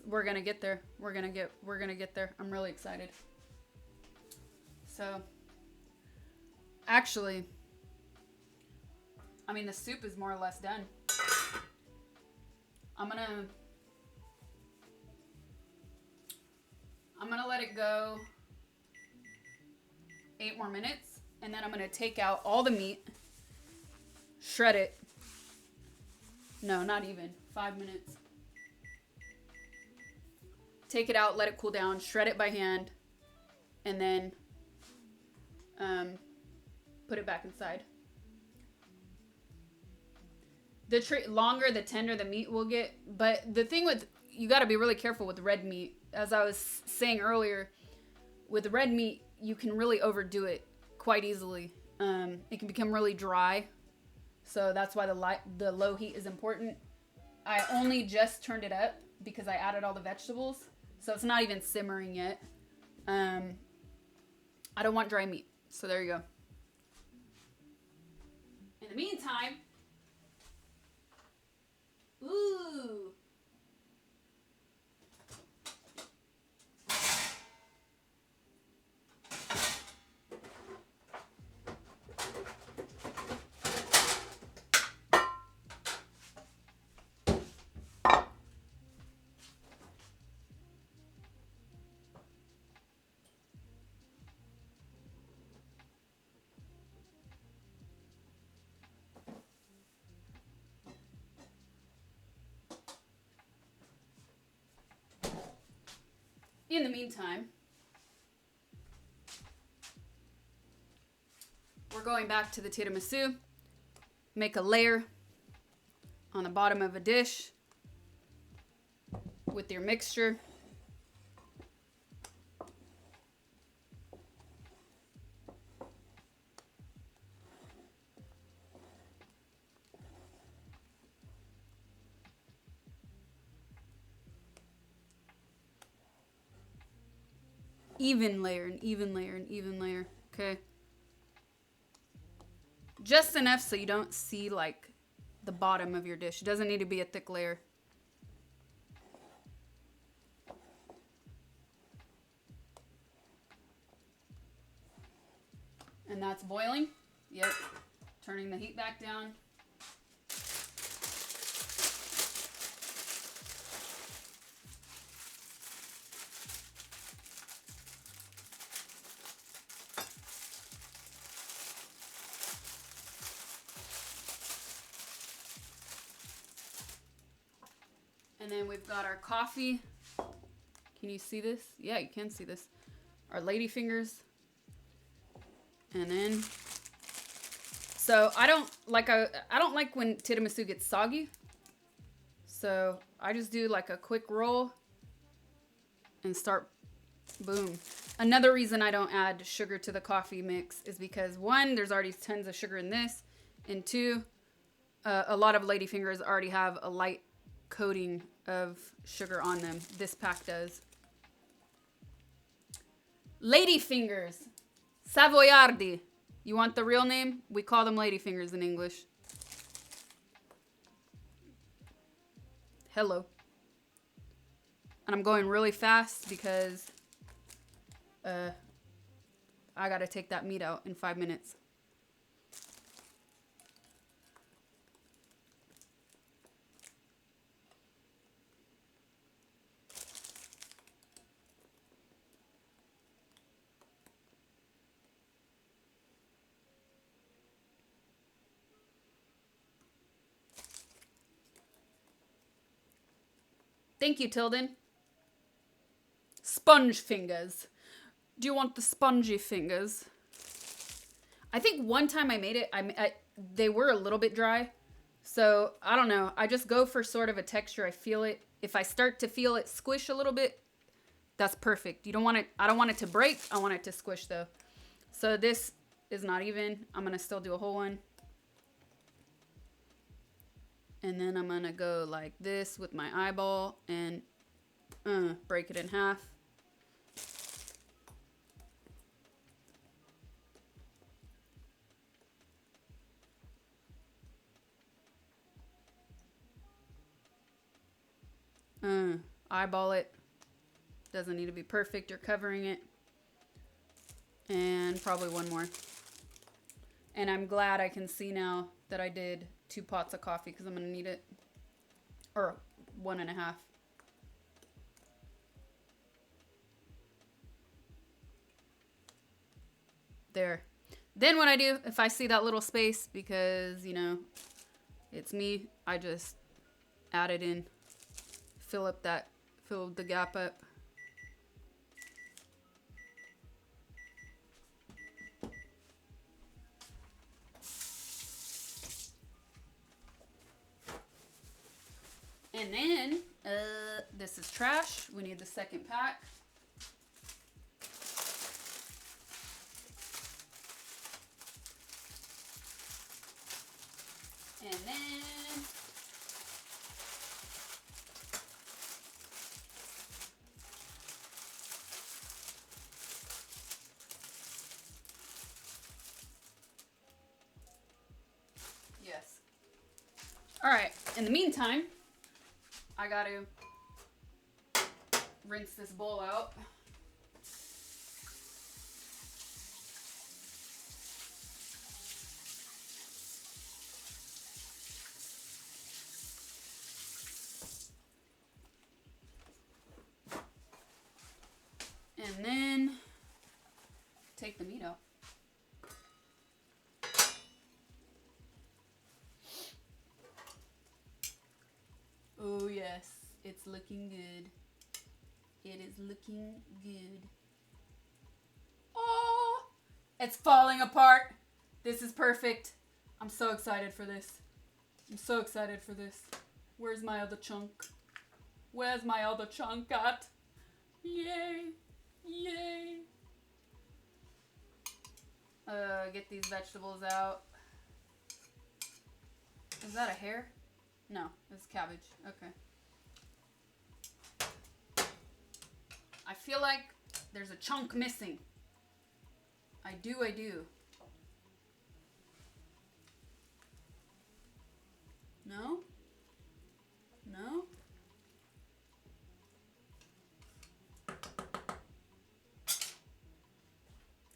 We're gonna get there. We're gonna get there. I'm really excited. So, actually, I mean, the soup is more or less done. I'm gonna let it go 8 more minutes, and then I'm gonna take out all the meat, shred it. No, not even 5 minutes. Take it out, let it cool down, shred it by hand, and then put it back inside. The longer, the tender the meat will get. But the thing with, you got to be really careful with red meat. As I was saying earlier, with red meat, you can really overdo it quite easily. It can become really dry. So that's why the low heat is important. I only just turned it up because I added all the vegetables. So it's not even simmering yet. I don't want dry meat. So there you go. In the meantime, ooh. in the meantime, we're going back to the tiramisu. Make a layer on the bottom of a dish with your mixture. Even layer, and even layer, and even layer. Okay. Just enough so you don't see like the bottom of your dish. It doesn't need to be a thick layer. And that's boiling. Yep. Turning the heat back down. And then we've got our coffee. Can you see this? Yeah, you can see this. Our lady fingers. And then, so I don't like when tiramisu gets soggy. So I just do like a quick roll and start, boom. Another reason I don't add sugar to the coffee mix is because one, there's already tons of sugar in this. And two, a lot of lady fingers already have a light coating of sugar on them. This pack does. Lady fingers. Savoiardi. You want the real name? We call them lady fingers in English. Hello. And I'm going really fast because I gotta take that meat out in 5 minutes. Thank you, Tilden. Sponge fingers. Do you want the spongy fingers? I think one time I made it, they were a little bit dry. So, I don't know. I just go for sort of a texture. I feel it. If I start to feel it squish a little bit, that's perfect. You don't want it, I don't want it to break. I want it to squish though. So this is not even. I'm going to still do a whole one. And then I'm going to go like this with my eyeball and break it in half. Eyeball it. Doesn't need to be perfect. You're covering it. And probably one more. And I'm glad I can see now that I did 2 pots of coffee because I'm going to need it. Or 1.5. There. Then what I do, if I see that little space, because, you know, it's me, I just add it in. Fill the gap up. And then, this is trash. We need the second pack. And then, yes. All right, in the meantime, I got to rinse this bowl out. And then take the meat out. Oh yes, it's looking good. It is looking good. Oh, it's falling apart. This is perfect. I'm so excited for this. I'm so excited for this. Where's my other chunk? Where's my other chunk at? Yay. Yay. Get these vegetables out. Is that a hair? No, it's cabbage. Okay. I feel like there's a chunk missing. I do. No? No?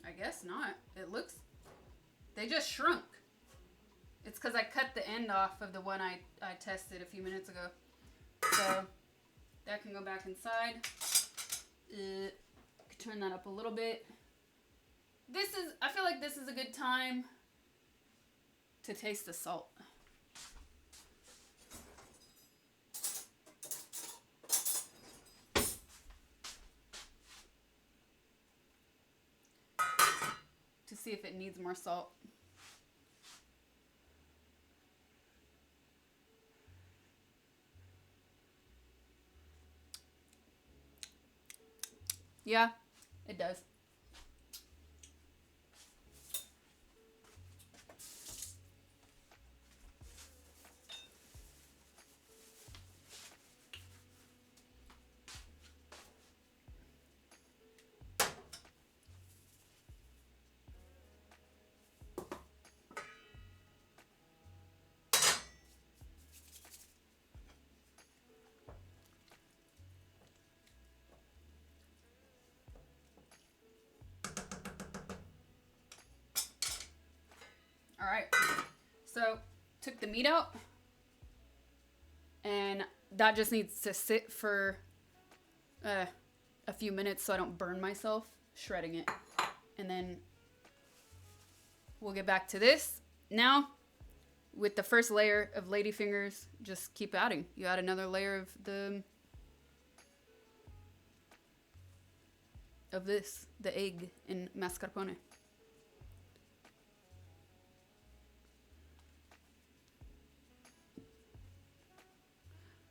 I guess not. It looks... They just shrunk. It's because I cut the end off of the one I tested a few minutes ago. So, that can go back inside. Turn that up a little bit. I feel like this is a good time to taste the salt. To see if it needs more salt. Yeah, it does. All right, so took the meat out, and that just needs to sit for a few minutes so I don't burn myself shredding it. And then we'll get back to this. Now, with the first layer of ladyfingers, just keep adding. You add another layer of the egg and mascarpone.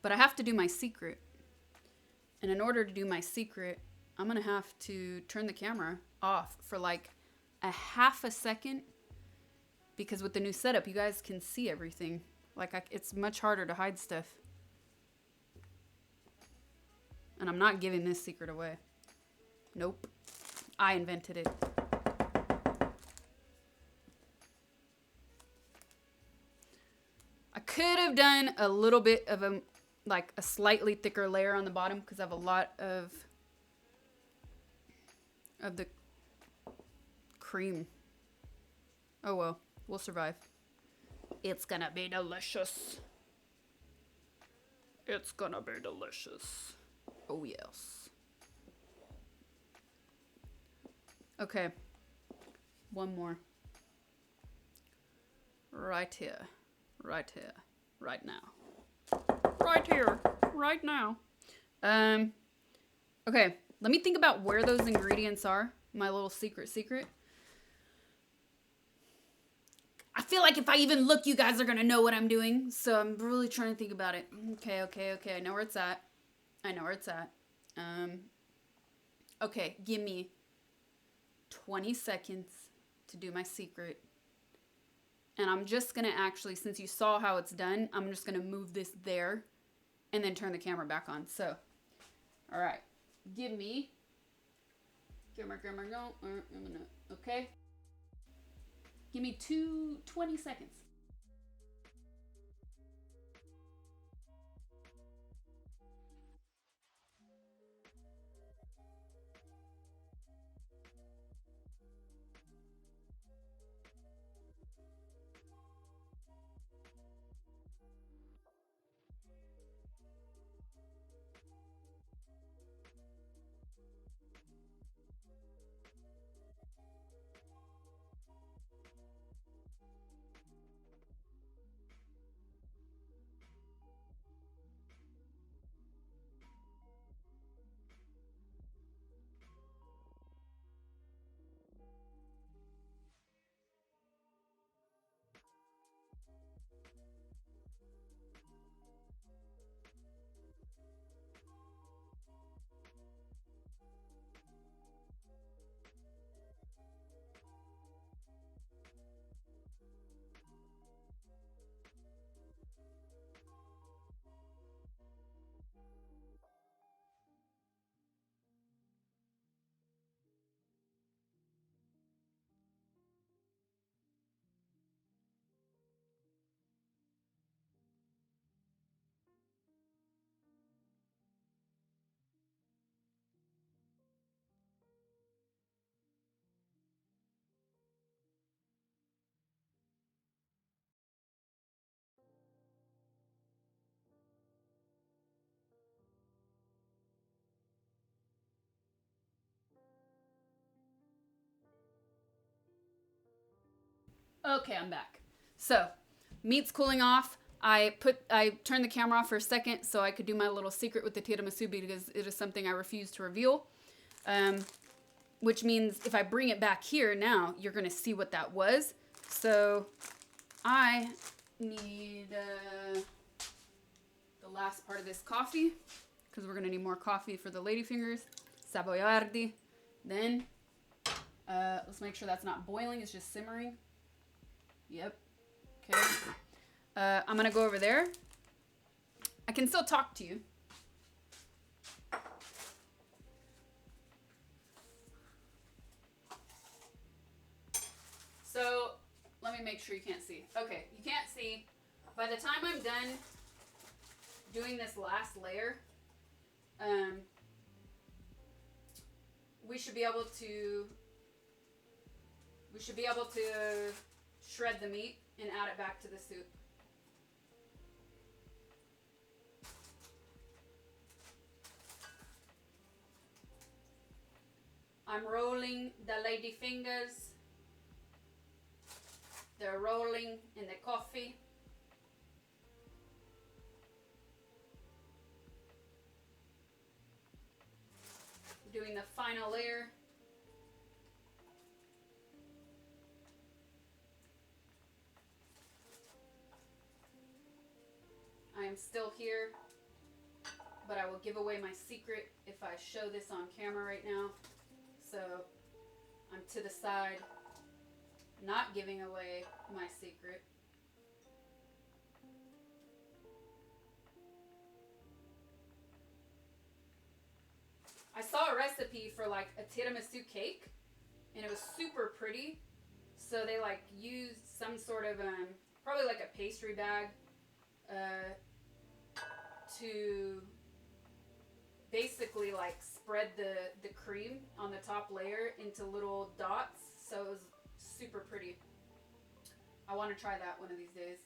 But I have to do my secret. And in order to do my secret, I'm going to have to turn the camera off for like a half a second. Because with the new setup, you guys can see everything. Like, it's much harder to hide stuff. And I'm not giving this secret away. Nope. I invented it. I could have done a little bit of a slightly thicker layer on the bottom because I have a lot of the cream. Oh well, we'll survive. It's gonna be delicious. It's gonna be delicious. Oh yes. Okay. One more. Right here. Right here. Right now. Right here, right now. Okay, let me think about where those ingredients are. My little secret. I feel like if I even look, you guys are gonna know what I'm doing. So I'm really trying to think about it. Okay. I know where it's at. Okay, give me 20 seconds to do my secret. And I'm just gonna actually, since you saw how it's done, I'm just gonna move this there and then turn the camera back on. So, all right, give me, camera, no, okay. Give me 20 seconds. Okay, I'm back. So, meat's cooling off. I turned the camera off for a second so I could do my little secret with the tiramisu because it is something I refuse to reveal. Which means if I bring it back here now, you're gonna see what that was. So, I need the last part of this coffee because we're gonna need more coffee for the ladyfingers. Savoiardi. Then, let's make sure that's not boiling, it's just simmering. Yep. Okay. I'm gonna go over there. I can still talk to you. So, let me make sure you can't see. Okay, you can't see. By the time I'm done doing this last layer, we should be able to shred the meat and add it back to the soup. I'm rolling the lady fingers. They're rolling in the coffee. Doing the final layer. I am still here, but I will give away my secret if I show this on camera right now. So I'm to the side, not giving away my secret. I saw a recipe for like a tiramisu cake and it was super pretty. So they like used some sort of, probably like a pastry bag to basically like spread the cream on the top layer into little dots. So it was super pretty. I want to try that one of these days.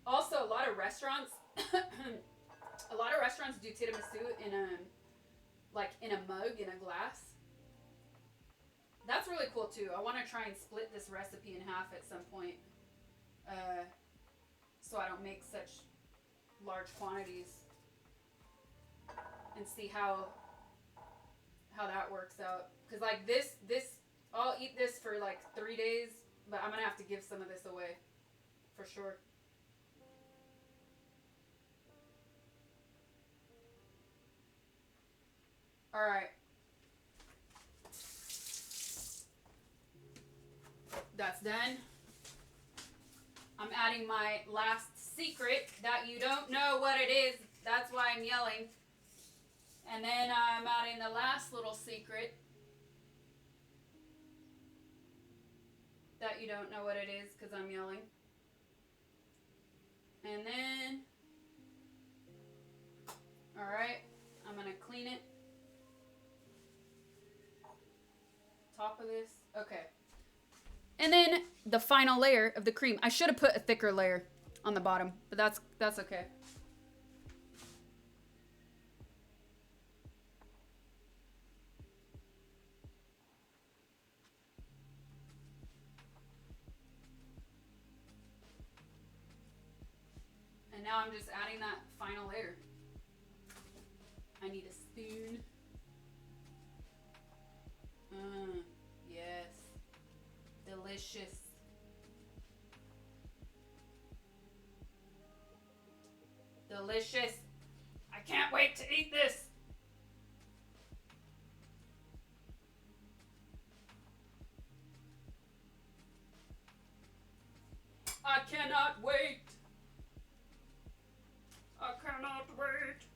Also, a lot of restaurants do tiramisu in a mug, in a glass. That's really cool too. I want to try and split this recipe in half at some point, so I don't make such large quantities, and see how that works out. Cause like this, I'll eat this for like 3 days, but I'm gonna have to give some of this away, for sure. All right. That's done. I'm adding my last secret that you don't know what it is. That's why I'm yelling. And then I'm adding the last little secret that you don't know what it is because I'm yelling. And then, all right, I'm gonna clean it. Top of this, okay. And then the final layer of the cream. I should have put a thicker layer on the bottom, but that's okay. And now I'm just adding that final layer. I need a spoon. Yes. Delicious. Delicious. I can't wait to eat this. I cannot wait. I cannot wait.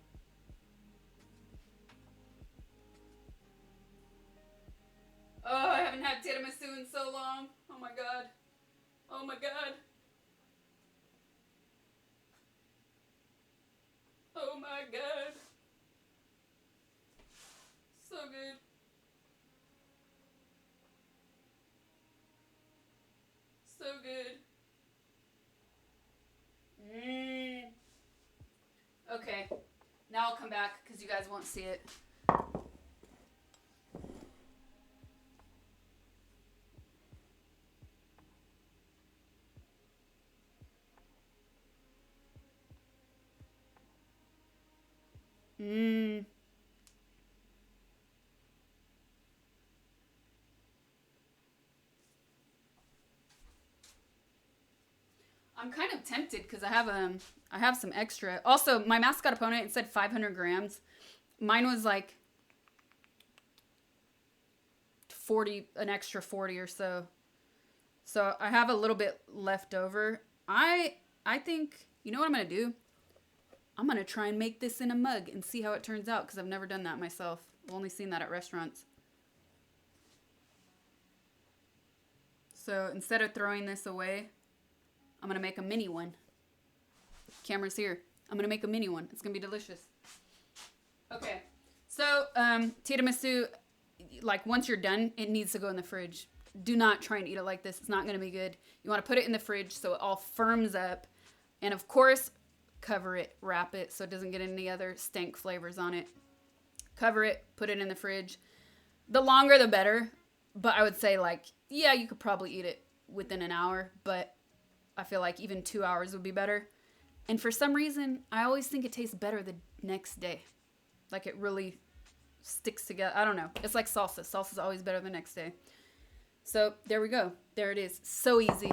Oh, I haven't had tiramisu in so long. Oh my god. Oh my god. Oh my god. So good. So good. Now I'll come back because you guys won't see it. Mmm. I'm kind of tempted because I have some extra. Also, my mascot opponent, it said 500 grams. Mine was like 40, an extra 40 or so. So I have a little bit left over. I think, you know what I'm going to do? I'm going to try and make this in a mug and see how it turns out because I've never done that myself. I've only seen that at restaurants. So instead of throwing this away, I'm going to make a mini one. Camera's here. I'm going to make a mini one. It's going to be delicious. Okay. So, tiramisu, like once you're done, it needs to go in the fridge. Do not try and eat it like this. It's not going to be good. You want to put it in the fridge so it all firms up. And of course, cover it, wrap it so it doesn't get any other stank flavors on it. Cover it, put it in the fridge. The longer the better. But I would say like, yeah, you could probably eat it within an hour. But I feel like even 2 hours would be better. And for some reason, I always think it tastes better the next day. Like it really sticks together. I don't know. It's like salsa. Salsa's always better the next day. So there we go. There it is. So easy.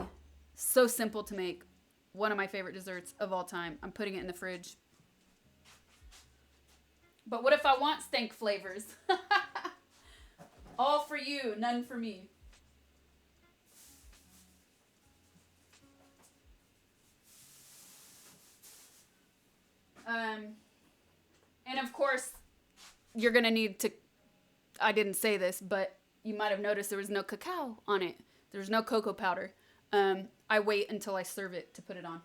So simple to make. One of my favorite desserts of all time. I'm putting it in the fridge. But what if I want stank flavors? All for you, none for me. And of course, you're going to need to, I didn't say this, but you might have noticed there was no cacao on it. There's no cocoa powder. I wait until I serve it to put it on.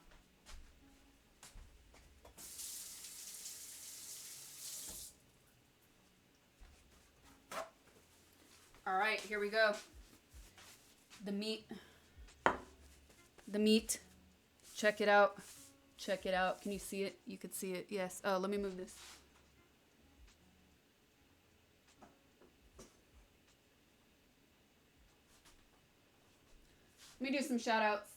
All right, here we go. The meat. The meat. Check it out. Check it out. Can you see it? You could see it. Yes. Oh, let me move this. Let me do some shout outs.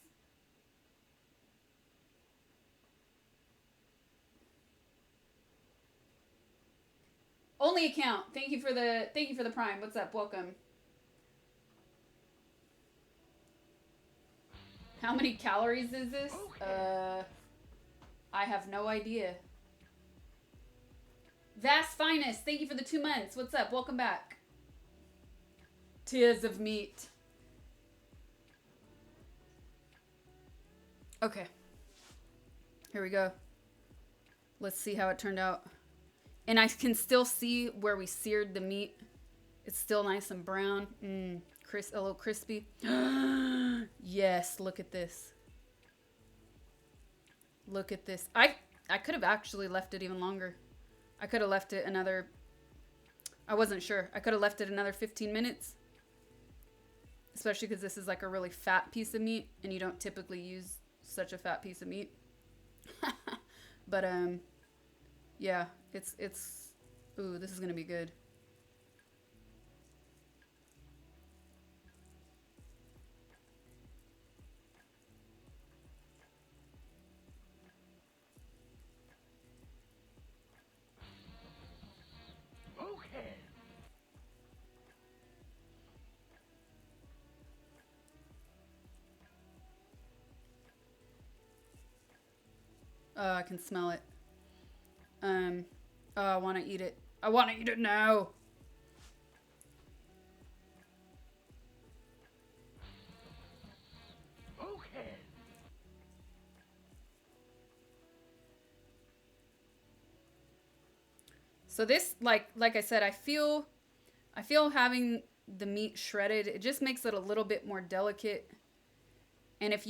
Only account. Thank you for the Prime. What's up? Welcome. How many calories is this? I have no idea. Vast Finest, thank you for the 2 months. What's up? Welcome back. Tears of meat. Okay. Here we go. Let's see how it turned out. And I can still see where we seared the meat. It's still nice and brown. A little crispy. Yes, look at this. Look at this. I could have actually left it even longer. I could have left it another... I wasn't sure. I could have left it another 15 minutes. Especially because this is like a really fat piece of meat. And you don't typically use such a fat piece of meat. But, yeah. It's... Ooh, this is going to be good. Oh, I can smell it. Oh, I want to eat it. I want to eat it now. Okay. So this, like I said, I feel having the meat shredded, it just makes it a little bit more delicate. And if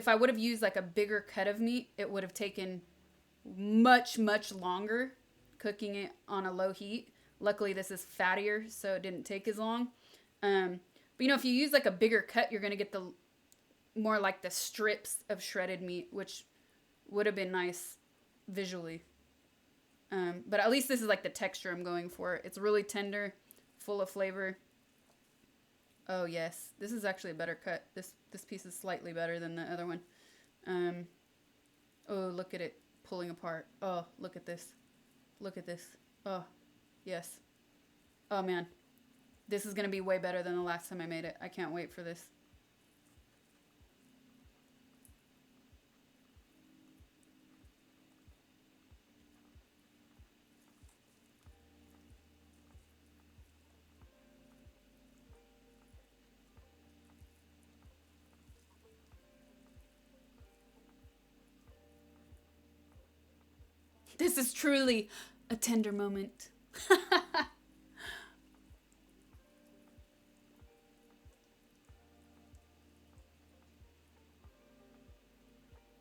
I would have used like a bigger cut of meat, it would have taken much, much longer cooking it on a low heat. Luckily, this is fattier, so it didn't take as long. But you know, if you use like a bigger cut, you're going to get the more like the strips of shredded meat, which would have been nice visually. But at least this is like the texture I'm going for. It's really tender, full of flavor. Oh yes, this is actually a better cut. This piece is slightly better than the other one. Oh, look at it pulling apart. Oh, look at this. Look at this. Oh, yes. Oh man, this is gonna be way better than the last time I made it. I can't wait for this. This is truly a tender moment.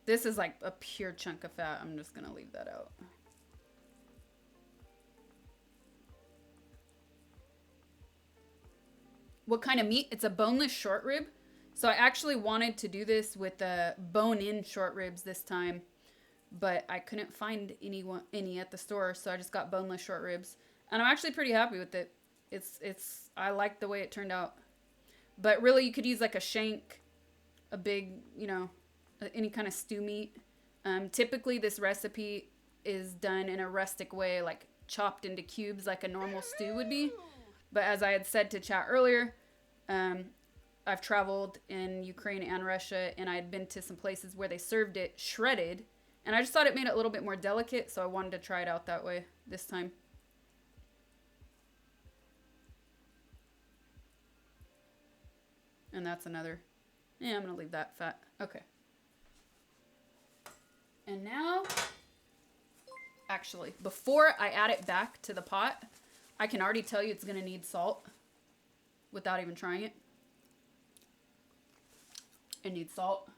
This is like a pure chunk of fat. I'm just gonna leave that out. What kind of meat? It's a boneless short rib. So I actually wanted to do this with bone-in short ribs this time, but I couldn't find any at the store, so I just got boneless short ribs, and I'm actually pretty happy with it. I like the way it turned out. But really, you could use like a shank, a big, you know, any kind of stew meat. Typically, this recipe is done in a rustic way, like chopped into cubes, like a normal stew would be. But as I had said to chat earlier, I've traveled in Ukraine and Russia, and I had been to some places where they served it shredded. And I just thought it made it a little bit more delicate, so I wanted to try it out that way this time. And that's another. Yeah, I'm going to leave that fat. Okay. And now, actually, before I add it back to the pot, I can already tell you it's going to need salt without even trying it. It needs salt.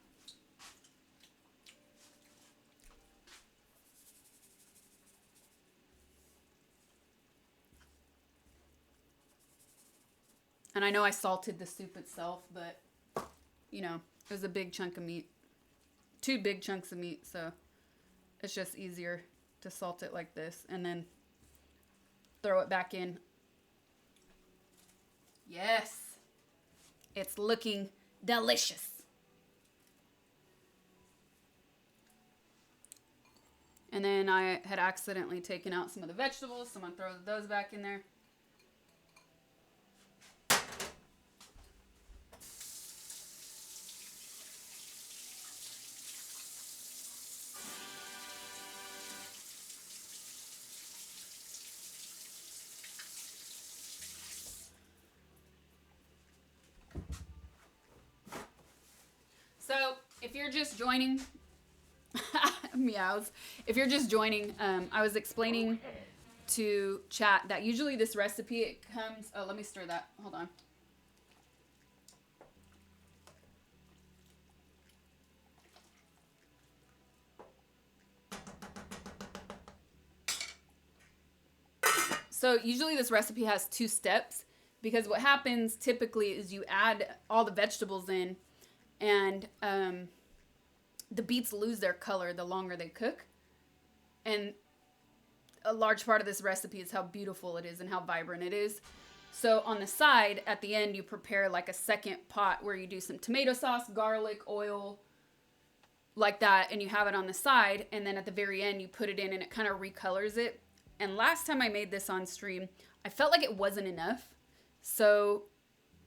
And I know I salted the soup itself, but, you know, it was a big chunk of meat. 2 big chunks of meat, so it's just easier to salt it like this and then throw it back in. Yes. It's looking delicious. And then I had accidentally taken out some of the vegetables, so I'm going to throw those back in there. So, if you're just joining, meows. If you're just joining, I was explaining to chat that usually this recipe, it comes, oh, let me stir that. Hold on. So usually this recipe has 2 steps, because what happens typically is you add all the vegetables in, and the beets lose their color the longer they cook. And a large part of this recipe is how beautiful it is and how vibrant it is. So on the side, at the end, you prepare like a second pot where you do some tomato sauce, garlic, oil, like that, and you have it on the side. And then at the very end, you put it in and it kind of recolors it. And last time I made this on stream, I felt like it wasn't enough. So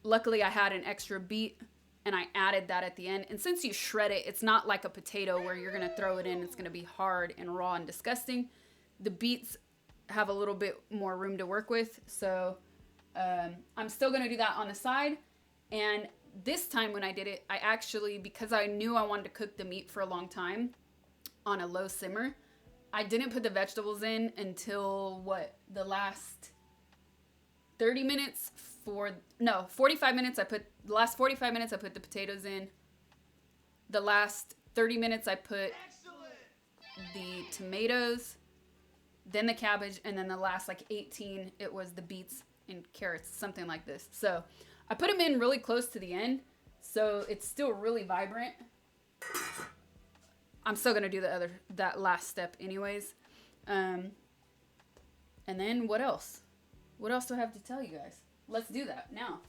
luckily I had an extra beet, and I added that at the end. And since you shred it, it's not like a potato where you're going to throw it in. It's going to be hard and raw and disgusting. The beets have a little bit more room to work with. So I'm still going to do that on the side. And this time when I did it, I actually, because I knew I wanted to cook the meat for a long time on a low simmer, I didn't put the vegetables in until the last 30 minutes 45 minutes. The last 45 minutes I put the potatoes in. The last 30 minutes I put the tomatoes, then the cabbage, and then the last like 18, it was the beets and carrots, something like this. So I put them in really close to the end, so it's still really vibrant. I'm still gonna do that last step anyways. And then what else? What else do I have to tell you guys? Let's do that now.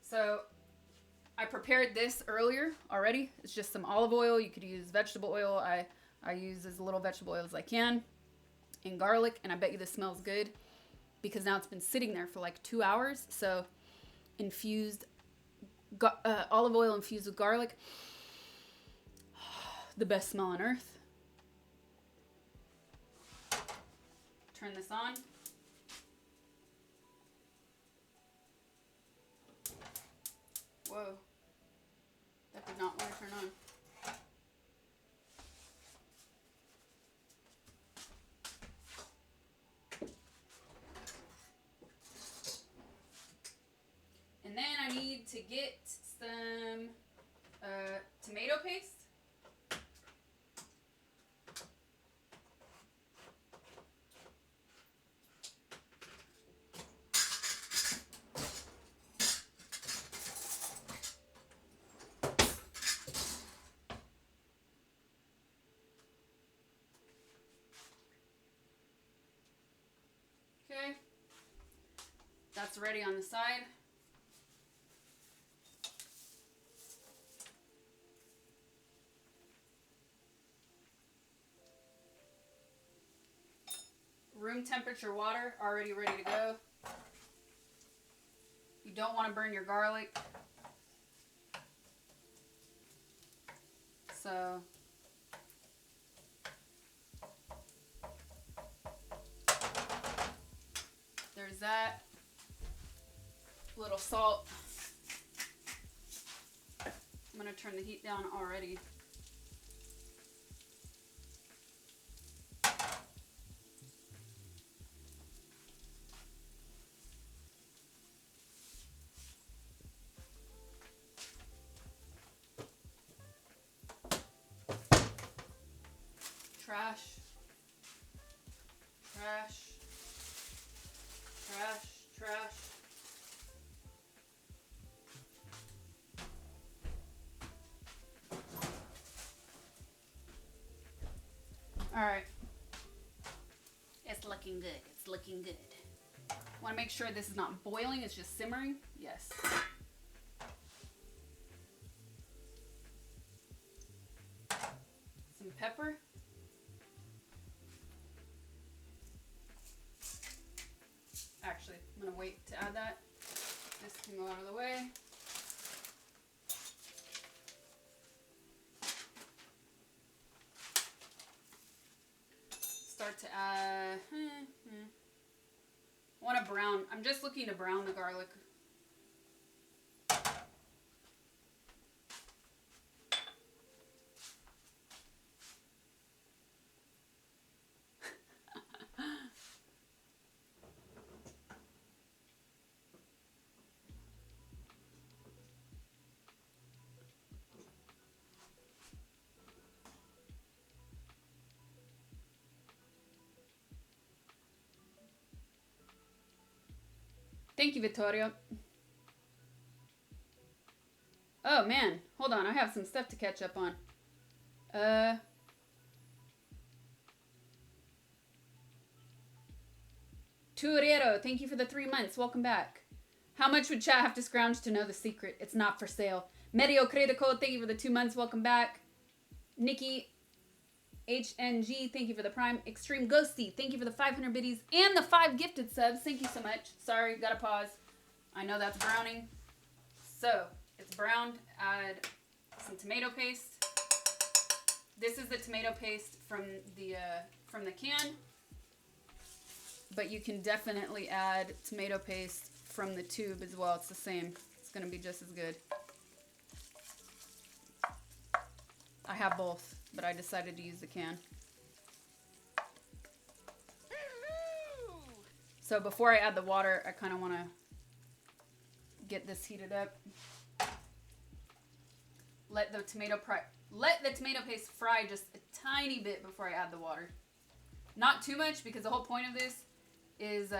So I prepared this earlier already. It's just some olive oil. You could use vegetable oil. I use as little vegetable oil as I can. And garlic. And I bet you this smells good because now it's been sitting there for like 2 hours. So infused olive oil infused with garlic. The best smell on earth. Turn this on. Whoa. That did not want to turn on. And then I need to get some tomato paste. Okay, that's ready on the side. Room temperature water, already ready to go. You don't want to burn your garlic. So there's that. A little salt. I'm going to turn the heat down already. Trash. Trash. Trash. Trash. All right. It's looking good. It's looking good. Want to make sure this is not boiling. It's just simmering. Yes. Some pepper. Actually, I'm going to wait to add that. This can go out of the way. Start to add, I want to brown, I'm just looking to brown the garlic. Thank you, Vittorio. Oh, man. Hold on. I have some stuff to catch up on. Turero, thank you for the 3 months. Welcome back. How much would chat have to scrounge to know the secret? It's not for sale. Medio Critical, thank you for the 2 months. Welcome back. Nikki HNG, thank you for the Prime. Extreme Ghosty, thank you for the 500 biddies and the 5 gifted subs. Thank you so much. Sorry, gotta pause. I know that's browning. So, it's browned. Add some tomato paste. This is the tomato paste from the can. But you can definitely add tomato paste from the tube as well. It's the same. It's gonna be just as good. I have both, but I decided to use the can. So before I add the water, I kind of want to get this heated up. Let the tomato paste fry just a tiny bit before I add the water. Not too much, because the whole point of this is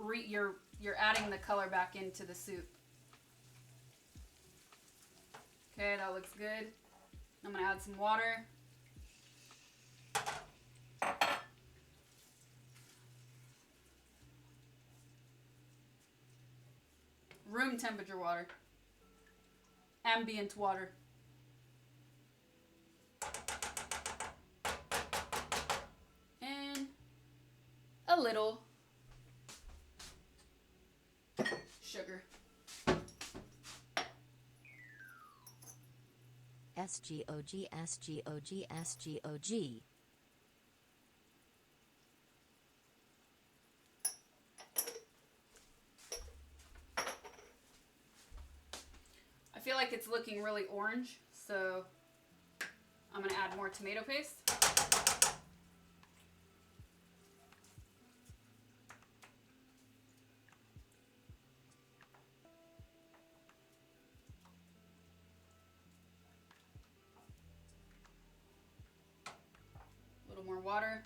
you're adding the color back into the soup. Okay, that looks good. I'm gonna add some water. Room temperature water. Ambient water. And a little sugar. SGOG, SGOG, SGOG. I feel like it's looking really orange, so I'm going to add more tomato paste. A little more water.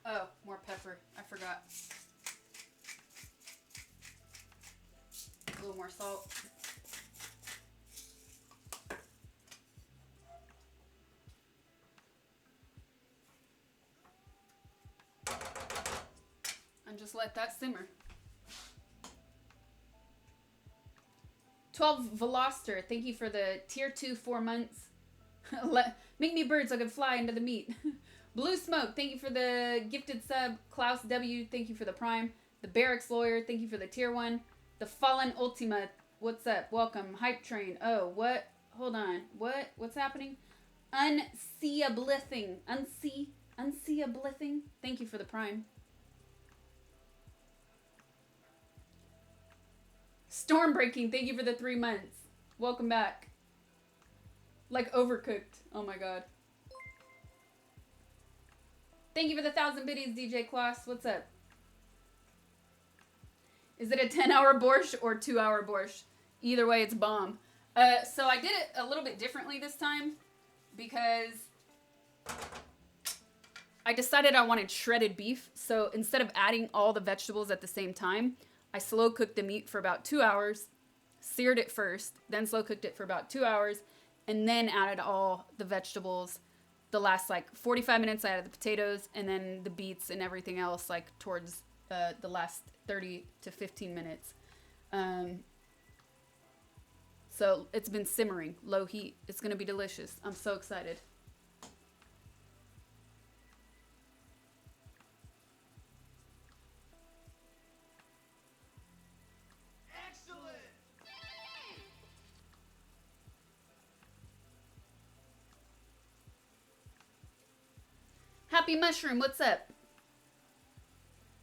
Oh, more pepper. I forgot. A little more salt. And just let that simmer. 12 Veloster, thank you for the tier 2 4 months. Make me bird so I can fly into the meat. Blue Smoke, thank you for the gifted sub. Klaus W, thank you for the prime. The Barracks Lawyer, thank you for the tier 1. The Fallen Ultima, what's up? Welcome. Hype Train. Oh, what? Hold on. What? What's happening? Unseeablithing. Unseeablithing. Thank you for the prime. Stormbreaking, thank you for the 3 months. Welcome back. Like Overcooked. Oh my god. Thank you for the 1,000 biddies, DJ Klaus. What's up? Is it a 10-hour borscht or 2-hour borscht? Either way, it's bomb. So I did it a little bit differently this time because I decided I wanted shredded beef. So instead of adding all the vegetables at the same time, I slow cooked the meat for about 2 hours, seared it first, then slow cooked it for about 2 hours, and then added all the vegetables. The last like 45 minutes I added the potatoes, and then the beets and everything else like towards the last 30 to 15 minutes. So it's been simmering, low heat. It's going to be delicious. I'm so excited. Happy Mushroom, what's up?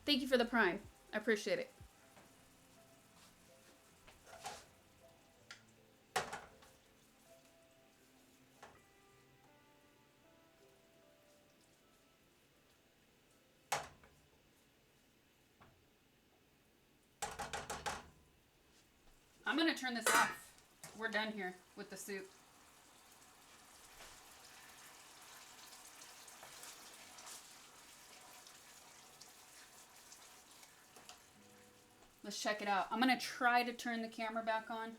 Thank you for the prime. I appreciate it. I'm gonna turn this off. We're done here with the soup. Let's check it out. I'm gonna try to turn the camera back on.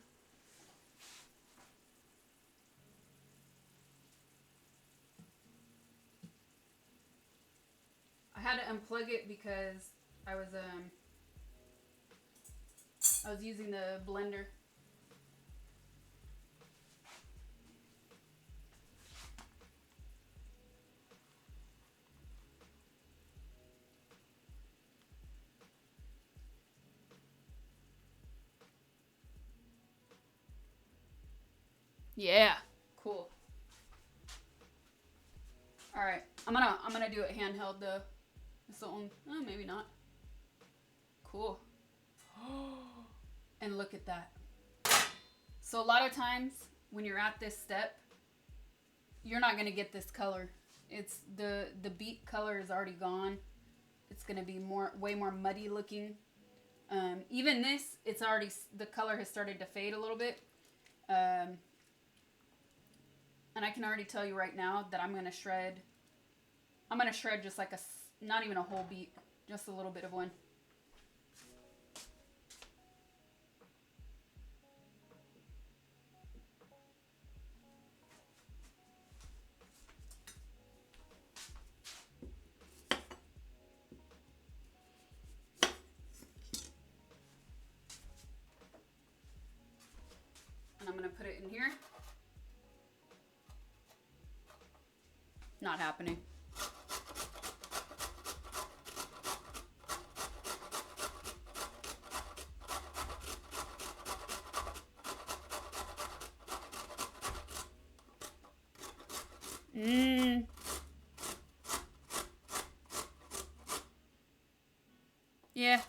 I had to unplug it because I was using the blender. Yeah, cool. All right, I'm gonna do it handheld though. It's the only, maybe not. Cool. And look at that. So a lot of times when you're at this step, you're not gonna get this color. It's the beet color is already gone. It's gonna be way more muddy looking. Even this, it's already, the color has started to fade a little bit. And I can already tell you right now that I'm going to shred just like not even a whole beet, just a little bit of one. And I'm going to put it in here. Not happening. Yeah.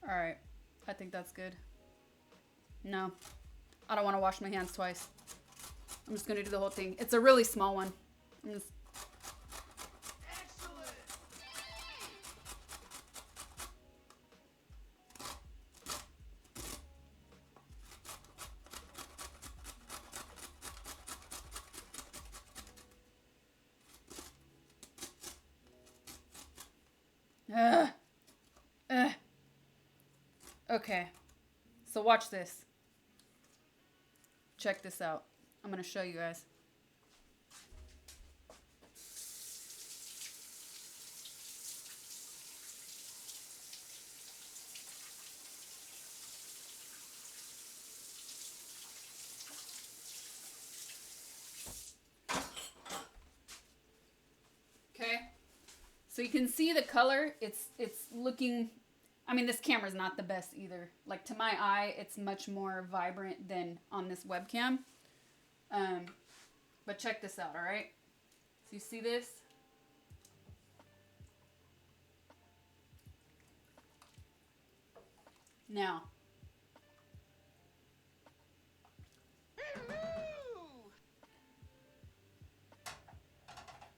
All right. I think that's good. No. I don't want to wash my hands twice. I'm just going to do the whole thing. It's a really small one. I'm just... Okay. So watch this. Check this out. I'm going to show you guys. Okay. So you can see the color. It's looking... I mean, this camera's not the best either. Like, to my eye, it's much more vibrant than on this webcam. But check this out, all right? So you see this? Now.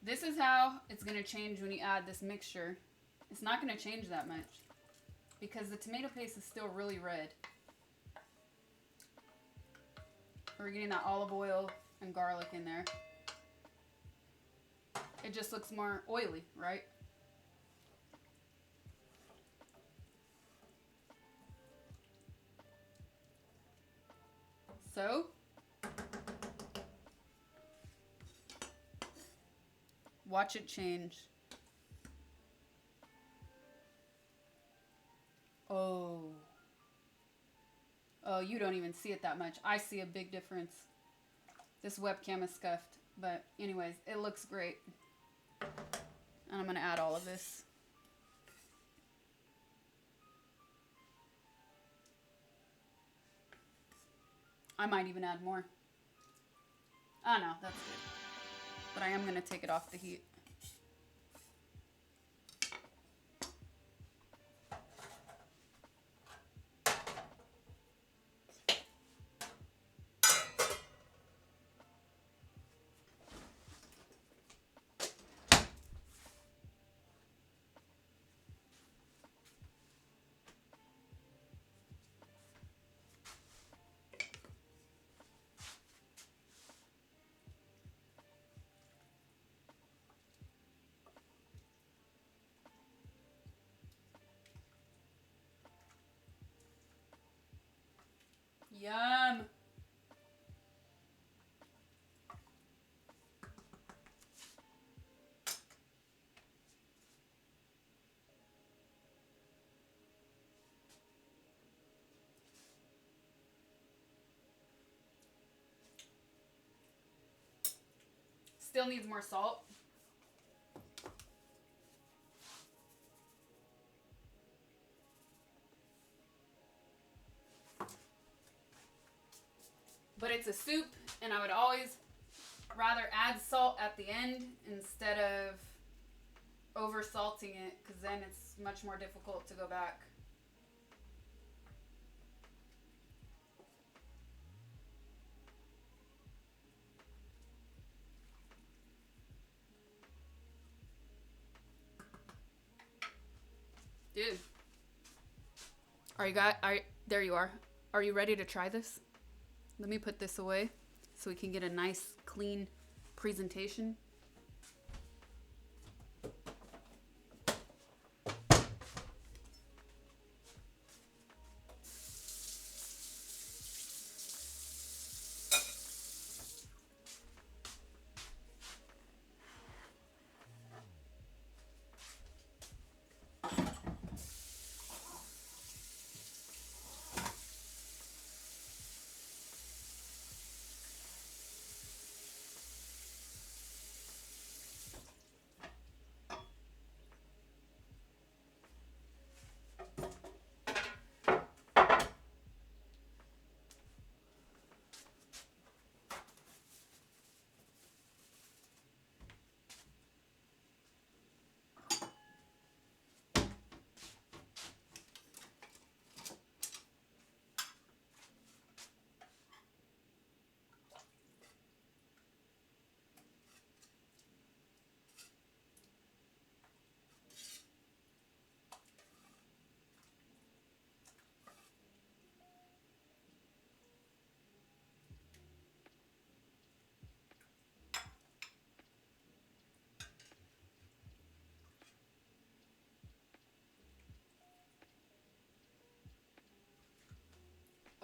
This is how it's going to change when you add this mixture. It's not going to change that much, because the tomato paste is still really red. We're getting that olive oil and garlic in there. It just looks more oily, right? So, watch it change. Oh. Oh, you don't even see it that much. I see a big difference. This webcam is scuffed. But anyways, it looks great. And I'm going to add all of this. I might even add more. Oh no, that's good. But I am going to take it off the heat. Yum. Still needs more salt. But it's a soup, and I would always rather add salt at the end instead of over salting it, because then it's much more difficult to go back. There you are. Are you ready to try this? Let me put this away so we can get a nice, clean presentation.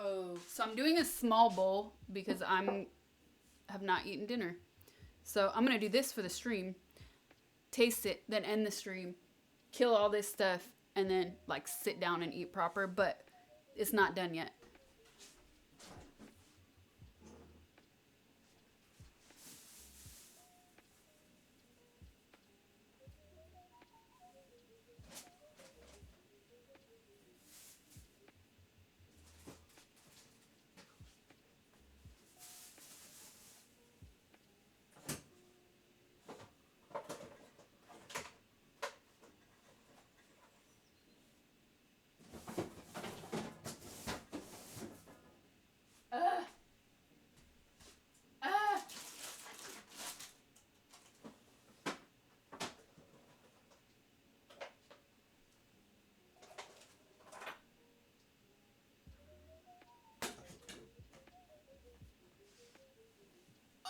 Oh, so I'm doing a small bowl because have not eaten dinner. So I'm gonna do this for the stream, taste it, then end the stream, kill all this stuff, and then like sit down and eat proper. But it's not done yet.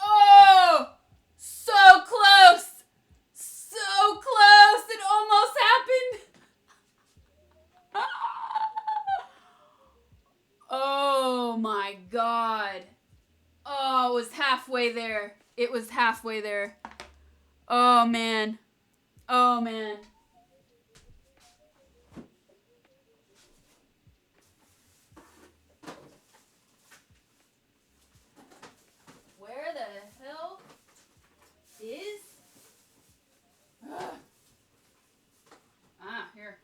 Oh, so close. So close. It almost happened. Oh my God. Oh, it was halfway there. It was halfway there. Oh man. Oh man. Where the hell is... Here.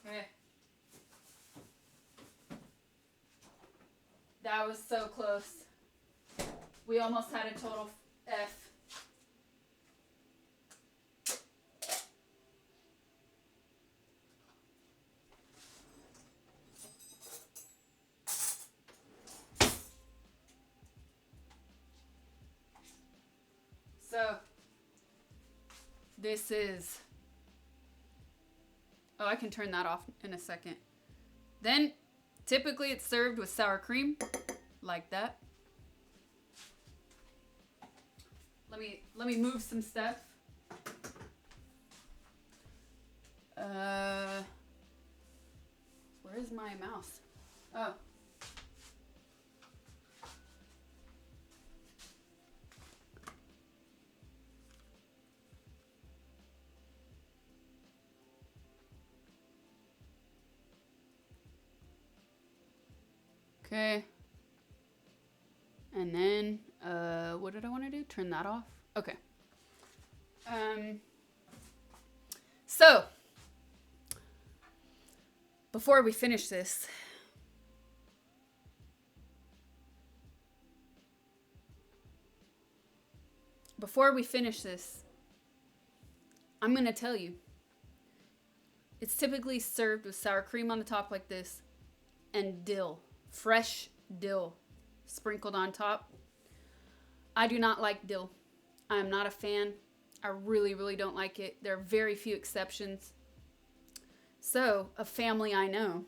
Okay. That was so close. We almost had a total F. So, this is... Oh, I can turn that off in a second. Then, typically it's served with sour cream, like that. Let me move some stuff. Where is my mouse? Oh. Okay. And then, what did I want to do? Turn that off? Okay. So, before we finish this, I'm going to tell you. It's typically served with sour cream on the top like this and dill, fresh dill sprinkled on top. I do not like dill. I'm not a fan. I really, really don't like it. There are very few exceptions. So, a family I know.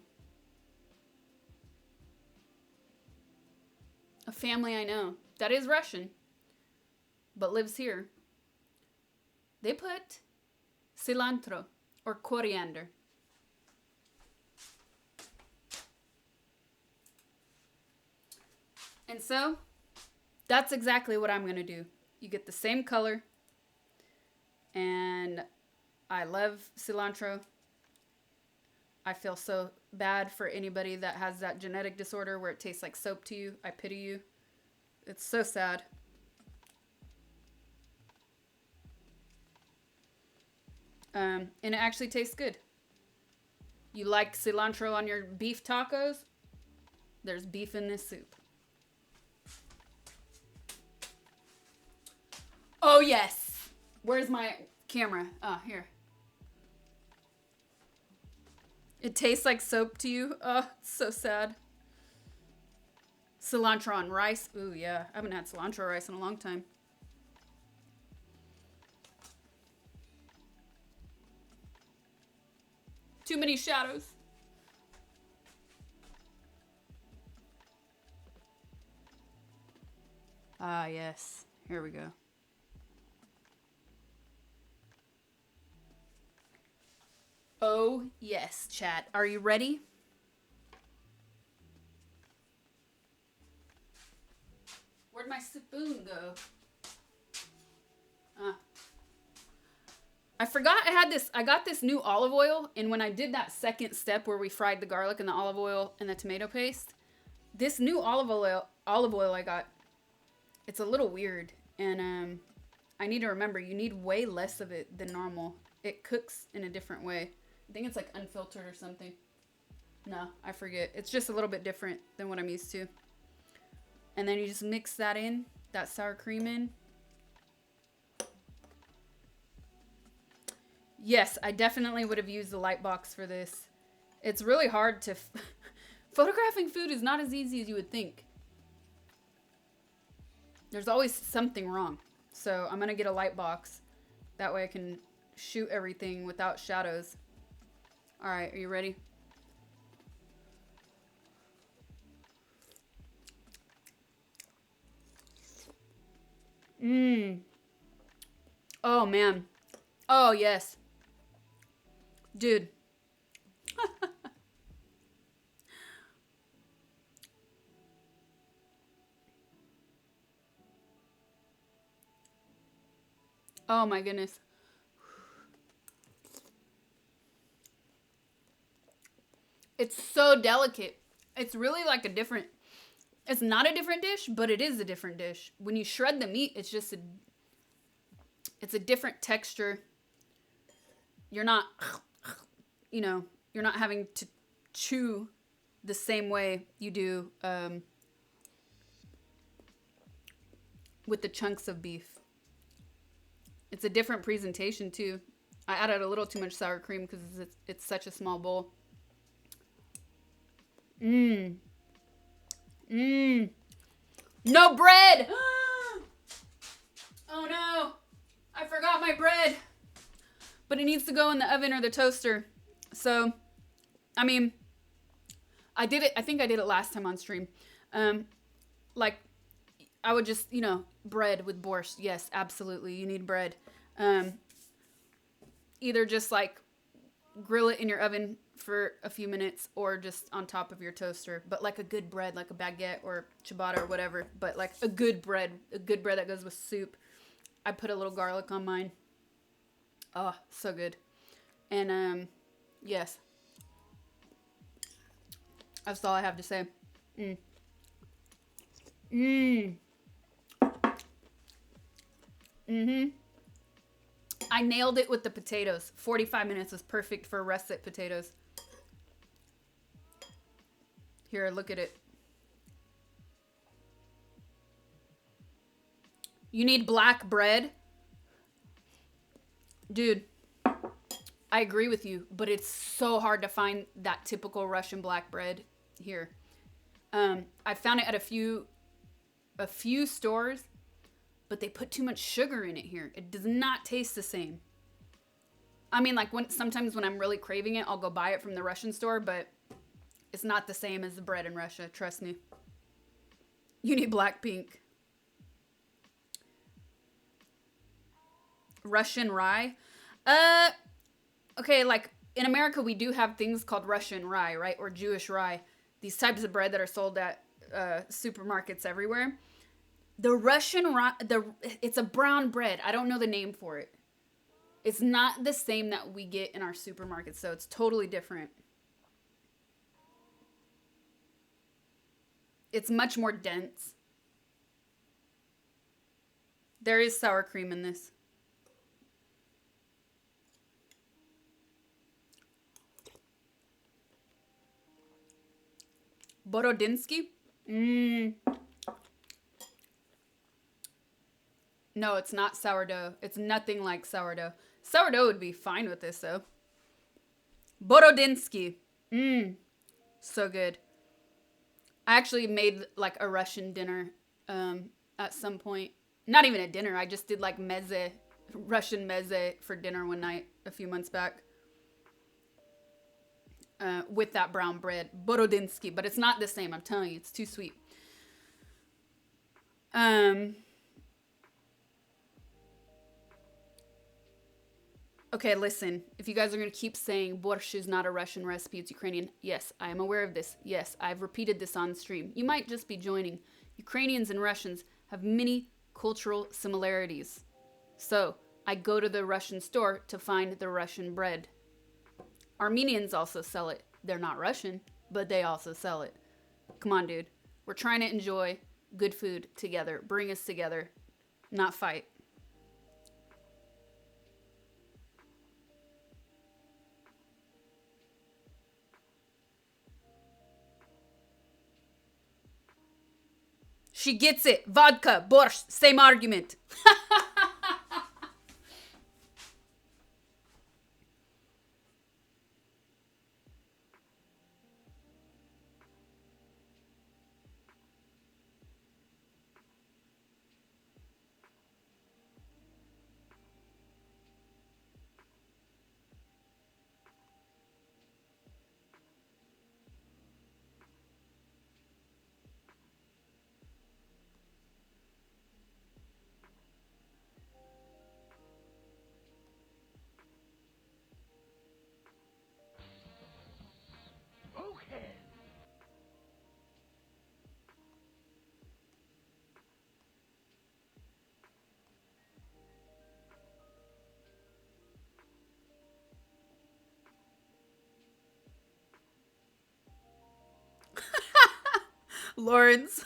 A family I know that is Russian, but lives here. They put cilantro or coriander. And so, that's exactly what I'm going to do. You get the same color. And I love cilantro. I feel so bad for anybody that has that genetic disorder where it tastes like soap to you. I pity you. It's so sad. And it actually tastes good. You like cilantro on your beef tacos? There's beef in this soup. Oh, yes. Where's my camera? Oh, here. It tastes like soap to you? Oh, it's so sad. Cilantro on rice. Ooh, yeah. I haven't had cilantro rice in a long time. Too many shadows. Ah, yes. Here we go. Oh, yes, chat. Are you ready? Where'd my spoon go? I forgot I had this. I got this new olive oil, and when I did that second step where we fried the garlic and the olive oil and the tomato paste, this new olive oil I got, it's a little weird, and I need to remember you need way less of it than normal. It cooks in a different way. I think it's like unfiltered or something. No, I forget. It's just a little bit different than what I'm used to. And then you just mix that in, that sour cream in. Yes, I definitely would have used the light box for this. It's really hard to... Photographing food is not as easy as you would think. There's always something wrong. So I'm going to get a light box. That way I can shoot everything without shadows. All right, are you ready? Oh, man. Oh, yes. Dude. Oh, my goodness. It's so delicate. It's really like a different... It's not a different dish, but it is a different dish. When you shred the meat, it's just it's a different texture. You're not, you know, you're not having to chew the same way you do with the chunks of beef. It's a different presentation too. I added a little too much sour cream because it's such a small bowl. No bread! Oh no! I forgot my bread! But it needs to go in the oven or the toaster. So, I mean, I did it, I think I did it last time on stream. Like, I would just, you know, bread with borscht. Yes, absolutely, you need bread. Either just like grill it in your oven for a few minutes or just on top of your toaster, but like a good bread, like a baguette or ciabatta or whatever, but like a good bread that goes with soup. I put a little garlic on mine. Oh, so good. And yes, that's all I have to say. I nailed it with the potatoes. 45 minutes was perfect for russet potatoes. Here, look at it. You need black bread? Dude, I agree with you, but it's so hard to find that typical Russian black bread here. I found it at a few stores, but they put too much sugar in it here. It does not taste the same. I mean, like sometimes when I'm really craving it, I'll go buy it from the Russian store, but it's not the same as the bread in Russia. Trust me. You need Blackpink. Russian rye. Okay, like in America, we do have things called Russian rye, right? Or Jewish rye. These types of bread that are sold at supermarkets everywhere. The Russian rye, it's a brown bread. I don't know the name for it. It's not the same that we get in our supermarkets, so it's totally different. It's much more dense. There is sour cream in this. Borodinsky? No, it's not sourdough. It's nothing like sourdough. Sourdough would be fine with this, though. Borodinsky. So good. I actually made like a Russian dinner at some point. Not even a dinner. I just did like meze, Russian meze for dinner one night a few months back. With that brown bread. Borodinsky. But it's not the same. I'm telling you. It's too sweet. Okay, listen. If you guys are going to keep saying borscht is not a Russian recipe, it's Ukrainian. Yes, I am aware of this. Yes, I've repeated this on stream. You might just be joining. Ukrainians and Russians have many cultural similarities. So, I go to the Russian store to find the Russian bread. Armenians also sell it. They're not Russian, but they also sell it. Come on, dude. We're trying to enjoy good food together. Bring us together, not fight. She gets it. Vodka, borscht, same argument. Lawrence.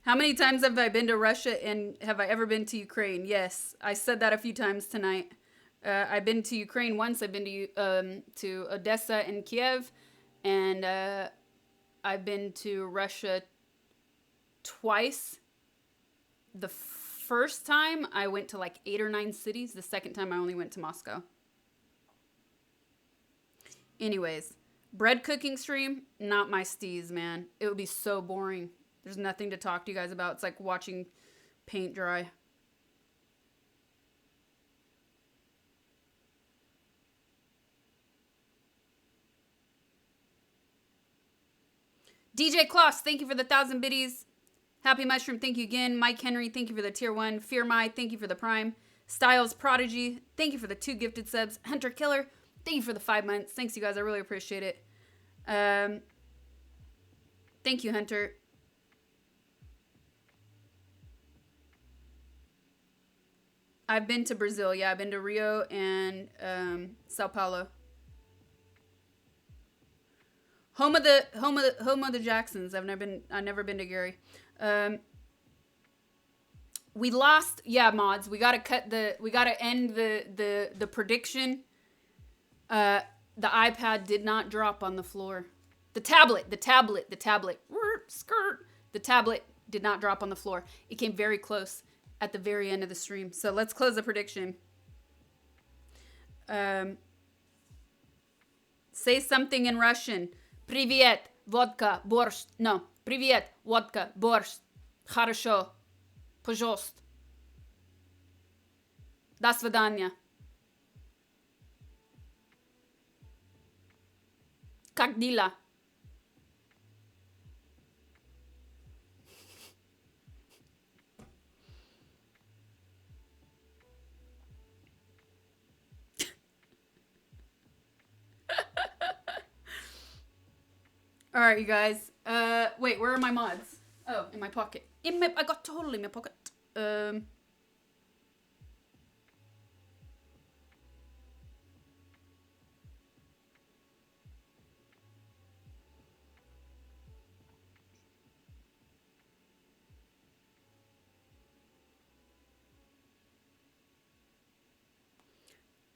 How many times have I been to Russia and have I ever been to Ukraine? Yes, I said that a few times tonight. I've been to Ukraine once. I've been to Odessa and Kiev, and I've been to Russia twice. The first time I went to like 8 or 9 cities. The second time I only went to Moscow. Anyways, bread cooking stream, not my steez, man. It would be so boring. There's nothing to talk to you guys about. It's like watching paint dry. DJ Kloss, thank you for the 1,000 biddies. Happy Mushroom, thank you again. Mike Henry, thank you for the tier 1. Fear My, thank you for the prime. Styles Prodigy, thank you for the 2 gifted subs. Hunter Killer, thank you for the 5 months. Thanks, you guys. I really appreciate it. Thank you, Hunter. I've been to Brazil. Yeah, I've been to Rio and Sao Paulo. Home of the Jacksons. I've never been to Gary. We lost. Yeah, mods. We gotta end the prediction. The iPad did not drop on the floor. The tablet. Skirt. The tablet did not drop on the floor. It came very close at the very end of the stream. So let's close the prediction. Say something in Russian. Привет, водка, борщ. No. Привет, водка, борщ. Хорошо. Пожалуйста. До свидания. Как дела? All right, you guys. Wait, where are my mods? Oh, in my pocket. I got totally in my pocket.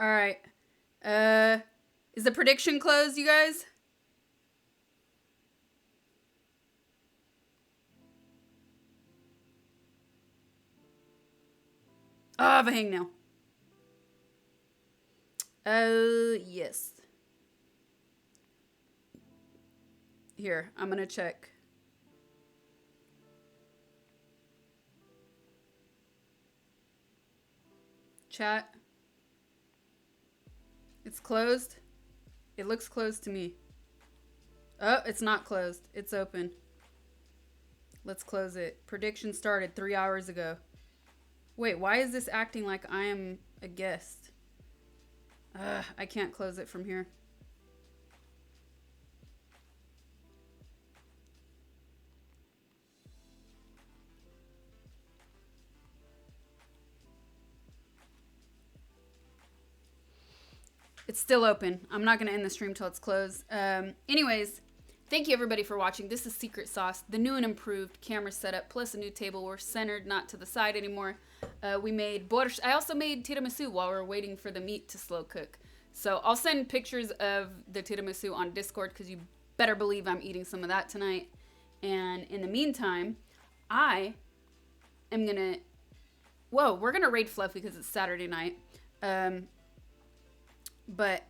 All right. Is the prediction closed, you guys? Oh, I have a hangnail. Yes. Here, I'm gonna check. Chat. It's closed. It looks closed to me. Oh, it's not closed. It's open. Let's close it. Prediction started 3 hours ago. Wait, why is this acting like I am a guest? I can't close it from here. It's still open. I'm not going to end the stream till it's closed. Anyways, thank you everybody for watching. This is Secret Sauce, the new and improved camera setup, plus a new table. We're centered, not to the side anymore. We made borscht. I also made tiramisu while we were waiting for the meat to slow cook. So I'll send pictures of the tiramisu on Discord because you better believe I'm eating some of that tonight. And in the meantime, I am going to... Whoa, we're going to raid Fluffy because it's Saturday night. But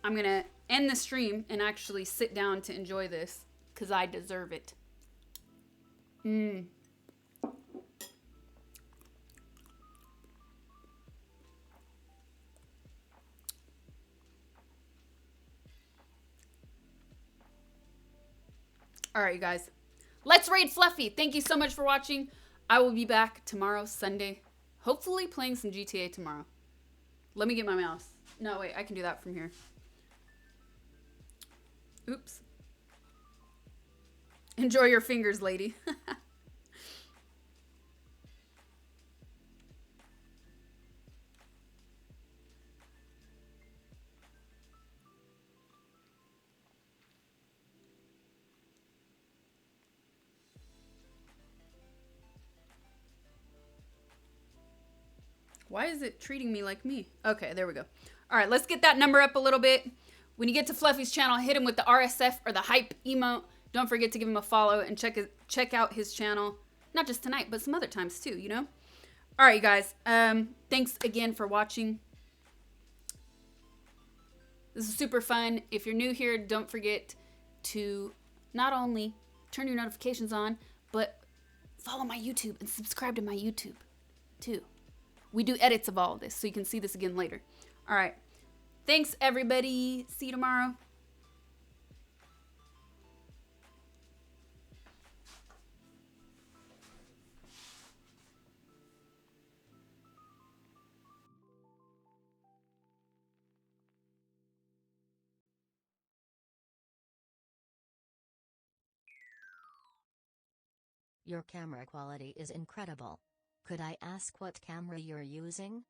I'm going to end the stream and actually sit down to enjoy this because I deserve it. All right, you guys. Let's raid Fluffy. Thank you so much for watching. I will be back tomorrow, Sunday. Hopefully playing some GTA tomorrow. Let me get my mouse. No, wait. I can do that from here. Oops. Enjoy your fingers, lady. Why is it treating me like me? Okay, there we go. All right, let's get that number up a little bit. When you get to Fluffy's channel, hit him with the RSF or the hype emote. Don't forget to give him a follow and check out his channel. Not just tonight, but some other times too, you know? All right, you guys. Thanks again for watching. This is super fun. If you're new here, don't forget to not only turn your notifications on, but follow my YouTube and subscribe to my YouTube too. We do edits of all of this, so you can see this again later. All right. Thanks, everybody. See you tomorrow. Your camera quality is incredible. Could I ask what camera you're using?